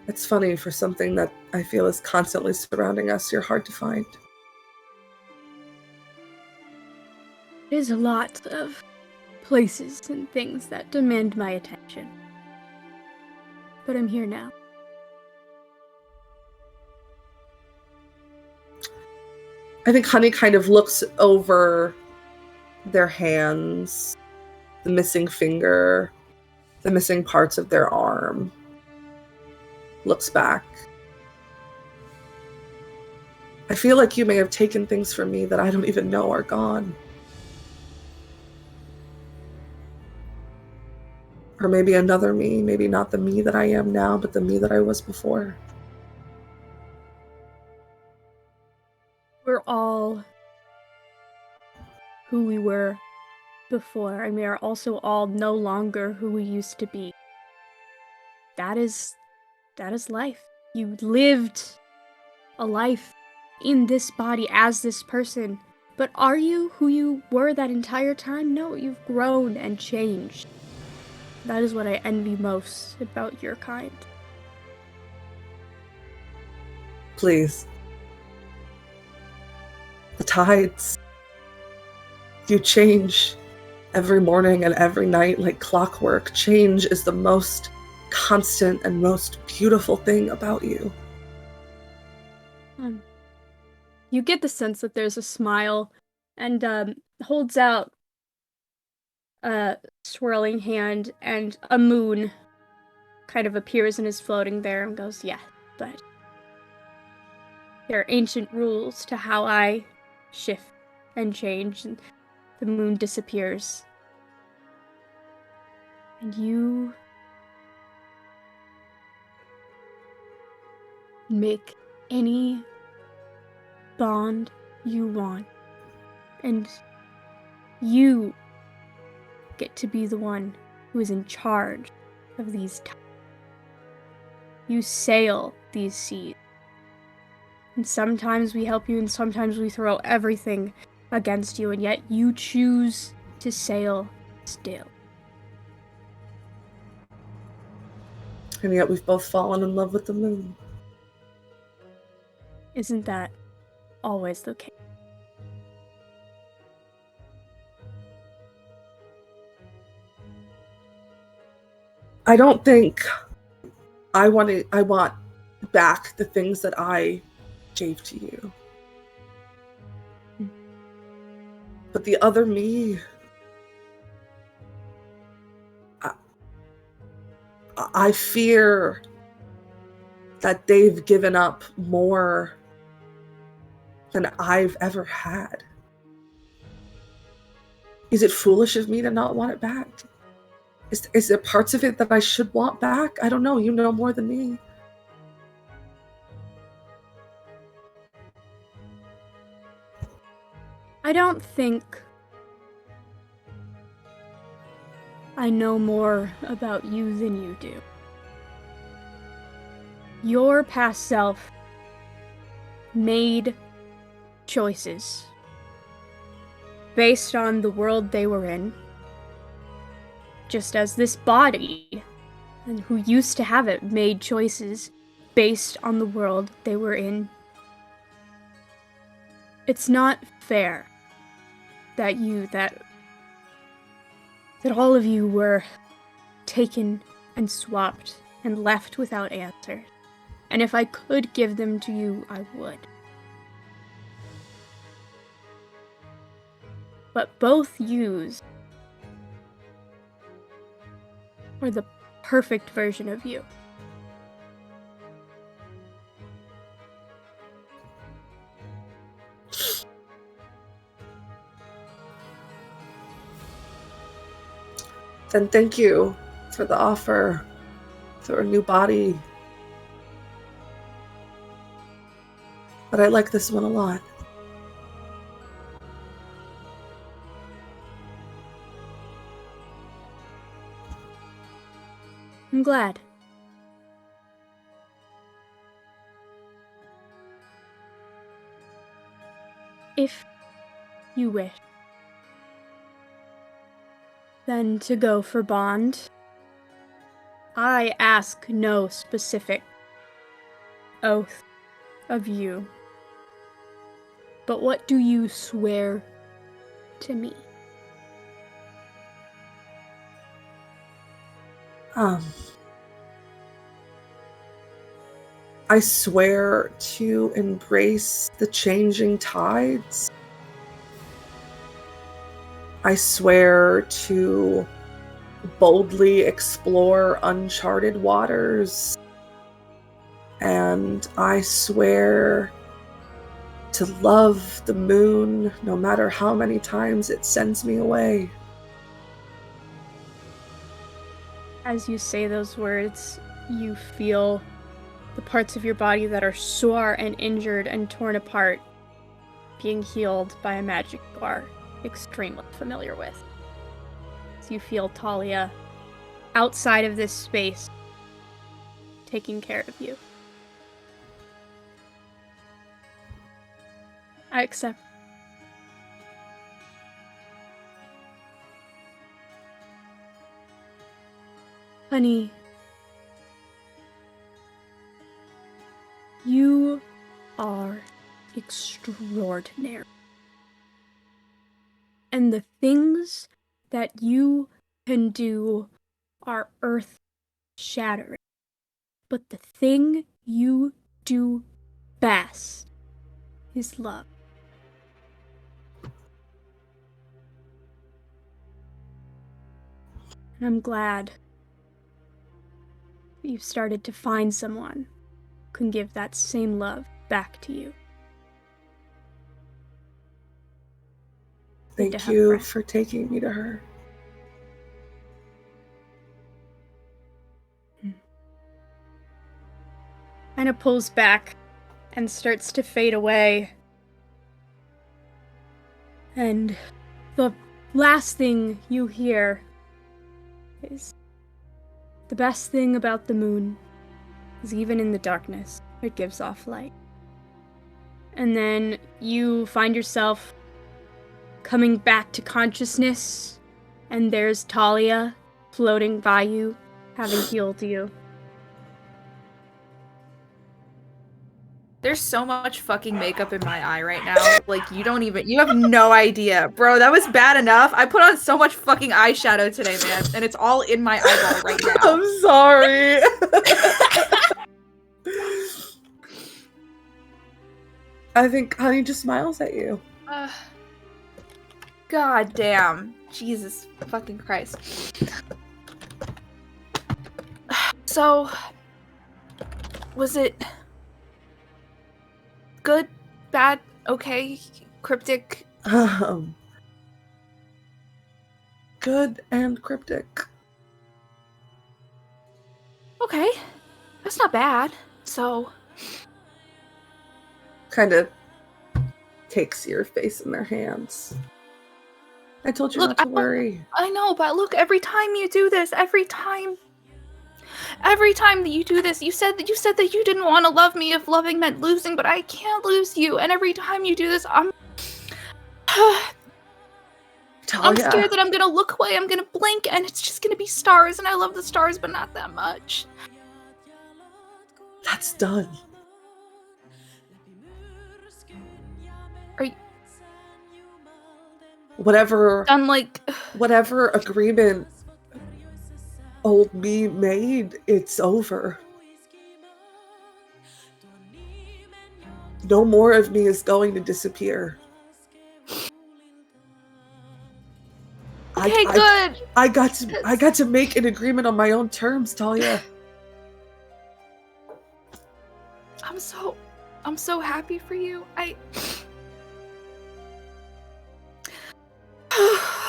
It's funny, for something that I feel is constantly surrounding us, you're hard to find. There's a lot of places and things that demand my attention. But I'm here now. I think Honey kind of looks over their hands, the missing finger, the missing parts of their arm, looks back. I feel like you may have taken things from me that I don't even know are gone. Or maybe another me, maybe not the me that I am now, but the me that I was before. We're all who we were before, and we are also all no longer who we used to be. That is life. You lived a life in this body as this person, but are you who you were that entire time? No, you've grown and changed. That is what I envy most about your kind. Please. The tides. You change every morning and every night like clockwork. Change is the most constant and most beautiful thing about you. You get the sense that there's a smile, and holds out a swirling hand, and a moon kind of appears and is floating there and goes, "Yeah, but there are ancient rules to how I shift and change," and the moon disappears. And Make any bond you want. And you get to be the one who is in charge of these tides. You sail these seas. And sometimes we help you and sometimes we throw everything against you, and yet you choose to sail still. And yet we've both fallen in love with the moon. Isn't that always the case? I don't think I want back the things that I gave to you. But the other me, I fear that they've given up more than I've ever had. Is it foolish of me to not want it back? Is there parts of it that I should want back? I don't know. You know more than me. I don't think I know more about you than you do. Your past self made choices based on the world they were in, just as this body, and who used to have it, made choices based on the world they were in. It's not fair that all of you were taken and swapped and left without answers. And if I could give them to you, I would. But both yous are the perfect version of you. Then thank you for the offer, for a new body. But I like this one a lot. I'm glad. If you wish, then to go for bond, I ask no specific oath of you. But what do you swear to me? I swear to embrace the changing tides. I swear to boldly explore uncharted waters. And I swear to love the moon no matter how many times it sends me away. As you say those words, you feel the parts of your body that are sore and injured and torn apart being healed by a magic you are extremely familiar with. So you feel Talia outside of this space taking care of you. I accept. Honey, you are extraordinary. And the things that you can do are earth-shattering. But the thing you do best is love. And I'm glad that you've started to find someone who can give that same love back to you. Thank you for taking me to her. kind of pulls back and starts to fade away. And the last thing you hear is, the best thing about the moon is even in the darkness, it gives off light. And then you find yourself coming back to consciousness, and there's Talia floating by you, having healed you. There's so much fucking makeup in my eye right now. Like, you have no idea. Bro, that was bad enough. I put on so much fucking eyeshadow today, man. And it's all in my eyeball right now. I'm sorry. I think Honey just smiles at you. God damn. Jesus fucking Christ. So, was it good, bad, okay, cryptic? Good and cryptic. Okay, that's not bad. So, kind of takes your face in their hands. I told you not to worry. I know, but look, every time you do this, every time that you do this, you said that you didn't want to love me if loving meant losing, but I can't lose you. And every time you do this, I'm scared that I'm gonna look away, I'm gonna blink, and it's just gonna be stars, and I love the stars, but not that much. That's done. Are you whatever agreement old me made, it's over. No more of me is going to disappear. Okay, good. I got to make an agreement on my own terms, Talia. I'm so happy for you.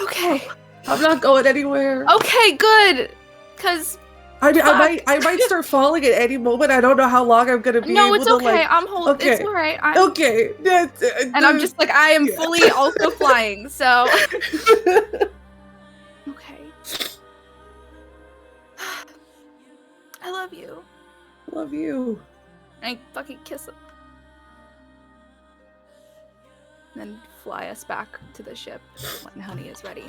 Okay. I'm not going anywhere. Okay, good. Cause I might start falling at any moment. I don't know how long I'm gonna be. No, able it's to, okay. I'm holding. Okay. It's alright. Okay. And I'm just like, I am fully also flying. So. Okay. I love you. Love you. I fucking kiss him. Then fly us back to the ship when Honey is ready.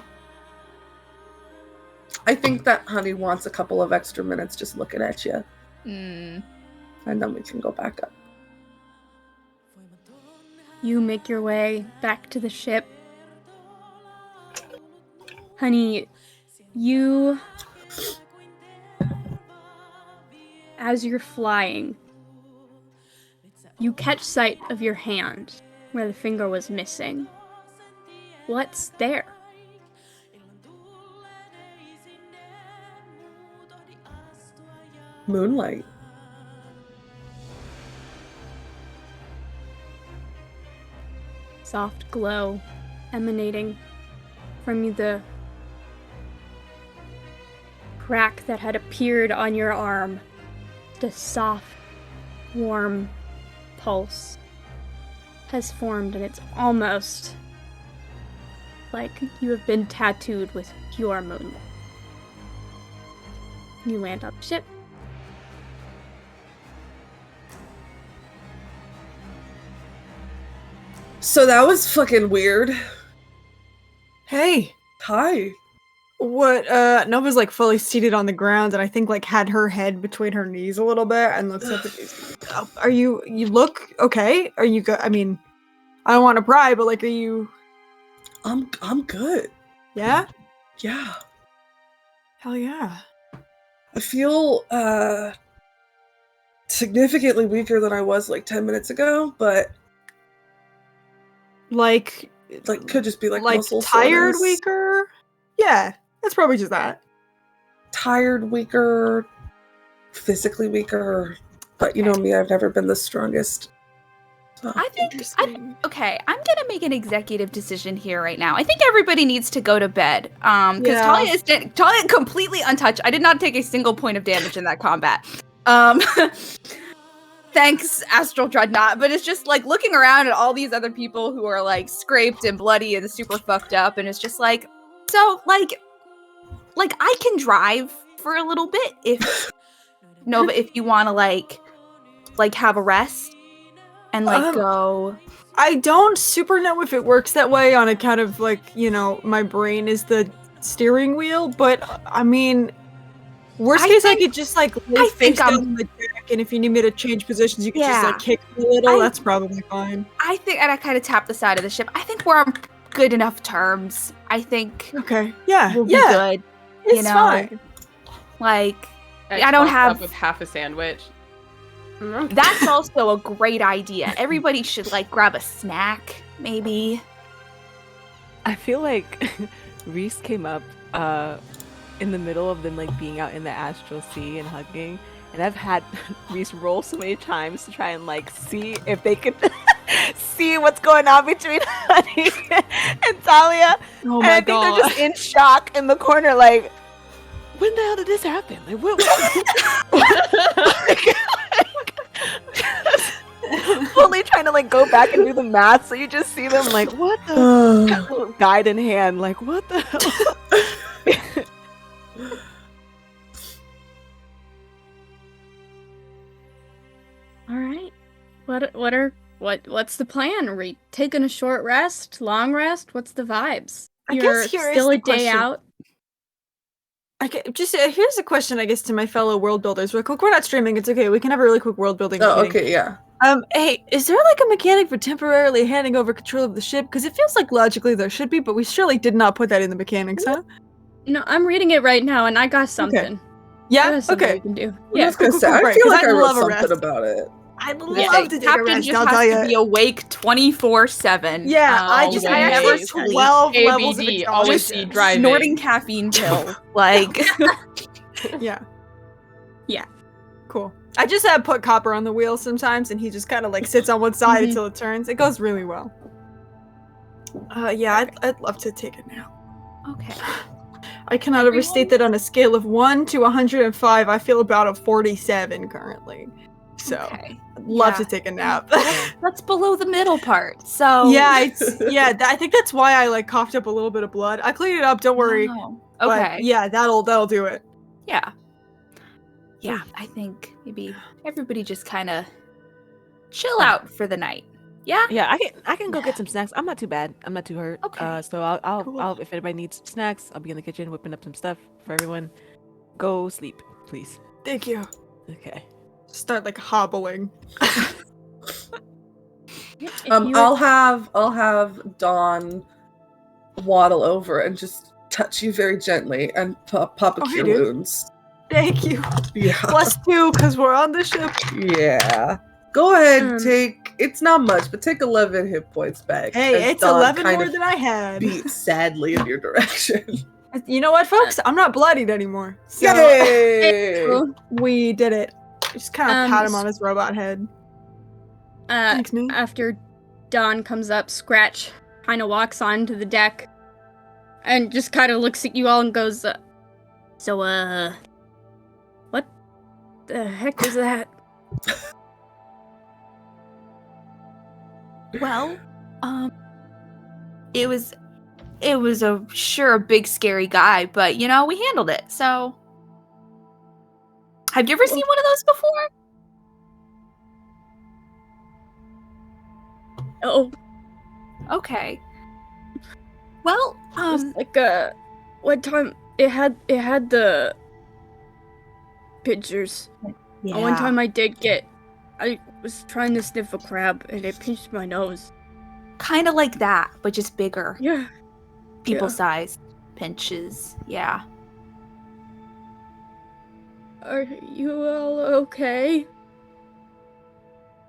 I think that Honey wants a couple of extra minutes just looking at you. Mm. And then we can go back up. You make your way back to the ship. Honey, as you're flying, you catch sight of your hand where the finger was missing. What's there? Moonlight. Soft glow emanating from the crack that had appeared on your arm. The soft, warm pulse has formed, and it's almost like you have been tattooed with pure moonlight. You land on the ship. So that was fucking weird. Hey. Hi. What, Nova's like fully seated on the ground and I think like had her head between her knees a little bit and looks up at you. Are you look okay? Are you good? I mean, I don't want to pry, but like, are you? I'm good. Yeah? Yeah. Hell yeah. I feel, significantly weaker than I was like 10 minutes ago, but like could just be like muscle tired, soreness. weaker. Yeah, that's probably just that. Tired, weaker, physically weaker. But you know me, I've never been the strongest. So. Okay, I'm gonna make an executive decision here right now. I think everybody needs to go to bed. Because Talia completely untouched. I did not take a single point of damage in that combat. thanks, Astral Dreadnought. But it's just like looking around at all these other people who are like scraped and bloody and super fucked up, and it's just like, so like I can drive for a little bit if Nova, if you want to like have a rest and like go. I don't super know if it works that way on account of like, you know, my brain is the steering wheel, but I mean, worst case I could just like lay face down on the deck, and if you need me to change positions, you can just like kick me a little. That's probably fine. I think, and I kind of tap the side of the ship. I think we're on good enough terms. I think. Okay. Yeah. We'll be good. It's you know, fine. Like I don't have up with half a sandwich. That's also a great idea. Everybody should like grab a snack, maybe. I feel like Reese came up in the middle of them like being out in the Astral Sea and hugging, and I've had Reese roll so many times to try and like see if they could see what's going on between Honey and Talia. Oh and my I think god. they're just in shock in the corner, like, when the hell did this happen? Like, what? Fully trying to like go back and do the math, so you just see them like, what the guide in hand, like, what the hell? All right. What's the plan? Are we taking a short rest, long rest? What's the vibes? I You're guess here is still the a day question. out. Just here's a question, I guess, to my fellow world builders. Real quick, we're not streaming. It's okay. We can have a really quick world building. Oh, meeting. okay, yeah. Hey, is there like a mechanic for temporarily handing over control of the ship? Because it feels like logically there should be, but we surely did not put that in the mechanics, huh? No, I'm reading it right now, and I got something. Yeah. There's something Okay. we can do. I Yeah. was gonna cool, say, I great, feel 'cause like I'd I wrote love a something rest. about it. I'd love Yeah, to take a Captain rest. just I'll has tell to you. be awake 24/7. Yeah, I Always. never Always. 12 levels of ABD, always exhaustion. be driving. Snorting caffeine pill. Like Yeah. Yeah. Cool. I just put Copper on the wheel sometimes, and he just kind of like sits on one side Mhm. until it turns. It goes really well. Yeah, I'd love to take a nap. okay. I cannot overstate that on a scale of 1 to 105, I feel about a 47 currently. So, Okay. I'd love Yeah. to take a nap. That's below the middle part. So Yeah, I think that's why I like coughed up a little bit of blood. I cleaned it up, don't worry. Wow. But, Okay. yeah, that'll do it. Yeah. Yeah, I think maybe everybody just kind of chill out for the night. Yeah? Yeah, I can go get some snacks. I'm not too bad. I'm not too hurt. Okay. So I'll Cool. if anybody needs snacks, I'll be in the kitchen whipping up some stuff for everyone. Go sleep, please. Thank you. Okay. Start like hobbling. If you- I'll have Dawn waddle over and just touch you very gently and pop a Oh, hey, cure dude. wounds. Thank you. Yeah. +2 because we're on the ship. Yeah. Go ahead, Um, take. It's not much, but take 11 hit points back. Hey, as it's Dawn 11 kind more of than I had. beats sadly in your direction. You know what, folks? I'm not bloodied anymore. So Yay! Cool. we did it. Just kind of pat him s- on his robot head. Uh, Thanks, man. after Dawn comes up, Scratch kind of walks onto the deck and just kind of looks at you all and goes, what the heck is that? Well, it was a big scary guy, but you know, we handled it. So have you ever seen one of those before? Oh, Okay. Well, it was like one time it had the pictures. One time I was trying to sniff a crab and it pinched my nose. kind of like that, but just bigger. Yeah. People Yeah. size pinches. Yeah. Are you all okay?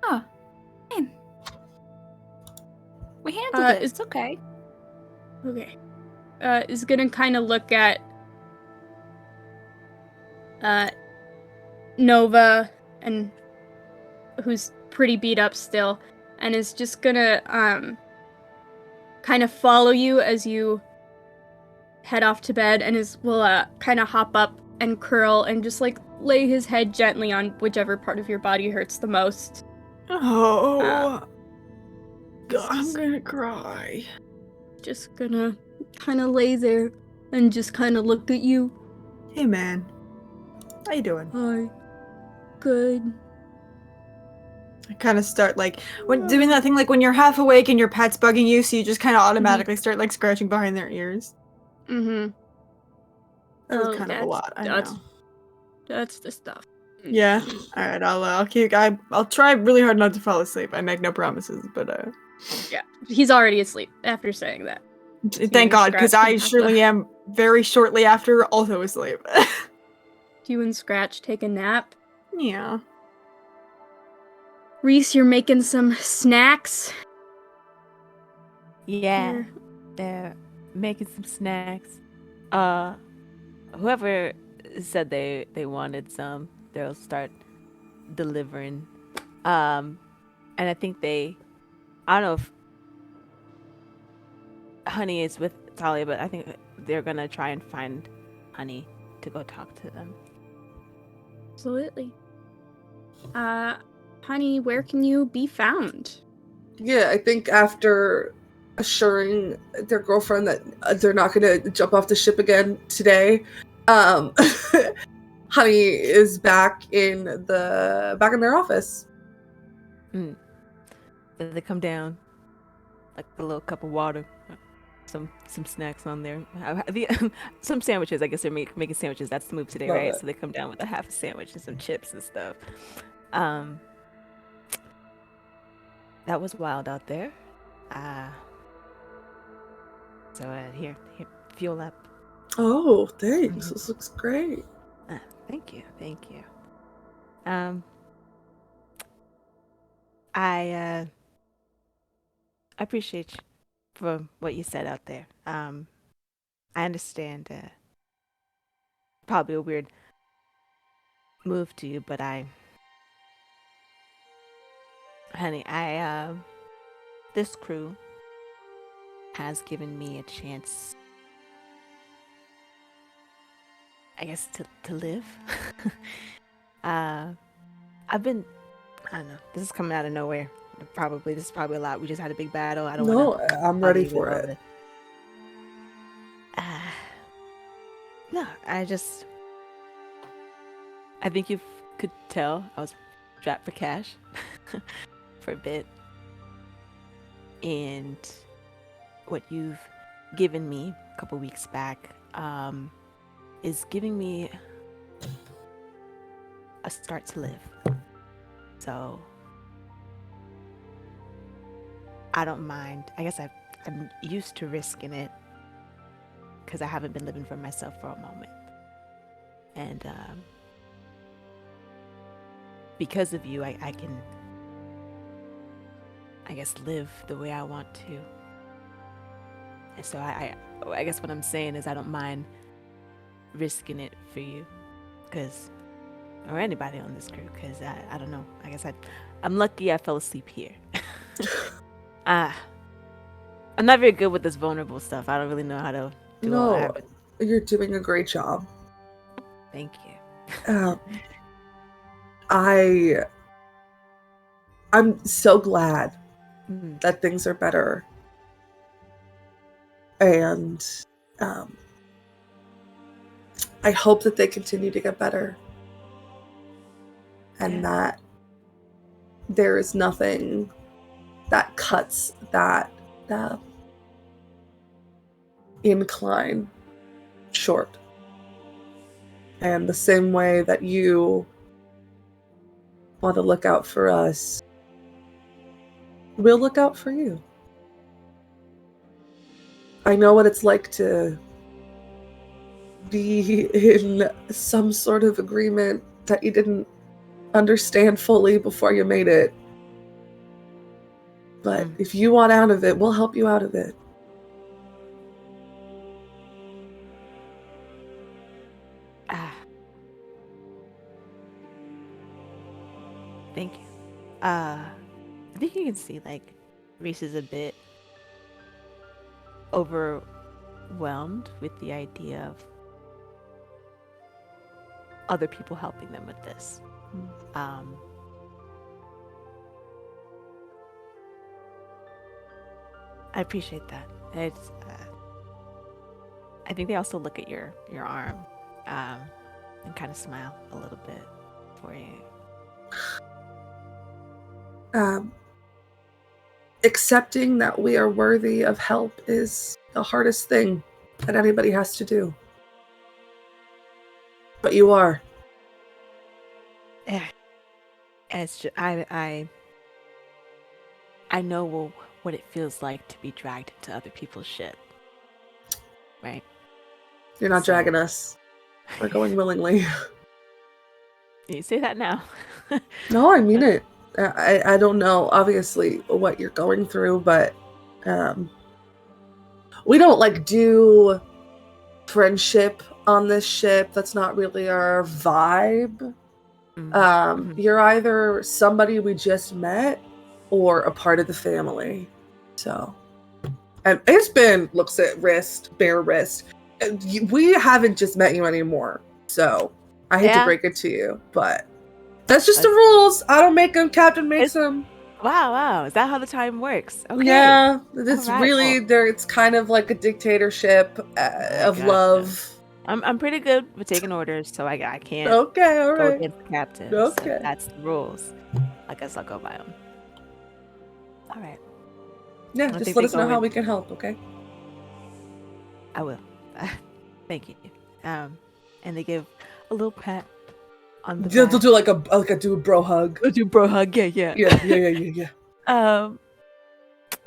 Fine. We handled it. is- It's okay. Okay. Is gonna kind of look at Nova, and who's pretty beat up still, and is just gonna kind of follow you as you head off to bed, and will kind of hop up and curl and just like lay his head gently on whichever part of your body hurts the most. Oh, God, I'm gonna cry. Just gonna kind of lay there and just kind of look at you. Hey, man. How you doing? Hi. Good. I kind of start like when doing that thing like when you're half awake and your pet's bugging you, so you just kind of automatically start like scratching behind their ears. Mm-hmm. That was kind of a lot. I know. That's the stuff. Yeah. All right. I'll try really hard not to fall asleep. I make no promises, but Yeah. He's already asleep after saying that. thank God, because I surely am very shortly after also asleep. Do you and Scratch take a nap? Yeah. Reese, you're making some snacks? Yeah, they're making some snacks. Whoever said they wanted some, they'll start delivering. And I think I don't know if Honey is with Talia, but I think they're gonna try and find Honey to go talk to them. Absolutely. Honey, where can you be found? Yeah, I think after assuring their girlfriend that they're not going to jump off the ship again today, Honey is back in their office. So they come down, like a little cup of water, some snacks on there, some sandwiches. I guess they're making sandwiches. That's the move today, Love right? it. So they come down with a half a sandwich and some chips and stuff. That was wild out there. So here, fuel up. Oh, thanks. This looks great. Thank you. I appreciate you for what you said out there. I understand. Probably a weird move to you, but honey, this crew has given me a chance, I guess, to live. I've been, I don't know, this is coming out of nowhere. This is probably a lot. We just had a big battle. I don't want to. I'm ready for it. No, I think you could tell I was strapped for cash for a bit. And what you've given me a couple weeks back is giving me a start to live. So I don't mind. I guess I'm used to risking it because I haven't been living for myself for a moment. And because of you, I can, I guess, live the way I want to. And so I guess what I'm saying is I don't mind risking it for you, or anybody on this crew, because I don't know. I guess I'm lucky I fell asleep here. I'm not very good with this vulnerable stuff. I don't really know how to do all that. You're doing a great job. Thank you. I'm so glad that things are better. And I hope that they continue to get better. And that there is nothing that cuts that incline short. And the same way that you want to look out for us, we'll look out for you. I know what it's like to be in some sort of agreement that you didn't understand fully before you made it. But if you want out of it, we'll help you out of it. Thank you. I think you can see, like, Reese is a bit overwhelmed with the idea of other people helping them with this. I appreciate that. It's. I think they also look at your arm, and kind of smile a little bit for you. Accepting that we are worthy of help is the hardest thing that anybody has to do. But you are. Yeah. It's just, I know what it feels like to be dragged into other people's shit. Right? You're not So- dragging us. We're going willingly. You say that now. No, I mean it. I don't know, obviously, what you're going through, but we don't, like, do friendship on this ship. That's not really our vibe. You're either somebody we just met or a part of the family. So, and it's been, looks at wrist, bare wrist. We haven't just met you anymore. So, I hate to break it to you, but that's just the rules. I don't make them. Captain makes them. Wow. Is that how the time works? Okay. Yeah, it's All right, really well. there. It's kind of like a dictatorship of gotcha. love. I'm pretty good with taking orders, so I can't Okay, all go right. against the captain. Okay. So that's the rules. I guess I'll go by them. All right. Yeah, I just think let they us know go how in. we can help. Okay. I will. Thank you. And they give a little pat on the They'll back. do like a do a bro hug. We'll do bro hug. Yeah. Yeah.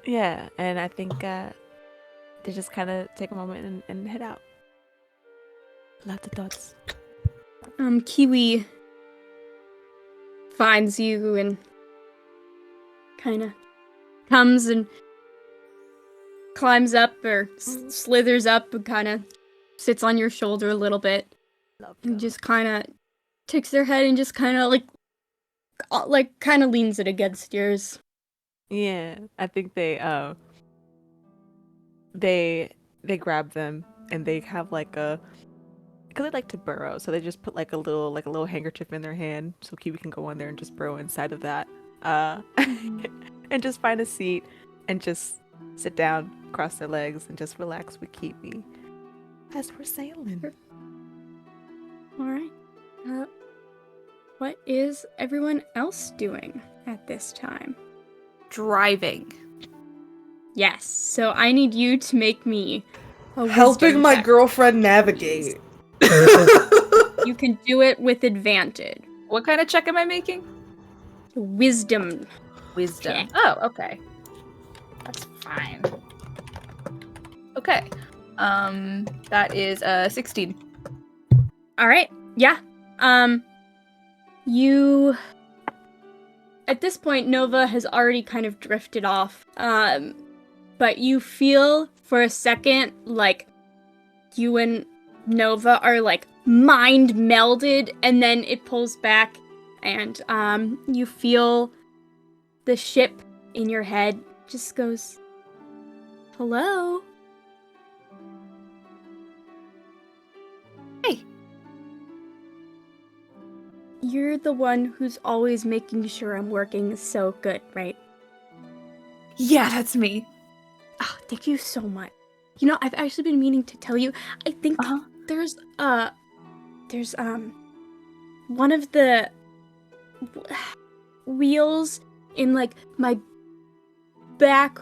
Yeah, and I think they just kind of take a moment and head out. Lots of thoughts. Kiwi finds you and kind of comes and climbs up or slithers up and kind of sits on your shoulder a little bit and just kind of takes their head and just kind of like kind of leans it against yours. Yeah, I think they grab them and they have like a, because they like to burrow, so they just put like a little handkerchief in their hand so Kiwi can go in there and just burrow inside of that, and just find a seat and just sit down, cross their legs, and just relax with Kiwi as we're sailing. All right. What is everyone else doing at this time? Driving. Yes. So I need you to make me a Helping wisdom my check. girlfriend navigate. You can do it with advantage. What kind of check am I making? Wisdom. Wisdom. Yeah. Oh, okay. That's fine. Okay. That is 16. All right. Yeah. You at this point Nova has already kind of drifted off. But you feel for a second like you and Nova are like mind melded, and then it pulls back and you feel the ship in your head just goes, "Hello?" Hey. You're the one who's always making sure I'm working so good, right? Yeah, that's me. Oh, thank you so much. You know, I've actually been meaning to tell you. I think there's one of the wheels in like my back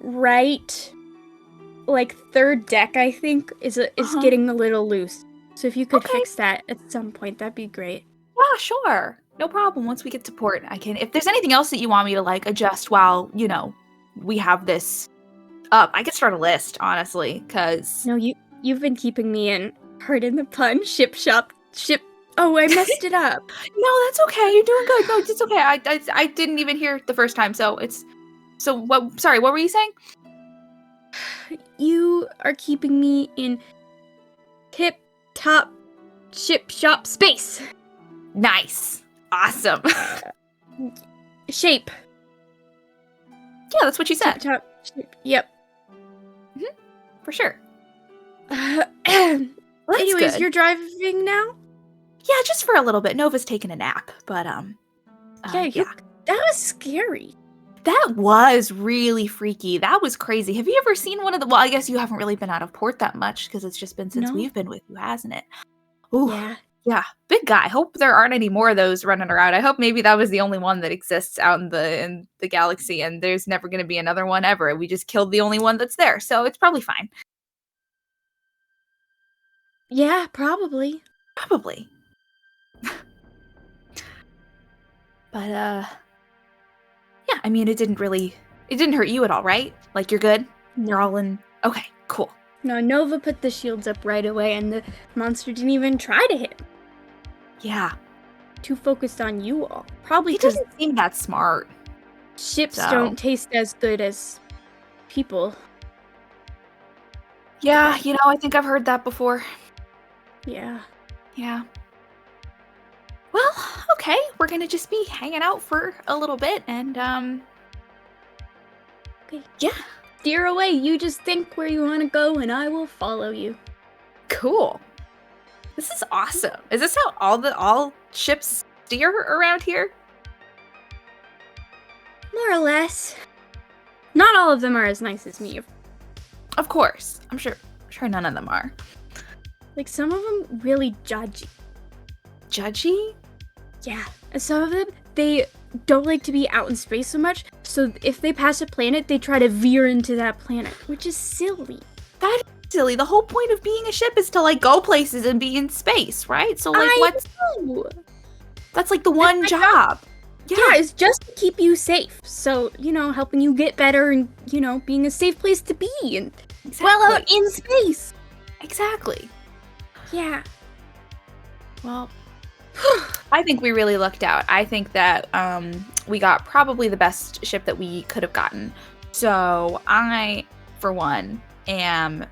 right, like third deck, I think, is getting a little loose. So if you could fix that at some point, that'd be great. Yeah, sure. No problem. Once we get to port, I can. If there's anything else that you want me to like adjust while, we have this up, I could start a list, honestly, because No, you've been keeping me in, pardon the pun, ship. Oh, I messed it up. No, that's okay. You're doing good. No, it's okay. I didn't even hear the first time, so what? Sorry, what were you saying? You are keeping me in tip top ship shop space. Nice. Awesome. Shape. Yeah, that's what you said. Tip top shape. Yep. For sure. Anyways, good. you're driving now? Yeah, just for a little bit. Nova's taking a nap, but That was scary. That was really freaky. That was crazy. Have you ever seen one of the? Well, I guess you haven't really been out of port that much because it's just been since No. we've been with you, hasn't it? Ooh, Yeah. yeah, big guy. Hope there aren't any more of those running around. I hope maybe that was the only one that exists out in the galaxy, and there's never going to be another one ever. We just killed the only one that's there, so it's probably fine. Yeah, probably. Probably. But yeah, I mean, it didn't hurt you at all, right? Like, you're good? You're all in. Okay, cool. No, Nova put the shields up right away, and the monster didn't even try to hit him. Yeah. Too focused on you all. Probably He because doesn't seem that smart. ships So. don't taste as good as people. Yeah, I think I've heard that before. Yeah. Yeah. Well, okay, we're gonna just be hanging out for a little bit, and Okay. yeah, Steer away. You just think where you want to go, and I will follow you. cool. This is awesome. Is this how all ships steer around here? More or less. Not all of them are as nice as me. Of course, I'm sure none of them are. Like, some of them really judgy. Judgy? Yeah. And some of them, they don't like to be out in space so much, so if they pass a planet, they try to veer into that planet, which is silly. That is silly. The whole point of being a ship is to, like, go places and be in space, right? So, like, know. That's, like, the one my job. Yeah, it's just to keep you safe. So, helping you get better and, being a safe place to be and well out in space. Exactly. Yeah. Well, I think we really lucked out. I think that we got probably the best ship that we could have gotten. So I, for one, I'm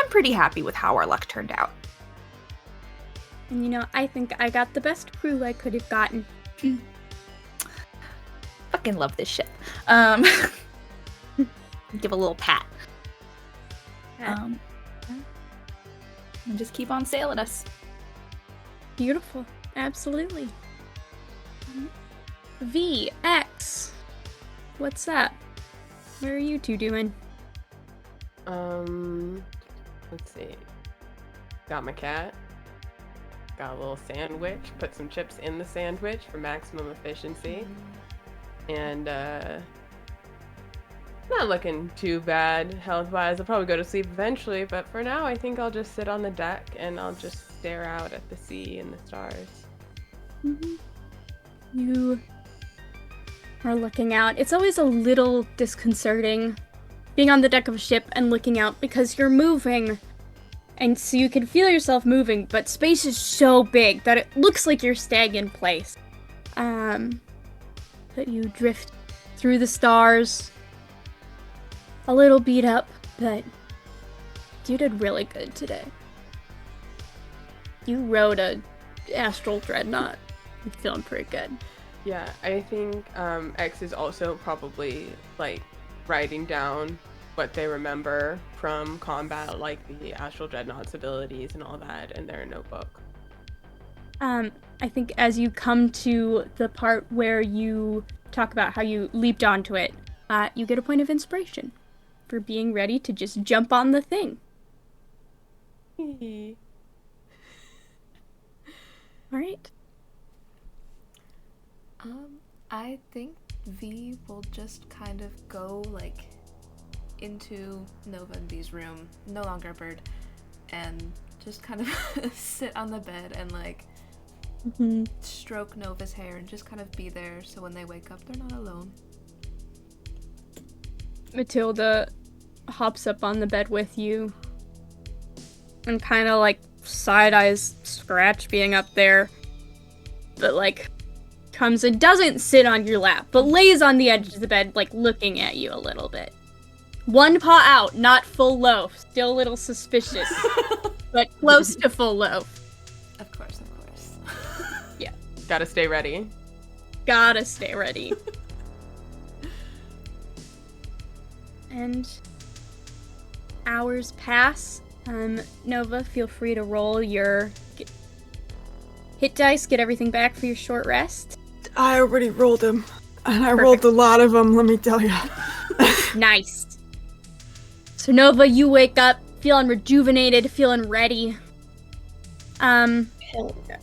pretty happy with how our luck turned out. And I think I got the best crew I could have gotten. Fucking love this ship. Give a little pat. And just keep on sailing us. Beautiful. Absolutely. VX. What's up? What are you two doing? Let's see. Got my cat. Got a little sandwich. Put some chips in the sandwich for maximum efficiency. And not looking too bad health-wise. I'll probably go to sleep eventually, but for now I think I'll just sit on the deck and I'll just stare out at the sea and the stars. Mm-hmm. You are looking out. It's always a little disconcerting being on the deck of a ship and looking out because you're moving. And so you can feel yourself moving, but space is so big that it looks like you're staying in place. But you drift through the stars. A little beat up, but you did really good today. You rode a Astral Dreadnought. I'm feeling pretty good. Yeah, I think X is also probably like writing down what they remember from combat, like the Astral Dreadnought's abilities and all that in their notebook. I think as you come to the part where you talk about how you leaped onto it, you get a point of inspiration for being ready to just jump on the thing. All right. I think V will just kind of go like into Nova and V's room, no longer a bird, and just kind of sit on the bed and like stroke Nova's hair and just kind of be there so when they wake up they're not alone. Matilda hops up on the bed with you and kind of like side-eyes Scratch being up there, but like comes and doesn't sit on your lap, but lays on the edge of the bed like looking at you a little bit. One paw out, not full loaf. Still a little suspicious, but close to full loaf. Of course. Yeah. Gotta stay ready. Gotta stay ready. And hours pass. Nova, feel free to roll your hit dice, get everything back for your short rest. I already rolled them. And I rolled a lot of them, let me tell you. Nice. So Nova, you wake up feeling rejuvenated, feeling ready. Hell yeah.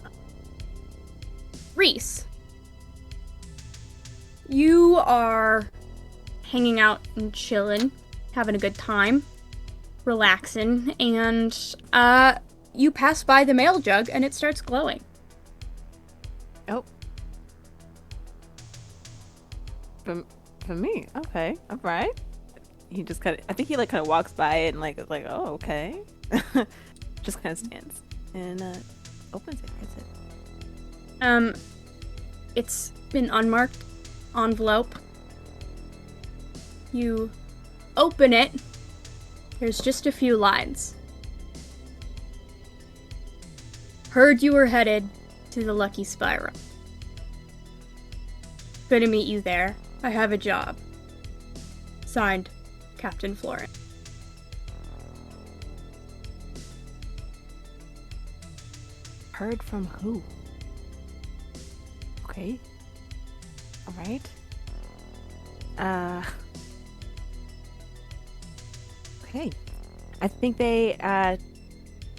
Reese, you are hanging out and chilling, having a good time, relaxing, and you pass by the mail jug and it starts glowing. Oh. For me, okay, all right. He just I think he like kind of walks by it and like oh, okay. Just kind of stands and opens it. Hits it. It's been unmarked envelope. You open it. There's just a few lines. Heard you were headed to the Lucky Spiral. Gonna meet you there. I have a job. Signed, Captain Florent. Heard from who? Okay. All right. Okay. I think they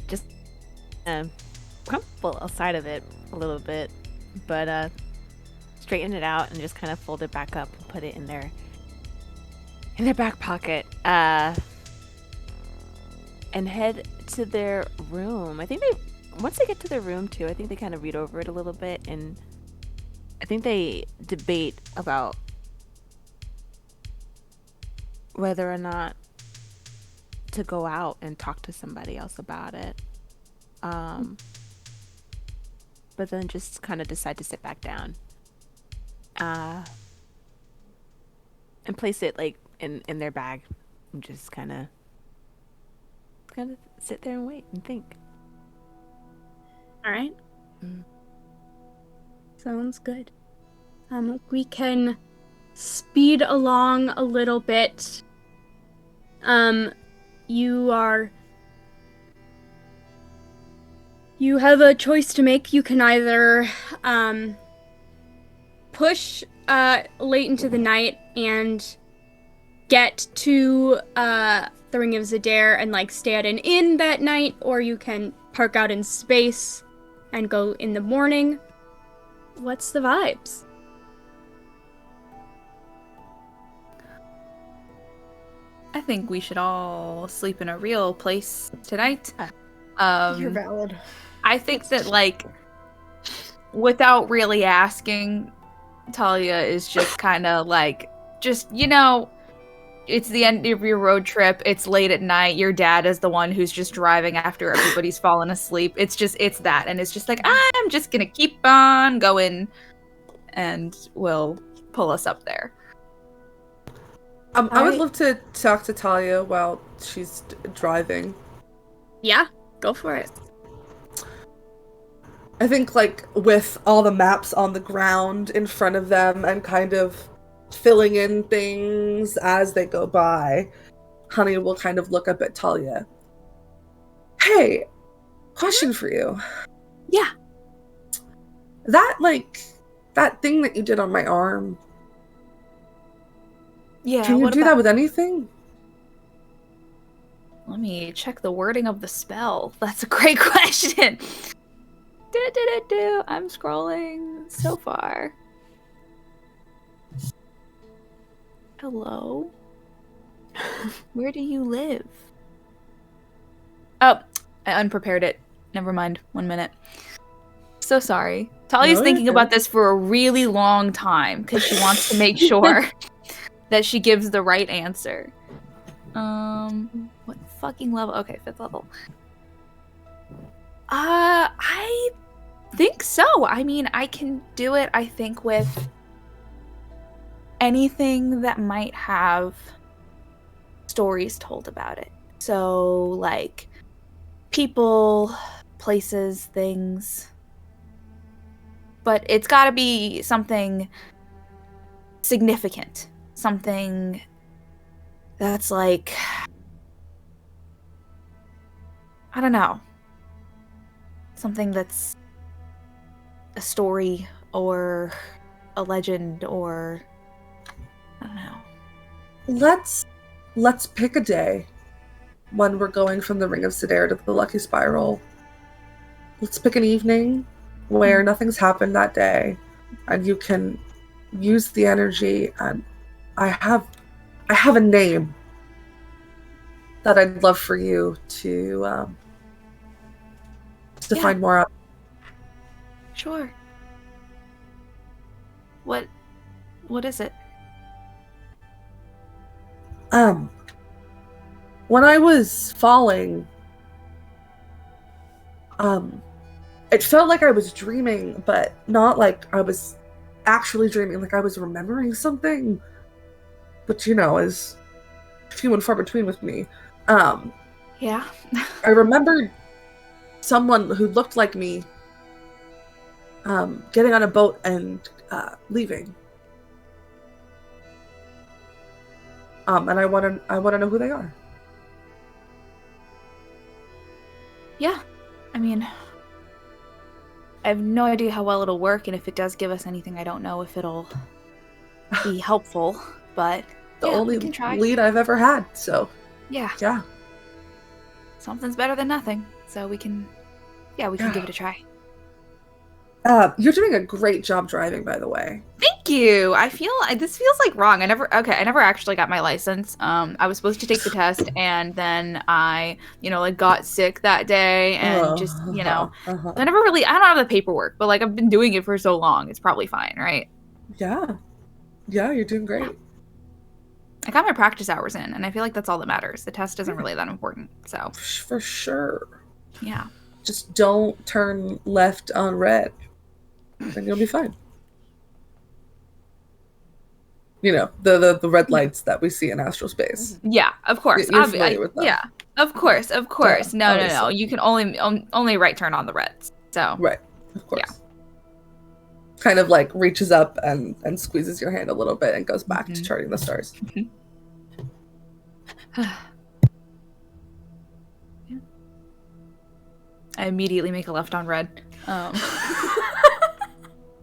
just crumple outside of it a little bit, but straighten it out and just kind of fold it back up and put it in their back pocket. And head to their room. I think once they get to their room too, I think they kind of read over it a little bit, and I think they debate about whether or not to go out and talk to somebody else about it. But then just kind of decide to sit back down. And place it like in their bag and just kind of sit there and wait and think. All right. Sounds good. We can speed along a little bit. You have a choice to make. You can either push late into the night and get to the Ring of Zadair and like stay at an inn that night, or you can park out in space and go in the morning. What's the vibes? I think we should all sleep in a real place tonight. You're valid. I think that, like, without really asking, Talia is just kind of like, it's the end of your road trip. It's late at night. Your dad is the one who's just driving after everybody's fallen asleep. It's that. And it's just like, I'm just going to keep on going, and we'll pull us up there. I would love to talk to Talia while she's driving. Yeah, go for it. I think, like, with all the maps on the ground in front of them and kind of filling in things as they go by, Honey will kind of look up at Talia. Hey, question for you. Yeah. That thing that you did on my arm, Yeah. can you do that with anything? Let me check the wording of the spell. That's a great question. I'm scrolling so far. Hello? Where do you live? Oh, I unprepared it. Never mind. 1 minute. So sorry. Talia's thinking about this for a really long time because she wants to make sure that she gives the right answer. What fucking level? Okay, 5th level. I think so. I mean, I can do it, I think, with anything that might have stories told about it. So, like, people, places, things. But it's gotta be something significant. Something that's like, I don't know. Something that's a story or a legend or I don't know. Let's pick a day when we're going from the Ring of Sedair to the Lucky Spiral. Let's pick an evening where nothing's happened that day, and you can use the energy. And I have a name that I'd love for you to find more out. Sure. What is it? When I was falling, it felt like I was dreaming, but not like I was actually dreaming, like I was remembering something. But is few and far between with me. Yeah. I remembered someone who looked like me getting on a boat and leaving. And I want to know who they are. Yeah. I mean, I have no idea how well it'll work, and if it does give us anything, I don't know if it'll be helpful, but The yeah, only we can try. lead I've ever had, so Yeah. yeah. Something's better than nothing, so we can give it a try. You're doing a great job driving, by the way. Thank you. This feels like wrong. I never actually got my license. I was supposed to take the test, and then I, got sick that day, and I don't have the paperwork, but I've been doing it for so long, it's probably fine, right? Yeah, you're doing great. I got my practice hours in, and I feel like that's all that matters. The test isn't really that important, so. For sure. Yeah. Just don't turn left on red. Then you'll be fine. The red lights that we see in astral space. Yeah, of course. You're familiar with them. Yeah, of course. Yeah, No. You can only right turn on the reds. So. Right, of course. Yeah. Kind of reaches up and squeezes your hand a little bit and goes back to charting the stars. I immediately make a left on red.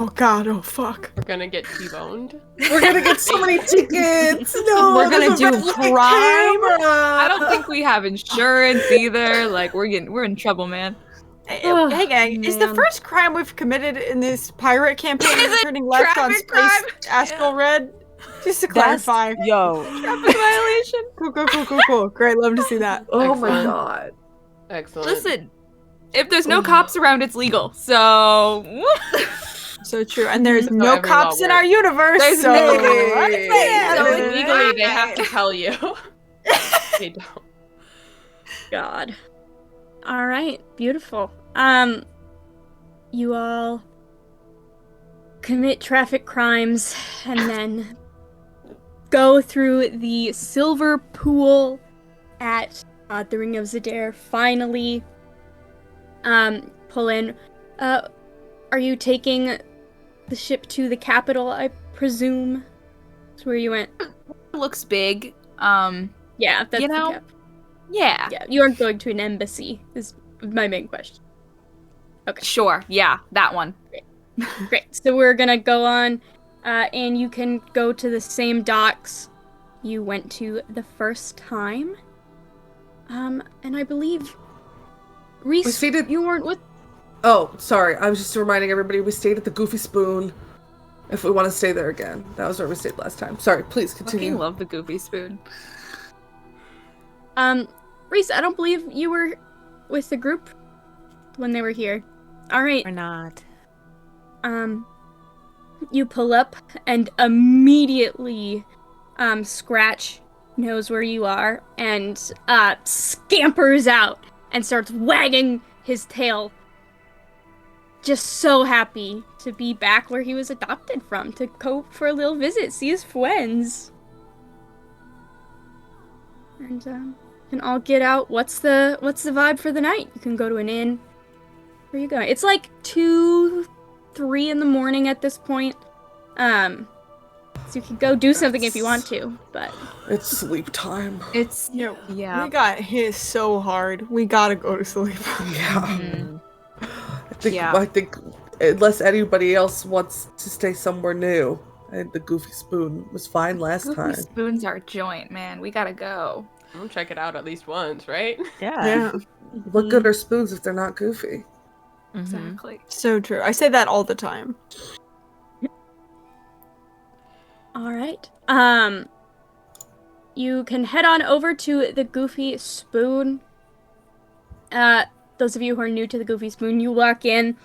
Oh god, oh fuck. We're gonna get T-boned. We're gonna get so many tickets. No, We're gonna do crime. I don't think we have insurance either. We're in trouble, man. Hey gang, is the first crime we've committed in this pirate campaign turning left on traffic space crime? astral red? Just to clarify. Yo. Traffic violation. Cool. Great, love to see that. Oh my Excellent. god. Excellent. Listen, if there's no cops around, it's legal. So. So true, and there's no every cops law in our universe. There's so no So legally, they have to tell you. They don't. God. All right, beautiful. You all commit traffic crimes and then go through the silver pool at the Ring of Sedair. Finally, pull in. Are you taking the ship to the capital? I presume. That's where you went. Looks big. Yeah, that's the cap. Yeah. Yeah, you aren't going to an embassy. Is my main question. Okay. Sure. Yeah, that one. Great. So we're gonna go on, and you can go to the same docks you went to the first time. And I believe Reese, you weren't with. Oh, sorry. I was just reminding everybody we stayed at the Goofy Spoon. If we want to stay there again, that was where we stayed last time. Sorry, please continue. I love the Goofy Spoon. Reese, I don't believe you were with the group when they were here. All right. Or not. You pull up and immediately, Scratch knows where you are and, scampers out and starts wagging his tail. Just so happy to be back where he was adopted from, to go for a little visit, see his friends. And, can all get out. What's the vibe for the night? You can go to an inn. Where are you going? It's 2, 3 in the morning at this point. So you can go do something if you want to, but It's sleep time. It's Yeah. yeah. We got hit so hard. We gotta go to sleep. Yeah. Mhm. I think unless anybody else wants to stay somewhere new. And the Goofy Spoon was fine last Goofy time. Spoon's our joint, man. We gotta go. I'm gonna check it out at least once, right? Yeah. What good are spoons if they're not goofy? Exactly. So true. I say that all the time. All right. You can head on over to the Goofy Spoon. Those of you who are new to the Goofy Spoon, you walk in,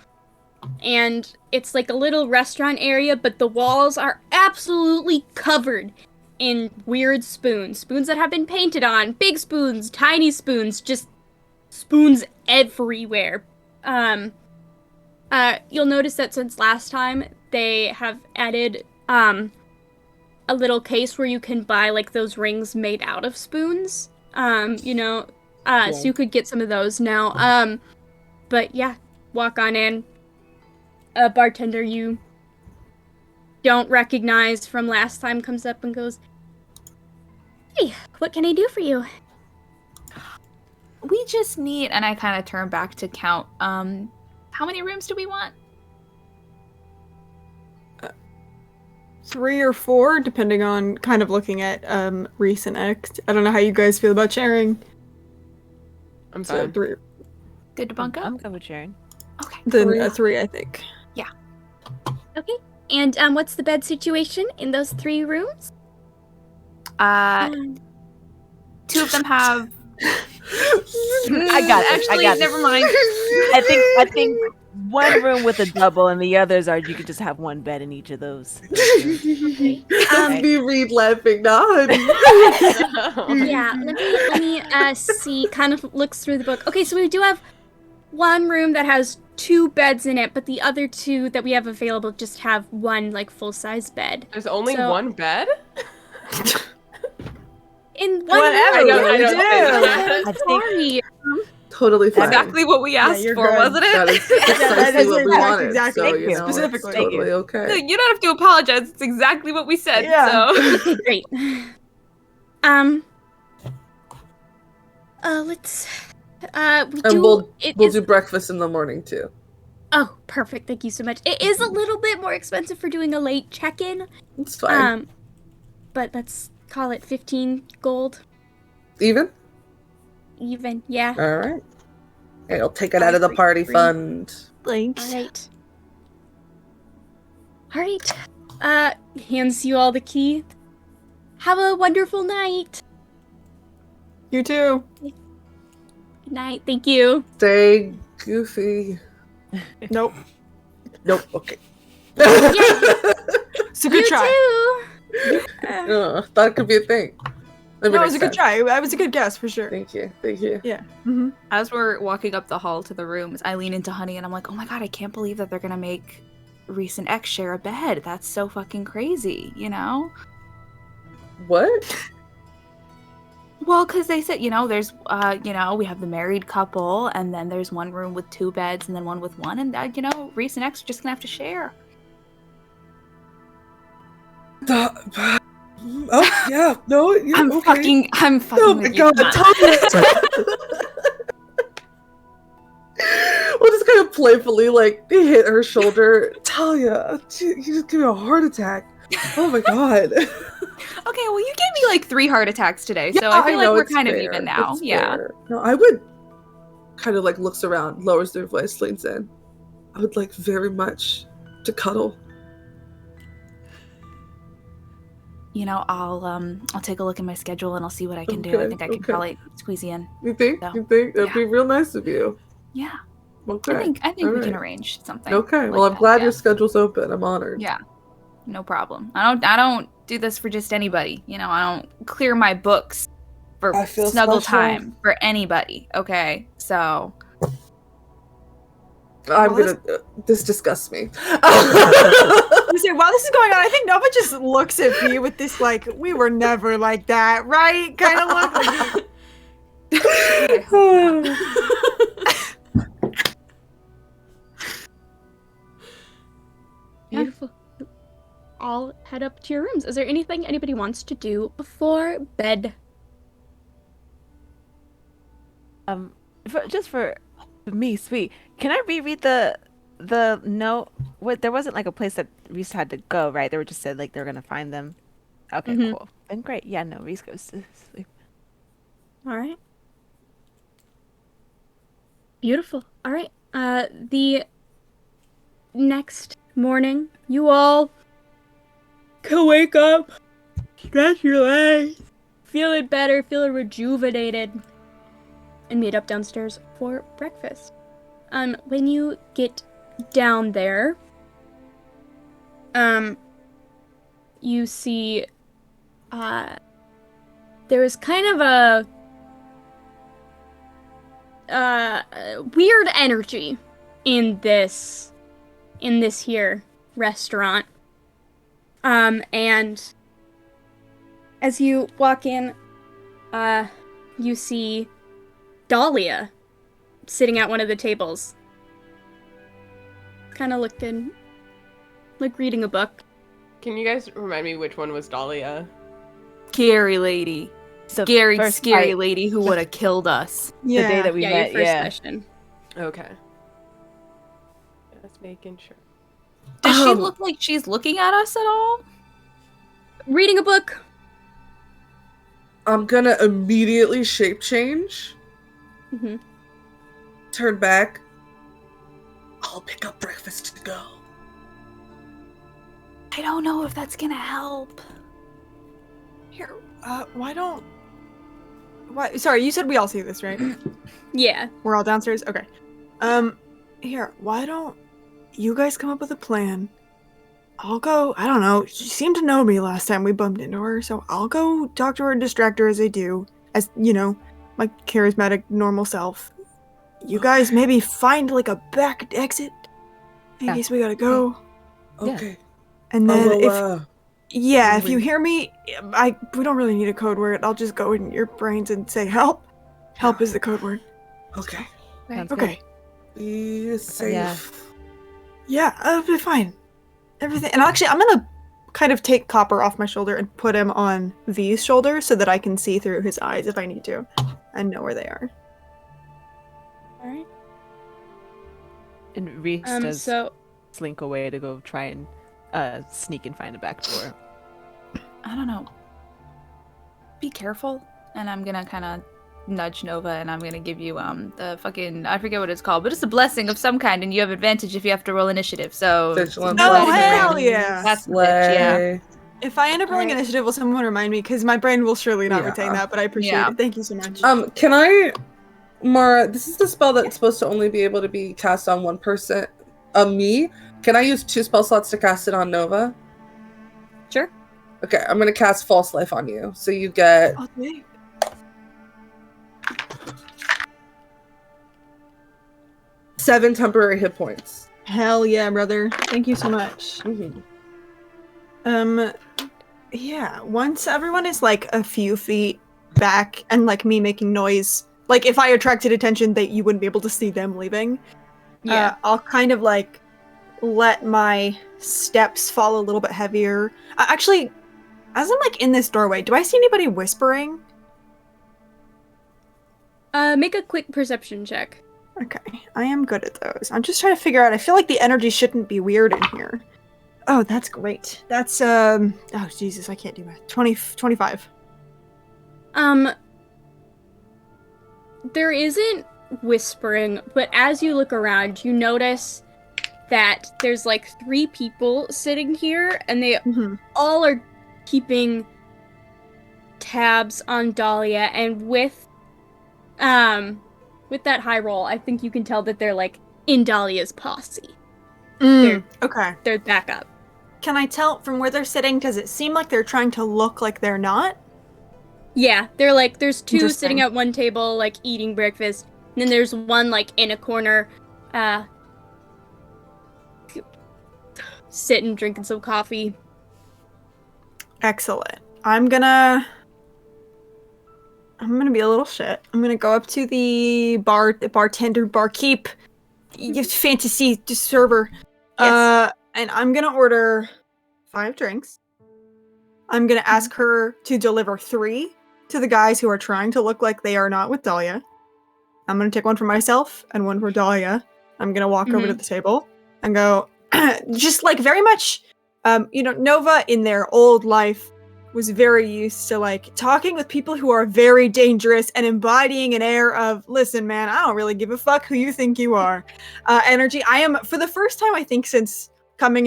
and it's like a little restaurant area, but the walls are absolutely covered in weird spoons. Spoons that have been painted on, big spoons, tiny spoons, just spoons everywhere. You'll notice that since last time, they have added, a little case where you can buy, like, those rings made out of spoons. So you could get some of those now. But yeah, walk on in. A bartender you don't recognize from last time comes up and goes, "Hey, what can I do for you?" We just need, and I kind of turn back to count, how many rooms do we want? 3 or 4, depending on kind of looking at Reese and X. I don't know how you guys feel about sharing. I'm So fine. 3. Good to bunk up? I'm good with sharing. Okay. Then 3, I think. Okay. And what's the bed situation in those 3 rooms? 2 of them have. I got this. Actually, I got never this. mind. I think one room with a double, and the others are you could just have one bed in each of those. That's me, Reed, laughing, not honey. Yeah, let me see. Kind of looks through the book. Okay, so we do have one room that has 2 beds in it, but the other 2 that we have available just have one, like, full-size bed. There's only So- one bed? In one Whatever room. I don't do. I think Sorry. Totally fine. Exactly what we asked you're for, good. wasn't That it? is precisely what we wanted. exactly. So, Thank you you. know, Specifically. it's totally okay. You don't have to apologize. It's exactly what we said. Yeah. So. Okay, great. Let's And do we'll it do is- breakfast in the morning too. Oh, perfect. Thank you so much. It is a little bit more expensive for doing a late check-in. It's fine. But let's call it 15 gold Even? even. Yeah. All right. Hey, I'll take it out of the party fund. Thanks. All right. Hands you all the key. Have a wonderful night. You too. Good night. Thank you. Stay goofy. Nope. Nope. Okay. It's a good You try. too. Thought it could be a thing. No, it was a good try. It was a good guess for sure. Thank you. Thank you. Yeah. Mm-hmm. As we're walking up the hall to the rooms, I lean into Honey and I'm like, oh my god, I can't believe that they're gonna make Reese and X share a bed. That's so fucking crazy, you know? What? Well, because they said, there's, we have the married couple, and then there's one room with 2 beds, and then one with 1, and, Reese and X are just gonna have to share. Oh yeah. No. Yeah, I'm okay. fucking Oh my with you. god. Come on. We'll just kind of playfully hit her shoulder. Talia, you just gave me a heart attack. Oh my god. Okay, well, you gave me 3 heart attacks today, so I feel like we're kind of even now. It's Yeah. fair. No, I would kind of looks around, lowers their voice, leans in. I would like very much to cuddle. I'll take a look at my schedule and I'll see what I can do. I Okay, think I can okay. probably squeeze you in. You think? So, You think that'd yeah. be real nice of you? Yeah. Okay. I think we Alright. can arrange something. Okay. like Well, I'm that, glad yeah. your schedule's open. I'm honored. Yeah. No problem. I don't do this for just anybody. I don't clear my books for I feel snuggle special. time for anybody. Okay. So I'm Well, gonna. This disgusts me. While this is going on, I think Nova just looks at me with this we were never like that, right? Kind of look. Beautiful. All head up to your rooms. Is there anything anybody wants to do before bed? just for me, sweet. Can I reread the there wasn't like a place that Reese had to go, right? They were just said like they were gonna find them. Okay, cool. And great. Yeah, no, Reese goes to sleep. All right. Beautiful. All right. The next morning, you all can wake up, stretch your legs, feeling better, feeling rejuvenated, and meet up downstairs for breakfast. When you get down there, you see, there is kind of a weird energy in this here restaurant. And as you walk in, you see Dahlia sitting at one of the tables, kind of looking like reading a book. Can you guys remind me which one was Dahlia? Scary lady. The Scary first fight. lady who would have killed us. The day that we Your met. first Yeah. session. Okay. Just making sure. Does she look like she's looking at us at all? Reading a book. I'm gonna immediately shape change. Mm-hmm. Turn back. I'll pick up breakfast to go. I don't know if that's gonna help. Here, sorry, you said we all see this, right? Yeah. We're all downstairs? Okay. Here, why don't you guys come up with a plan? I'll go, I don't know, she seemed to know me last time we bumped into her, so I'll go talk to her and distract her as I do, as, you know, my charismatic, normal self. You guys maybe find, like, a back exit in case we gotta go. Okay. And then if you we- hear me, we don't really need a code word. I'll just go in your brains and say help. Help is the code word. Okay. Sounds Okay. Be safe. Yeah, I'll be fine. Everything. And actually, I'm gonna kind of take Copper off my shoulder and put him on V's shoulder so that I can see through his eyes if I need to and know where they are. All right. And Reese does So slink away to go try and sneak and find a back door. I don't know. Be careful. And I'm gonna kind of nudge Nova and I'm gonna give you the fucking, I forget what it's called, but it's a blessing of some kind and you have advantage if you have to roll initiative. So Vigilant Oh, blessing. hell yeah. That's the bitch, yeah. Slay. If I end up rolling Alright. initiative, will someone remind me? Because my brain will surely not Yeah. retain that, but I appreciate Yeah. it. Thank you so much. Can I, Mara, this is the spell that's supposed to only be able to be cast on one person, me. Can I use 2 spell slots to cast it on Nova? sure. Okay, I'm gonna cast False Life on you. So you get Oh, wait. 7 temporary hit points. Hell yeah, brother. Thank you so much. Mm-hmm. Yeah, once everyone is like a few feet back and like me making noise, like if I attracted attention that you wouldn't be able to see them leaving, Yeah. I'll kind of like let my steps fall a little bit heavier. Actually, as I'm like in this doorway, do I see anybody whispering? Make a quick perception check. Okay, I am good at those. I'm just trying to figure out, I feel like the energy shouldn't be weird in here. Oh, that's great. That's, oh Jesus, I can't do math. 25. There isn't whispering, but as you look around, you notice that there's like 3 people sitting here, and they Mhm. all are keeping tabs on Dahlia, and with that high roll, I think you can tell that they're like in Dahlia's posse. Okay. They're back up. Can I tell from where they're sitting, does it seem like they're trying to look like they're not? Yeah, they're like, there's 2 Interesting. sitting at one table, like eating breakfast, and then there's one like in a corner, sitting drinking some coffee. Excellent. I'm gonna be a little shit. I'm gonna go up to the bartender, barkeep, fantasy server. Yes. And I'm gonna order 5 drinks. I'm gonna ask her to deliver 3 to the guys who are trying to look like they are not with Dahlia. I'm gonna take one for myself and one for Dahlia. I'm gonna walk over to the table. and go, just like very much, Nova in their old life was very used to like talking with people who are very dangerous and embodying an air of, listen, man, I don't really give a fuck who you think you are. Energy. I am, for the first time, I think, since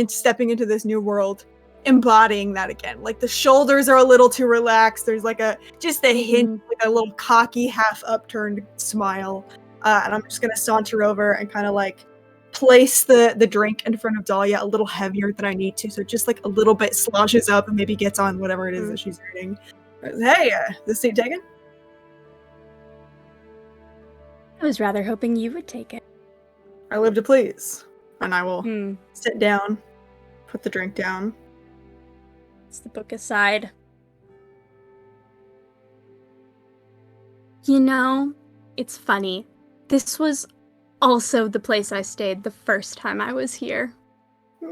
stepping into this new world, embodying that again. Like the shoulders are a little too relaxed. There's like a hint, like a little cocky, half upturned smile. And I'm just gonna saunter over and kind of like place the drink in front of Dahlia a little heavier than I need to, so just like a little bit sloshes up and maybe gets on whatever it is that she's reading. Hey, this seat taken? I was rather hoping you would take it. I live to please. And I will sit down, put the drink down. It's the book aside. You know, it's funny. This was also the place I stayed the first time I was here.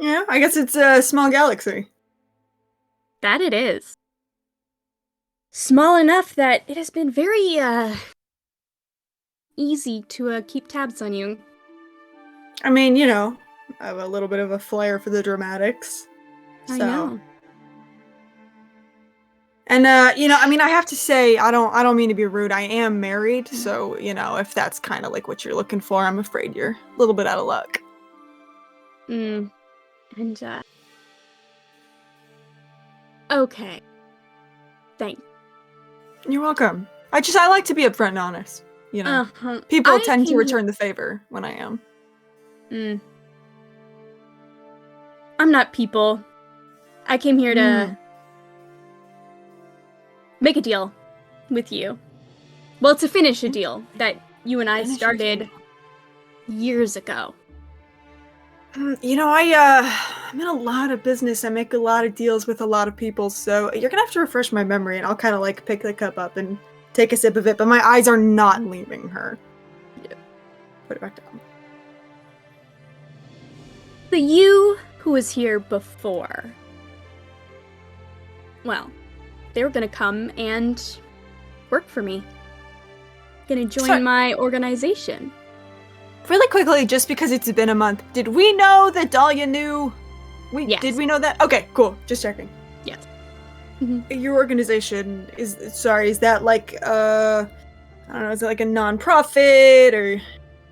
Yeah, I guess it's a small galaxy. That it is. Small enough that it has been very, easy to, keep tabs on you. I mean, I have a little bit of a flair for the dramatics. I know. And, I have to say, I don't mean to be rude. I am married, so, if that's kind of like what you're looking for, I'm afraid you're a little bit out of luck. And, okay. Thanks. You're welcome. I like to be upfront and honest, People tend to return the favor when I am. I'm not people. I came here to make a deal with you. Well, to finish a deal that you and I started years ago. I'm in a lot of business. I make a lot of deals with a lot of people, so you're gonna have to refresh my memory, and I'll kind of like pick the cup up and take a sip of it, but my eyes are not leaving her. Yeah. Put it back down. The you who was here before. Well, they were gonna come and work for me. Gonna join my organization. Really quickly, just because it's been a month, did we know that Dahlia knew? Yes. Did we know that? Okay, cool. Just checking. Yes. Your organization is that like I don't know, is it like a non-profit or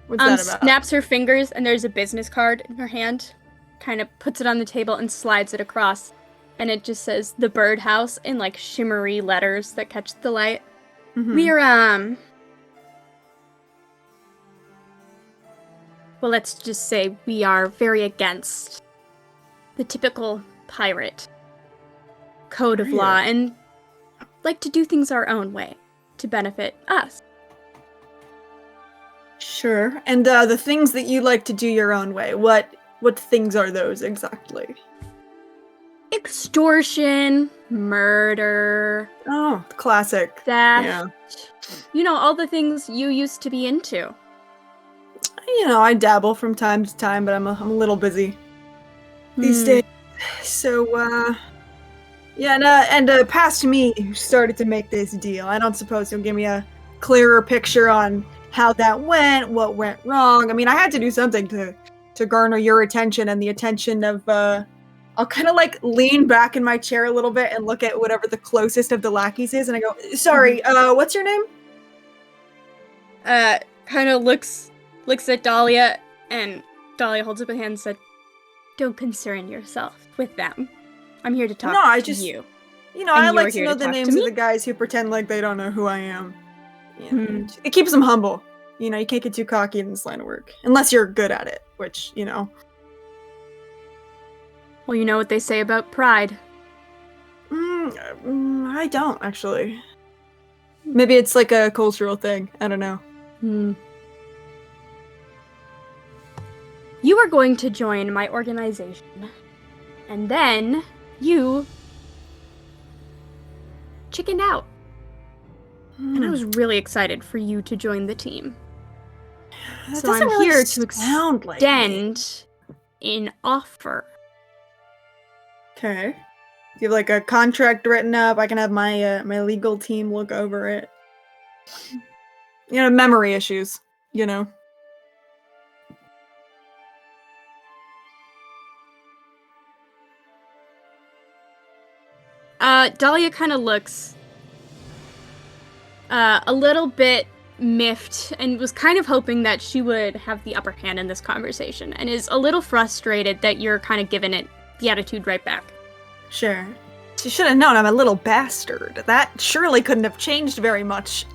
what's that about? Snaps her fingers and there's a business card in her hand. Kind of puts it on the table and slides it across. And it just says the birdhouse in like shimmery letters that catch the light. We're well, let's just say we are very against the typical pirate code of law and like to do things our own way to benefit us. Sure. And the things that you like to do your own way, what things are those exactly? Extortion, murder. Oh, classic. Theft. Yeah. All the things you used to be into. I dabble from time to time, but I'm a little busy these days. So, past me who started to make this deal. I don't suppose you'll give me a clearer picture on how that went, what went wrong. I mean, I had to do something to garner your attention and the attention of, I'll kind of like lean back in my chair a little bit and look at whatever the closest of the lackeys is, and I go, sorry, what's your name? Kind of looks at Dahlia, and Dahlia holds up a hand and said, "Don't concern yourself with them. I'm here to talk to you." I like to know the names of the guys who pretend like they don't know who I am. It keeps them humble. You can't get too cocky in this line of work. Unless you're good at it, which, Well, you know what they say about pride. I don't, actually. Maybe it's like a cultural thing. I don't know. You are going to join my organization. And then you chickened out. And I was really excited for you to join the team. So I'm here to extend an offer. Okay. You have like a contract written up. I can have my my legal team look over it. Memory issues, Dahlia kind of looks a little bit miffed and was kind of hoping that she would have the upper hand in this conversation and is a little frustrated that you're kind of giving it the attitude right back. Sure. She should have known I'm a little bastard. That surely couldn't have changed very much.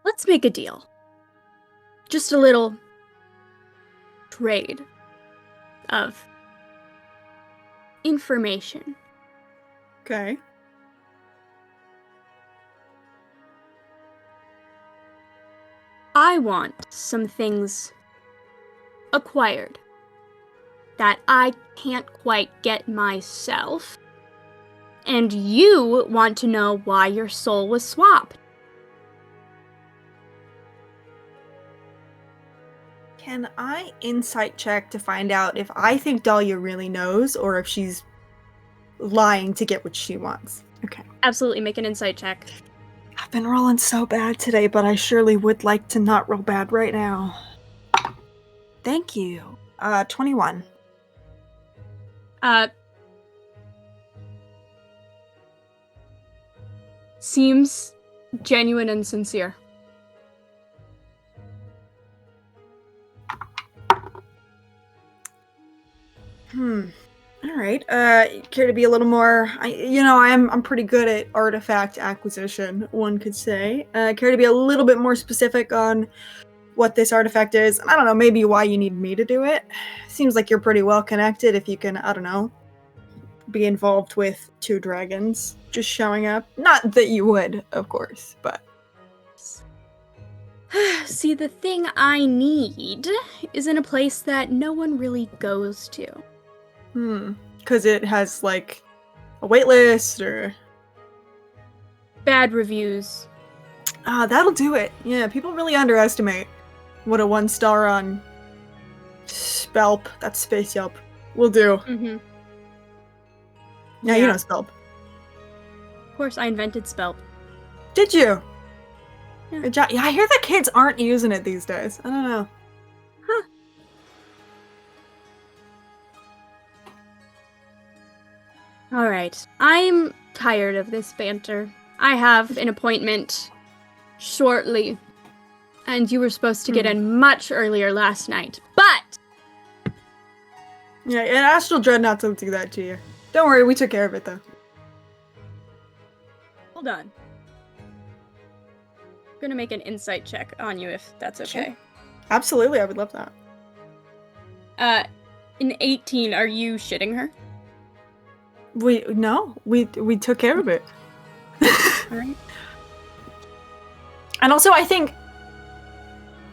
Let's make a deal. Just a little trade of information. Okay. I want some things acquired that I can't quite get myself, and you want to know why your soul was swapped. Can I insight check to find out if I think Dahlia really knows or if she's lying to get what she wants? Okay. Absolutely, make an insight check. I've been rolling so bad today, but I surely would like to not roll bad right now. Thank you. 21. Seems genuine and sincere. All right. Care to be a little more? I'm pretty good at artifact acquisition, one could say. Care to be a little bit more specific on what this artifact is? I don't know, maybe why you need me to do it. Seems like you're pretty well connected. If you can, I don't know, be involved with 2 dragons just showing up. Not that you would, of course, but. See, the thing I need is in a place that no one really goes to. Because it has, like, a wait list, or... Bad reviews. That'll do it. Yeah, people really underestimate what a 1-star on Spelp, that's Space Yelp, will do. Mm-hmm. Yeah, you know Spelp. Of course, I invented Spelp. Did you? Yeah. Good job. Yeah, I hear the kids aren't using it these days. I don't know. Huh. Alright, I'm tired of this banter. I have an appointment shortly, and you were supposed to get in much earlier last night, but... Yeah, and Astral Dreadnoughts will do that to you. Don't worry, we took care of it, though. Hold on. I'm gonna make an insight check on you, if that's okay. Sure. Absolutely, I would love that. In 18, are you shitting her? We took care of it. Alright. And also, I think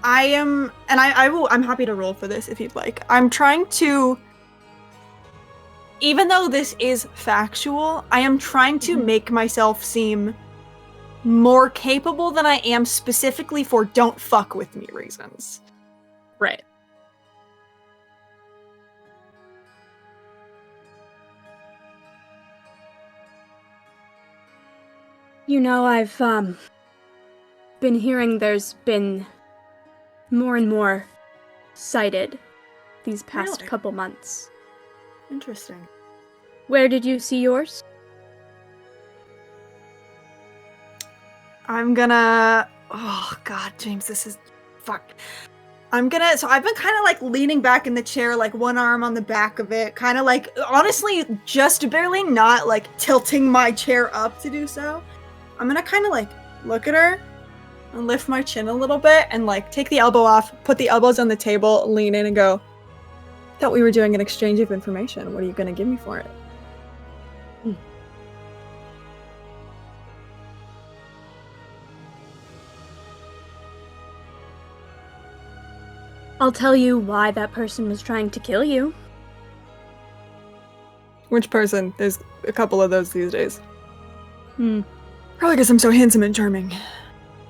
I am, and I'm happy to roll for this if you'd like. I'm trying to, even though this is factual, I am trying to make myself seem more capable than I am specifically for don't fuck with me reasons. Right. You know, I've, been hearing there's been more and more sighted these past Really? couple months. Interesting. Where did you see yours? I'm gonna, oh god, James, this is, fuck. So I've been kind of like leaning back in the chair, like one arm on the back of it, kind of like, honestly, just barely not like tilting my chair up to do so. I'm gonna kind of like look at her and lift my chin a little bit and like take the elbow off, put the elbows on the table, lean in and go, thought we were doing an exchange of information. What are you gonna give me for it? I'll tell you why that person was trying to kill you. Which person? There's a couple of those these days. Hmm. Probably because I'm so handsome and charming.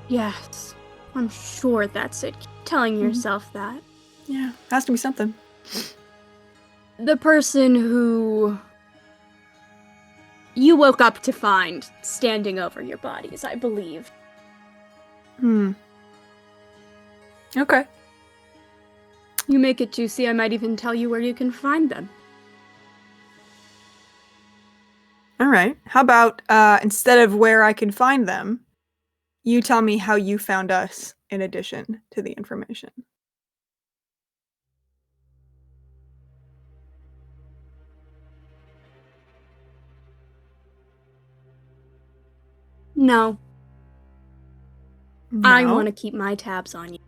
Yes. I'm sure that's it. Keep telling yourself that. Yeah, has to be something. The person who you woke up to find standing over your bodies, I believe. Okay. You make it juicy, I might even tell you where you can find them. All right. How about instead of where I can find them, you tell me how you found us in addition to the information. No. I No? want to keep my tabs on you.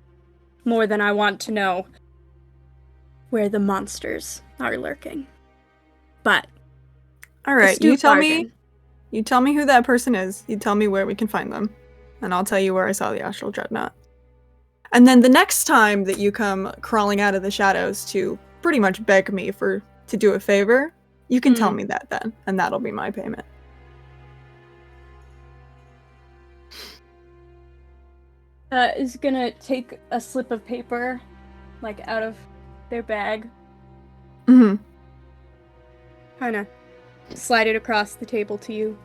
More than I want to know where the monsters are lurking. But All right, astute you tell bargain. me who that person is. You tell me where we can find them, and I'll tell you where I saw the Astral Dreadnought. And then the next time that you come crawling out of the shadows to pretty much beg me to do a favor, you can tell me that then, and that'll be my payment. Is gonna take a slip of paper, like, out of their bag. Mm-hmm. Kinda slide it across the table to you.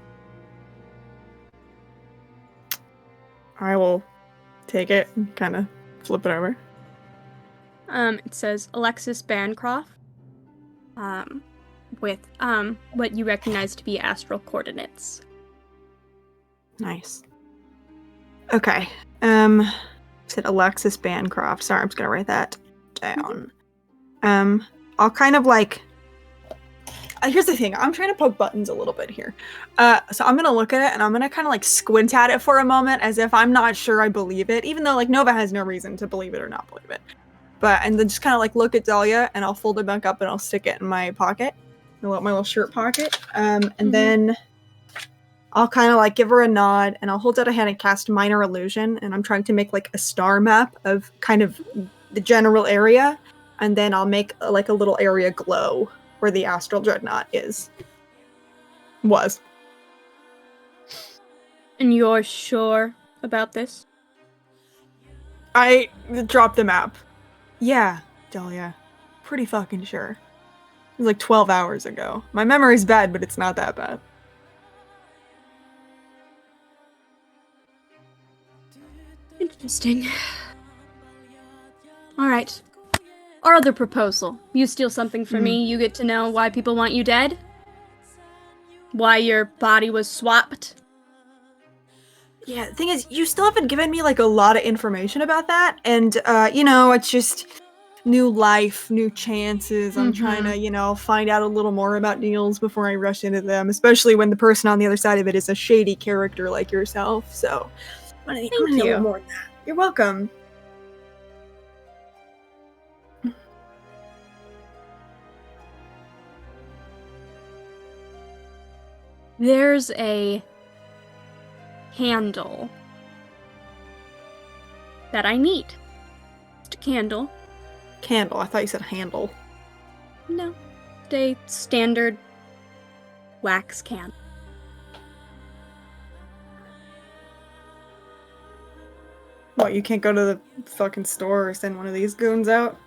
I will take it and kind of flip it over. It says Alexis Bancroft, with, what you recognize to be astral coordinates. Nice. Okay. Said Alexis Bancroft. Sorry, I'm just gonna write that down. I'll kind of like. Here's the thing. I'm trying to poke buttons a little bit here. So I'm gonna look at it and I'm gonna kind of like squint at it for a moment, as if I'm not sure I believe it, even though like Nova has no reason to believe it or not believe it. And then just kind of like look at Dahlia and I'll fold it back up and I'll stick it in my pocket, my little shirt pocket. And then I'll kind of like give her a nod and I'll hold out a hand and cast Minor Illusion, and I'm trying to make like a star map of kind of the general area, and then I'll make like a little area glow where the Astral Dreadnought was. And you're sure about this? I dropped the map. Yeah, Dahlia. Pretty fucking sure. It was like 12 hours ago. My memory's bad, but it's not that bad. Interesting. Alright. Our other proposal. You steal something from me, you get to know why people want you dead? Why your body was swapped? Yeah, the thing is, you still haven't given me like a lot of information about that, and it's just new life, new chances. I'm trying to, find out a little more about deals before I rush into them, especially when the person on the other side of it is a shady character like yourself. So, I'm gonna need a little more than that. You're welcome. There's a candle that I need. Just a candle. Candle. I thought you said handle. No. A standard wax candle. What, you can't go to the fucking store or send one of these goons out?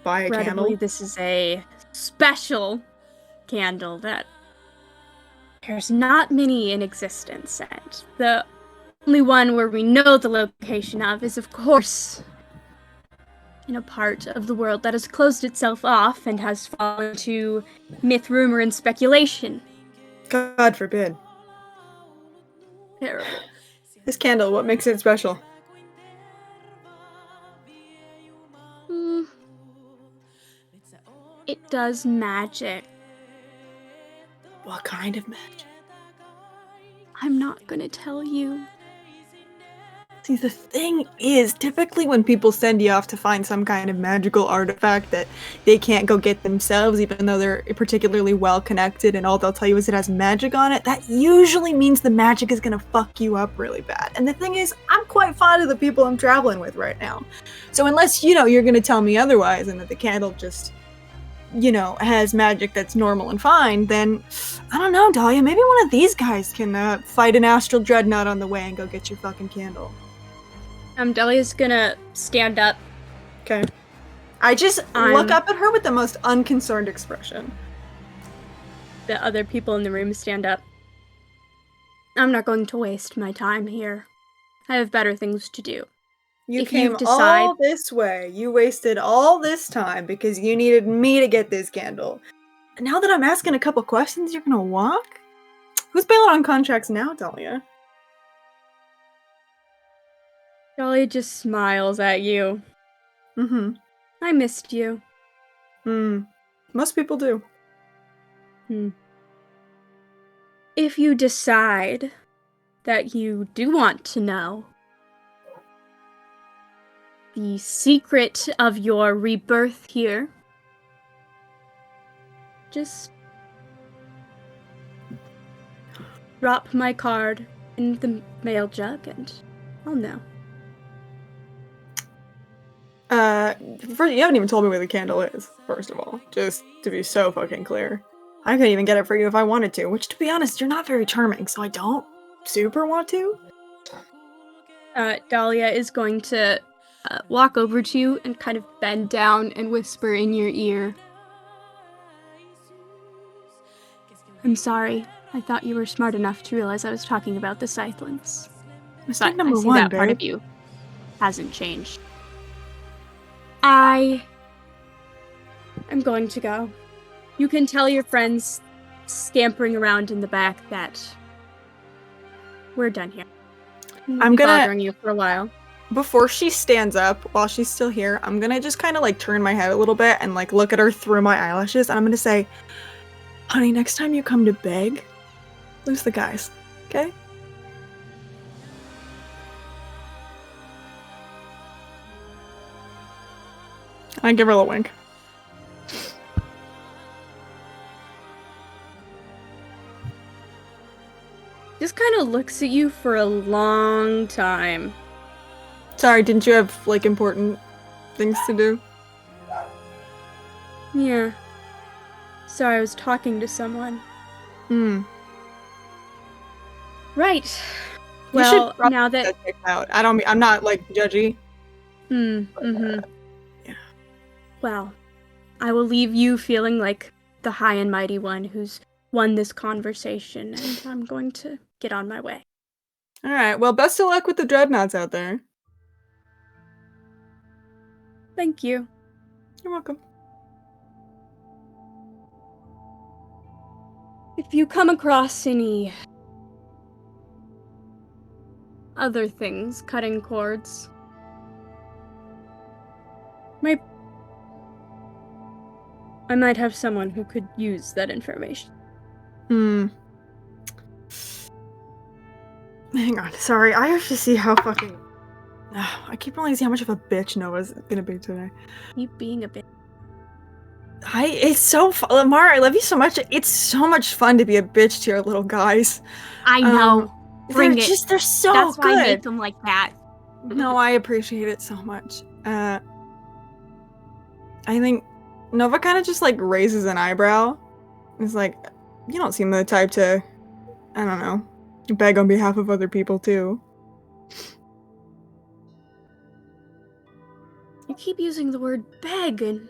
Buy a candle? Incredibly, this is a special candle that there's not many in existence, and the only one where we know the location of is, of course, in a part of the world that has closed itself off and has fallen to myth, rumor, and speculation. God forbid. Terrible. This candle, what makes it special? It does magic. What kind of magic? I'm not gonna tell you. See, the thing is, typically when people send you off to find some kind of magical artifact that they can't go get themselves, even though they're particularly well connected and all they'll tell you is it has magic on it, that usually means the magic is gonna fuck you up really bad. And the thing is, I'm quite fond of the people I'm traveling with right now. So unless, you're gonna tell me otherwise and that the candle just, has magic that's normal and fine, then, I don't know, Dahlia, maybe one of these guys can fight an Astral Dreadnought on the way and go get your fucking candle. Dahlia's gonna stand up. Okay. I just look up at her with the most unconcerned expression. The other people in the room stand up. I'm not going to waste my time here. I have better things to do. You If came you decide- all this way. You wasted all this time because you needed me to get this candle. And now that I'm asking a couple questions, you're gonna walk? Who's bailing on contracts now, Dahlia? Dolly just smiles at you. Mm-hmm. I missed you. Most people do. If you decide that you do want to know the secret of your rebirth here, just drop my card in the mail jug and I'll know. First, you haven't even told me where the candle is, first of all. Just to be so fucking clear. I couldn't even get it for you if I wanted to, which, to be honest, you're not very charming, so I don't super want to. Dahlia is going to walk over to you and kind of bend down and whisper in your ear. I'm sorry. I thought you were smart enough to realize I was talking about the Scythelings. Mistake But number I see one, that part babe. of you hasn't changed. I am going to go. You can tell your friends scampering around in the back that we're done here. I'm gonna- bothering you for a while. Before she stands up, while she's still here, I'm gonna just kind of like turn my head a little bit and like look at her through my eyelashes, and I'm gonna say, honey, next time you come to beg, lose the guys, okay? I give her a little wink. Just kind of looks at you for a long time. Sorry, didn't you have like important things to do? Yeah. Sorry, I was talking to someone. Right. You Well, should probably now get that... checked out. I'm not like judgy. Yeah. Yeah. Well, I will leave you feeling like the high and mighty one who's won this conversation, and I'm going to get on my way. All right. Well, best of luck with the Dreadnoughts out there. Thank you. You're welcome. If you come across any other things, cutting cords, I might have someone who could use that information. Hang on. Sorry, I have to see how fucking... I keep realizing how much of a bitch Noah's gonna be today. Keep being a bit. It's so fun. Lamar, I love you so much. It's so much fun to be a bitch to your little guys. I know. Bring they're it. They're so That's good. why I make them like that. No, I appreciate it so much. I think Nova kind of just like raises an eyebrow. It's like, you don't seem the type to, I don't know, beg on behalf of other people too. You keep using the word beg, and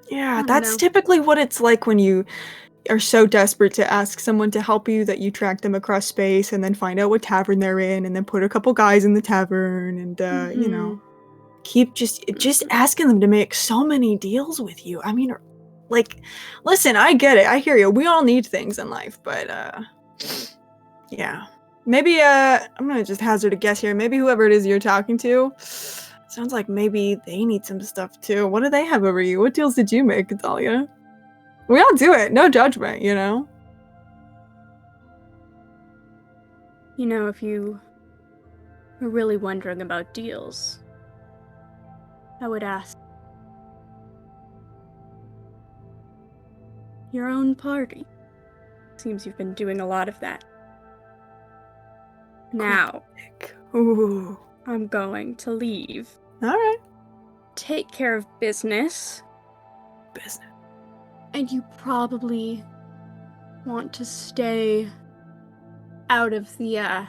Yeah, don't that's know. typically what it's like when you are so desperate to ask someone to help you that you track them across space and then find out what tavern they're in and then put a couple guys in the tavern and, you know, keep just asking them to make so many deals with you. I mean, like, listen, I get it. I hear you. We all need things in life, but, yeah. Maybe, I'm gonna just hazard a guess here. Maybe whoever it is you're talking to, sounds like maybe they need some stuff too. What do they have over you? What deals did you make, Dahlia? We all do it. No judgment, you know? You know, if you were really wondering about deals, I would ask your own party. Seems you've been doing a lot of that. Now, Ooh. I'm going to leave. Alright. Take care of business. Business. And you probably want to stay out of the,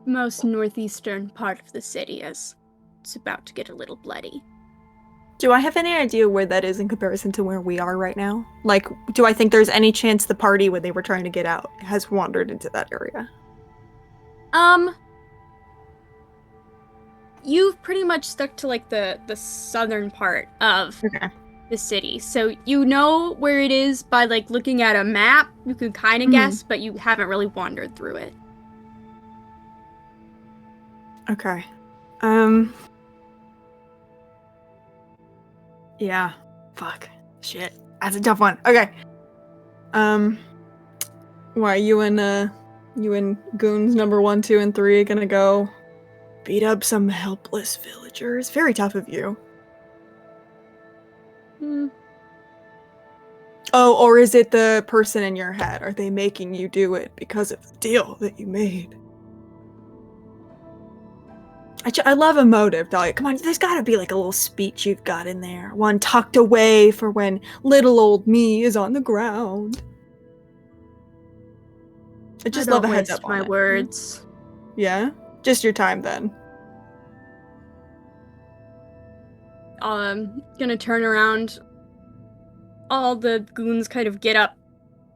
most northeastern part of the city, as it's about to get a little bloody. Do I have any idea where that is in comparison to where we are right now? Like, do I think there's any chance the party, when they were trying to get out, has wandered into that area? You've pretty much stuck to like the southern part of the city, so you know where it is by like looking at a map. You can kind of guess, but you haven't really wandered through it. Okay. Yeah. Fuck. Shit. That's a tough one. Okay. Why you and goons number 1, 2, and 3 gonna go beat up some helpless villagers? Very tough of you. Oh, or is it the person in your head? Are they making you do it because of the deal that you made? I love a motive, Dahlia. Come on, there's gotta be like a little speech you've got in there. One tucked away for when little old me is on the ground. I just love a heads up on my it. words. Yeah? Just your time then. Gonna turn around. All the goons kind of get up,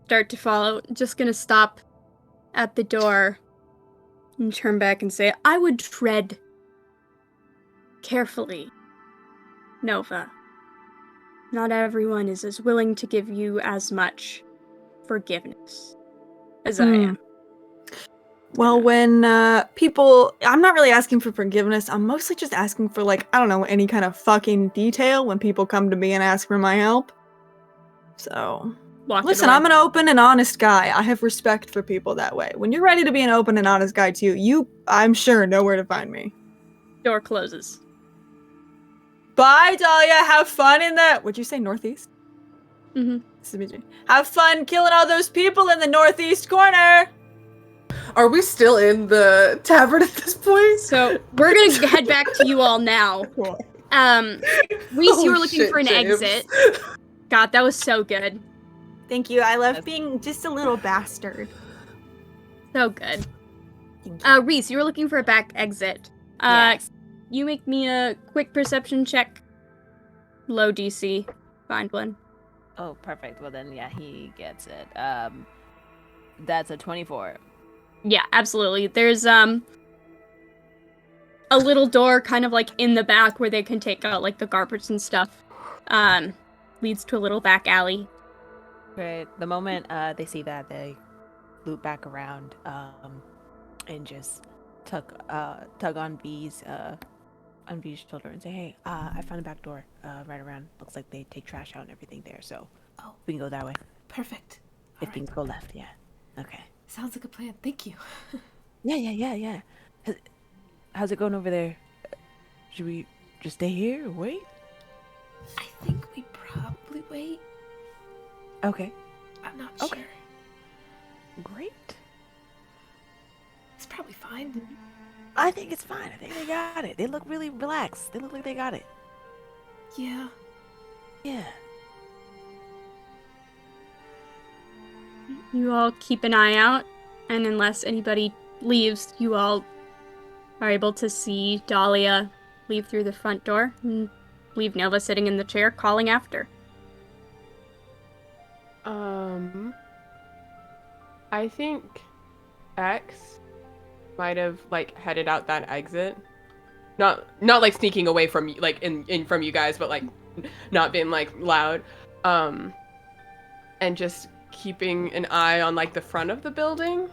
start to follow. Just gonna stop at the door and turn back and say, I would tread carefully, Nova. Not everyone is as willing to give you as much forgiveness as I am. Well, when people... I'm not really asking for forgiveness. I'm mostly just asking for, like, I don't know, any kind of fucking detail when people come to me and ask for my help. So... Listen, I'm an open and honest guy. I have respect for people that way. When you're ready to be an open and honest guy too, you, I'm sure, know where to find me. Door closes. Bye, Dahlia. Have fun in the... Would you say northeast? Mm-hmm. Have fun killing all those people in the northeast corner. Are we still in the tavern at this point? So we're gonna head back to you all now. Cool. Reese, you were looking for an exit. God, that was so good. Thank you. I love being just a little bastard. So good. Reese, you were looking for a back exit. Yes. You make me a quick perception check. Low DC. Find one. Oh, perfect. Well then, yeah, he gets it. That's a 24. Yeah, absolutely. There's a little door kind of like in the back where they can take out like the garbage and stuff. Leads to a little back alley. Great. The moment they see that, they loop back around and just tug on V's shoulder and say, "Hey, I found a back door right around. Looks like they take trash out and everything there. So we can go that way. Perfect. If things go left, yeah. Okay. Sounds like a plan. Thank you. Yeah. How's it going over there? Should we just stay here or wait? I think we probably wait. Okay. I'm not Okay. sure. Great. It's probably fine. I think it's fine. I think they got it. They look really relaxed. They look like they got it. Yeah. Yeah. You all keep an eye out, and unless anybody leaves, you all are able to see Dahlia leave through the front door and leave Nova sitting in the chair calling after. I think X might have like headed out that exit. Not like sneaking away from like in from you guys, but like not being like loud. And just keeping an eye on like the front of the building.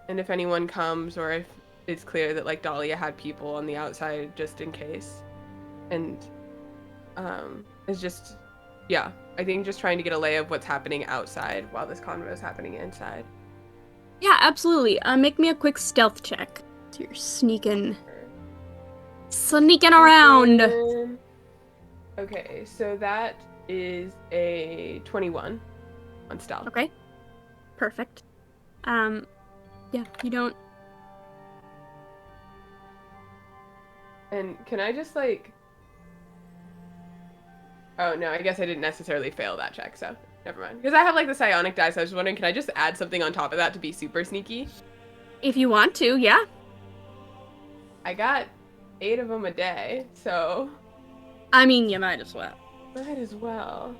And if anyone comes or if it's clear that like Dahlia had people on the outside just in case. And it's just I think just trying to get a lay of what's happening outside while this convo is happening inside. Yeah, absolutely. Make me a quick stealth check. So you're sneaking around. Okay, so that is a 21 on stealth. Okay. Perfect. Yeah, you don't... And can I just like... Oh no, I guess I didn't necessarily fail that check, so never mind. Because I have like the psionic dice, I was wondering, can I just add something on top of that to be super sneaky? If you want to, yeah. I got 8 of them a day, so I mean, you might as well. Might as well.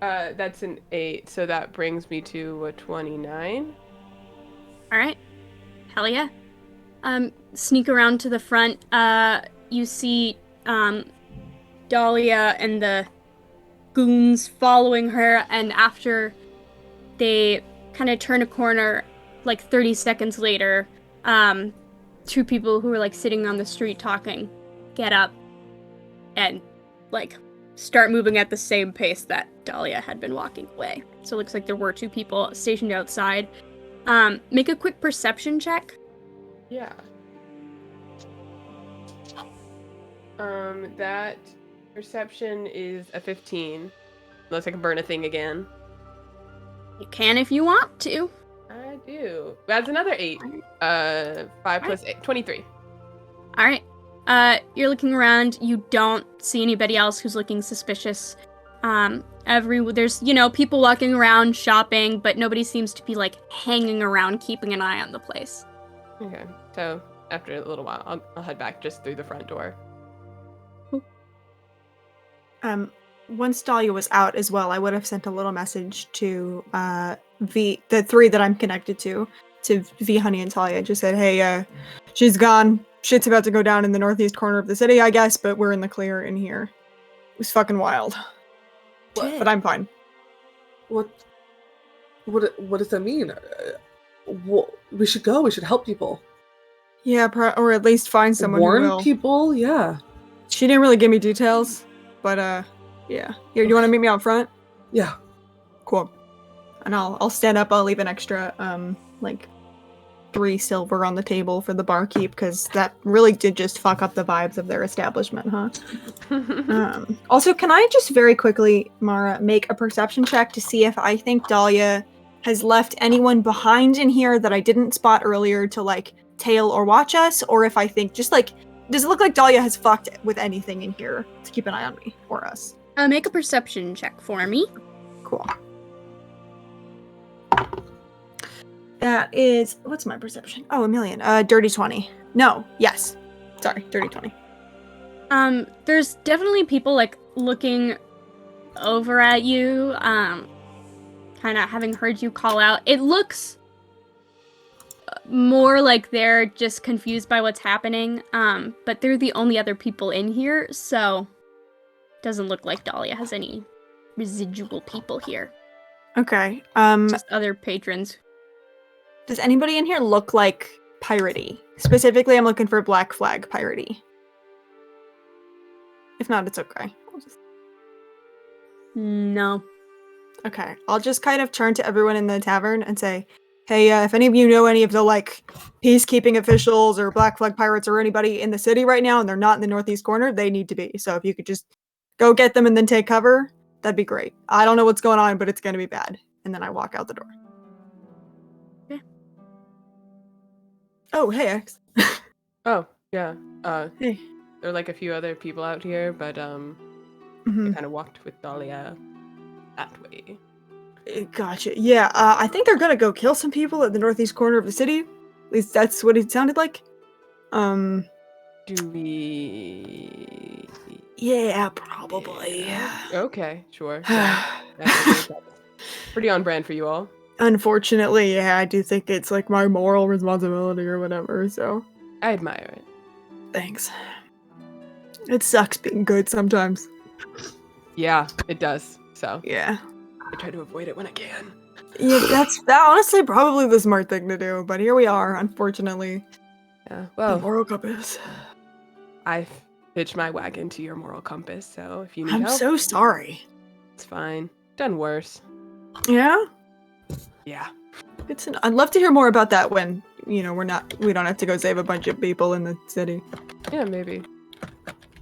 That's an 8, so that brings me to a 29. All right. Hell yeah. Sneak around to the front. You see, Dahlia and the goons following her, and after they kind of turn a corner, like 30 seconds later, two people who were like sitting on the street talking get up and like start moving at the same pace that Dahlia had been walking away. So it looks like there were two people stationed outside. Make a quick perception check. Yeah. That perception is a 15. Unless I can burn a thing again. You can if you want to. I do. That's another 8. 5 plus 8, 23. All right. You're looking around. You don't see anybody else who's looking suspicious. There's, people walking around shopping, but nobody seems to be like hanging around, keeping an eye on the place. Okay. So after a little while, I'll head back just through the front door. Once Dahlia was out as well, I would have sent a little message to the 3 that I'm connected to V, Honey, and Talia. Just said, hey, she's gone. Shit's about to go down in the northeast corner of the city, I guess, but we're in the clear in here. It was fucking wild. But I'm fine. What does that mean? We should go. We should help people. Yeah, or at least find someone who Warn will. people. Yeah. She didn't really give me details, but yeah. Here, do you want to meet me out front? Yeah. Cool. And I'll stand up. I'll leave an extra 3 silver on the table for the barkeep, because that really did just fuck up the vibes of their establishment, huh? Also, can I just very quickly, Mara, make a perception check to see if I think Dahlia has left anyone behind in here that I didn't spot earlier to tail or watch us, or if I think does it look like Dahlia has fucked with anything in here to keep an eye on me or us? Make a perception check for me. Cool. That is, what's my perception? Oh, a million. Dirty 20. No, yes. Sorry, dirty 20. There's definitely people looking over at you, kind of having heard you call out. It looks more like they're just confused by what's happening, but they're the only other people in here, so doesn't look like Dahlia has any residual people here. Okay. Just other patrons. Does anybody in here look like piratey? Specifically, I'm looking for Black Flag piratey. If not, it's okay. No. Okay, I'll just kind of turn to everyone in the tavern and say, hey, if any of you know any of the peacekeeping officials or Black Flag pirates or anybody in the city right now and they're not in the northeast corner, they need to be. So if you could just go get them and then take cover, that'd be great. I don't know what's going on, but it's going to be bad. And then I walk out the door. Yeah. Oh, hey, X. Oh, yeah. Hey. There are a few other people out here, but I kind of walked with Dahlia that way. Gotcha. Yeah, I think they're gonna go kill some people at the northeast corner of the city. At least that's what it sounded like. Do we... Yeah, probably. Okay, sure. That's pretty on brand for you all. Unfortunately, yeah, I do think it's my moral responsibility or whatever, so. I admire it. Thanks. It sucks being good sometimes. Yeah, it does. So. Yeah. I try to avoid it when I can. Yeah, that's honestly probably the smart thing to do, but here we are, unfortunately. Yeah, well. The moral compass. I've hitched my wagon to your moral compass, so if you need help. I'm so sorry. It's fine. Done worse. Yeah? Yeah. I'd love to hear more about that when, we don't have to go save a bunch of people in the city. Yeah, maybe.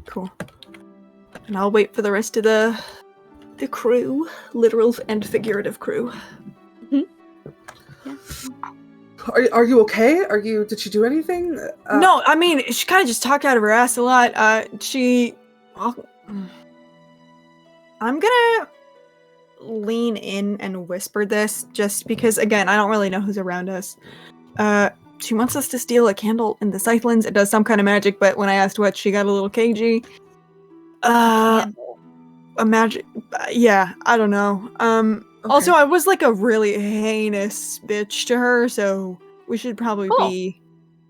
Cool. And I'll wait for the rest of the crew, literal and figurative crew. Mm-hmm. Yeah. Are you okay? Did she do anything? No, I mean, she kind of just talked out of her ass a lot. I'm gonna lean in and whisper this just because, again, I don't really know who's around us. She wants us to steal a candle in the Scythelands. It does some kind of magic, but when I asked what, she got a little cagey. Imagine. Yeah, I don't know. Also, I was like a really heinous bitch to her, so we should probably be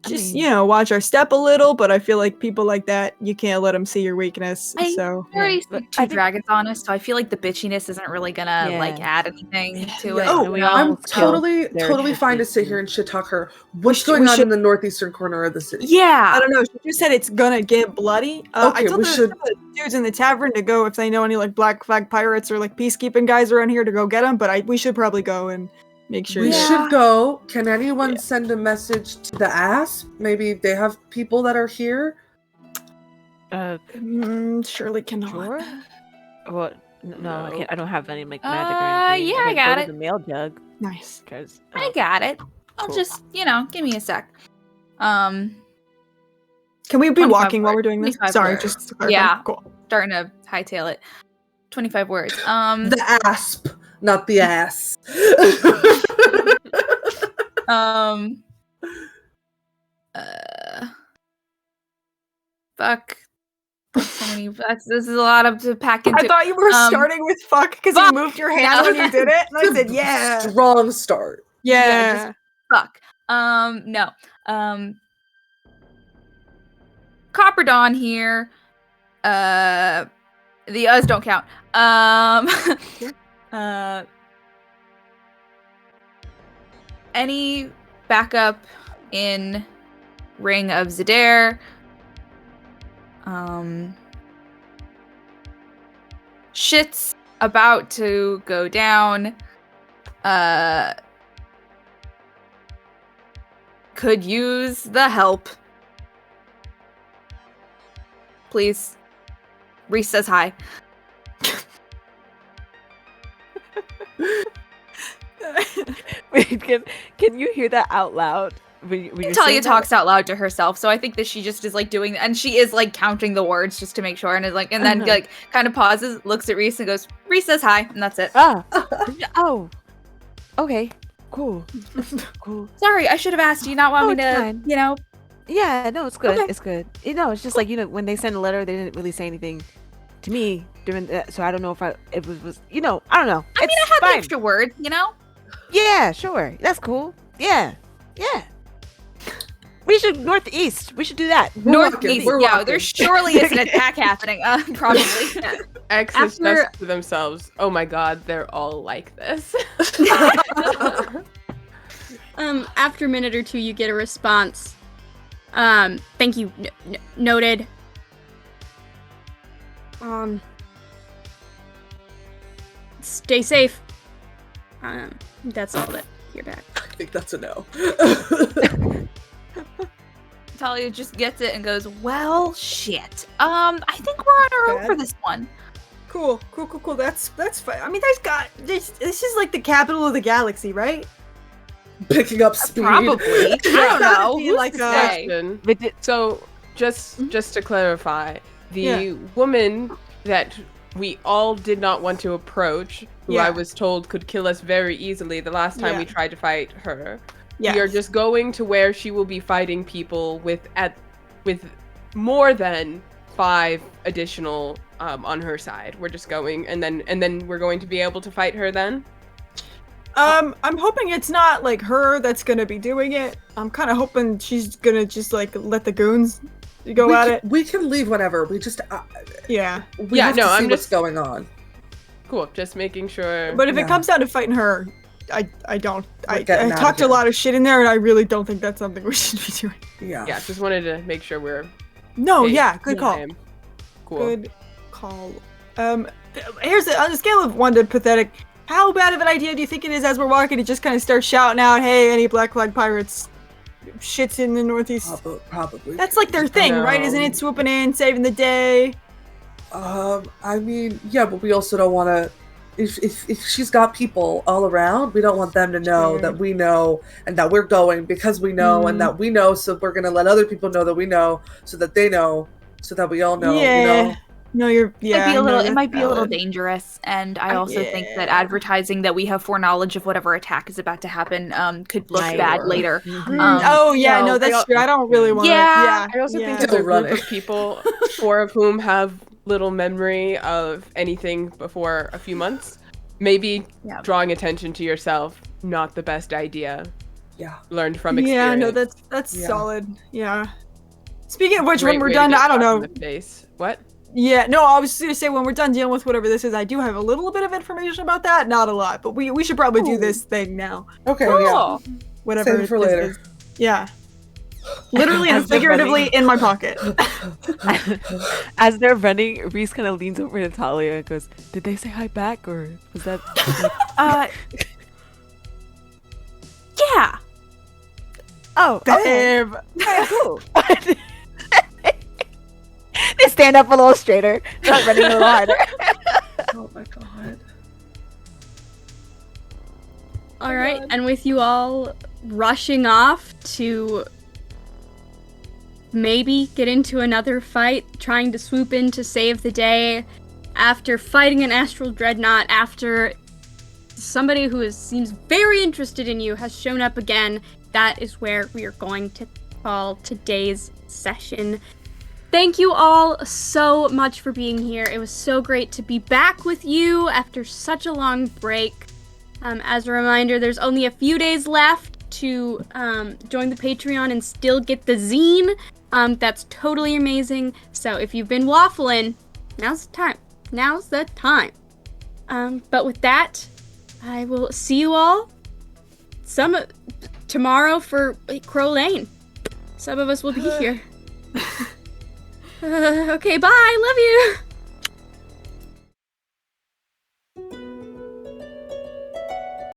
just, watch our step a little, but I feel like people like that, you can't let them see your weakness, so. I already see two dragons on us, so I feel like the bitchiness isn't really gonna, like, add anything to it. Oh, I'm totally fine to sit here and shit talk her. What's going on in the northeastern corner of the city? Yeah! I don't know, she just said it's gonna get bloody. I told should... the dudes in the tavern to go if they know any, like, Black Flag pirates or, like, peacekeeping guys around here to go get them, but we should probably go and make sure. We should go. Can anyone send a message to the Asp? Maybe they have people that are here? Surely cannot. Sure. Well, no, I can't. I don't have any magic or anything. Yeah, I got it. The mail jug. Nice. I got it. I'll just, give me a sec. Can we be walking while we're doing this? Sorry, words. Just to clarify. Yeah. Cool. Starting to hightail it. 25 words. The Asp, not the ass. Fuck. So many. This is a lot to pack into. I thought you were starting with fuck because you moved your hand when you did it, and I said, yeah. Strong start. Yeah. Just fuck. No. Copper Dawn here. The us don't count. Any backup in Ring of Zadair. Shit's about to go down. Could use the help. Please. Reese says hi. Wait, can you hear that out loud? Talia talks out loud to herself, so I think that she just is like doing, and she is like counting the words just to make sure, and is like, and then like kind of pauses, looks at Reese, and goes, "Reese says hi," and that's it. Oh, okay, cool. Sorry, I should have asked. Do you not want me to, fine. Yeah, no, it's good. Okay. It's good. It's just like when they send a letter, they didn't really say anything to me during that, so I don't know if it was I don't know. I mean, I had the extra word, Yeah, sure, that's cool. Yeah. We should northeast. We should do that. Northeast. Yeah, there surely is an attack happening. Probably. X is just to themselves. Oh my god, they're all like this. After a minute or two, you get a response. Thank you. Noted. Stay safe. That's all that you're back. I think that's a no. Talia just gets it and goes, well, shit. I think we're on our own for this one. Cool. That's fine. I mean, this is like the capital of the galaxy, right? Picking up speed. Probably. I don't know. Who's like question. So, just to clarify, the woman that we all did not want to approach, who I was told could kill us very easily the last time we tried to fight her. Yes. We are just going to where she will be fighting people with more than 5 additional on her side. We're just going, and then we're going to be able to fight her then. I'm hoping it's not like her that's gonna be doing it. I'm kind of hoping she's gonna just like let the goons go at it. We can leave whenever. We just I'm see what's going on. Cool, just making sure. But if it comes down to fighting her, I talked a lot of shit in there, and I really don't think that's something we should be doing. Yeah, just wanted to make sure we're. No, good call. Cool. Good call. Here's on a scale of 1 to pathetic. How bad of an idea do you think it is as we're walking to just kind of start shouting out, "Hey, any Black Flag pirates? Shit's in the northeast." Probably. That's like their thing, right? Isn't it? Swooping in, saving the day. I mean, yeah, but we also don't want to. If she's got people all around, we don't want them to know that we know and that we're going because we know and that we know. So we're gonna let other people know that we know, so that they know, so that we all know. Yeah. No, you're. Yeah. It might be a little dangerous, and I also think that advertising that we have foreknowledge of whatever attack is about to happen could look bad later. That's true. I don't really want. I also think there's a group of people, 4 of whom have little memory of anything before a few months, maybe drawing attention to yourself, not the best idea. Yeah. Learned from experience. Yeah, no, that's Yeah. solid. Yeah. Speaking of which, Great when we're way to done, get I don't shot in know. the face. What? Yeah, no, I was just gonna say when we're done dealing with whatever this is, I do have a little bit of information about that. Not a lot, but we should probably do this thing now. Okay, Cool. yeah. Whatever Save it for this later. is. Yeah. Literally and As they're figuratively running. in my pocket. As they're running, Reese kind of leans over to Talia and goes, "Did they say hi back, or was that?" Yeah. Oh, okay. Babe. Cool. They stand up a little straighter, start running a little harder. Oh my god. All right, and with you all rushing off to maybe get into another fight, trying to swoop in to save the day, after fighting an astral dreadnought, after somebody who seems very interested in you has shown up again, that is where we are going to call today's session. Thank you all so much for being here. It was so great to be back with you after such a long break. As a reminder, there's only a few days left to join the Patreon and still get the zine. That's totally amazing. So if you've been waffling, now's the time. Now's the time. But with that, I will see you all tomorrow for Crow Lane. Some of us will be here. Okay, bye. Love you.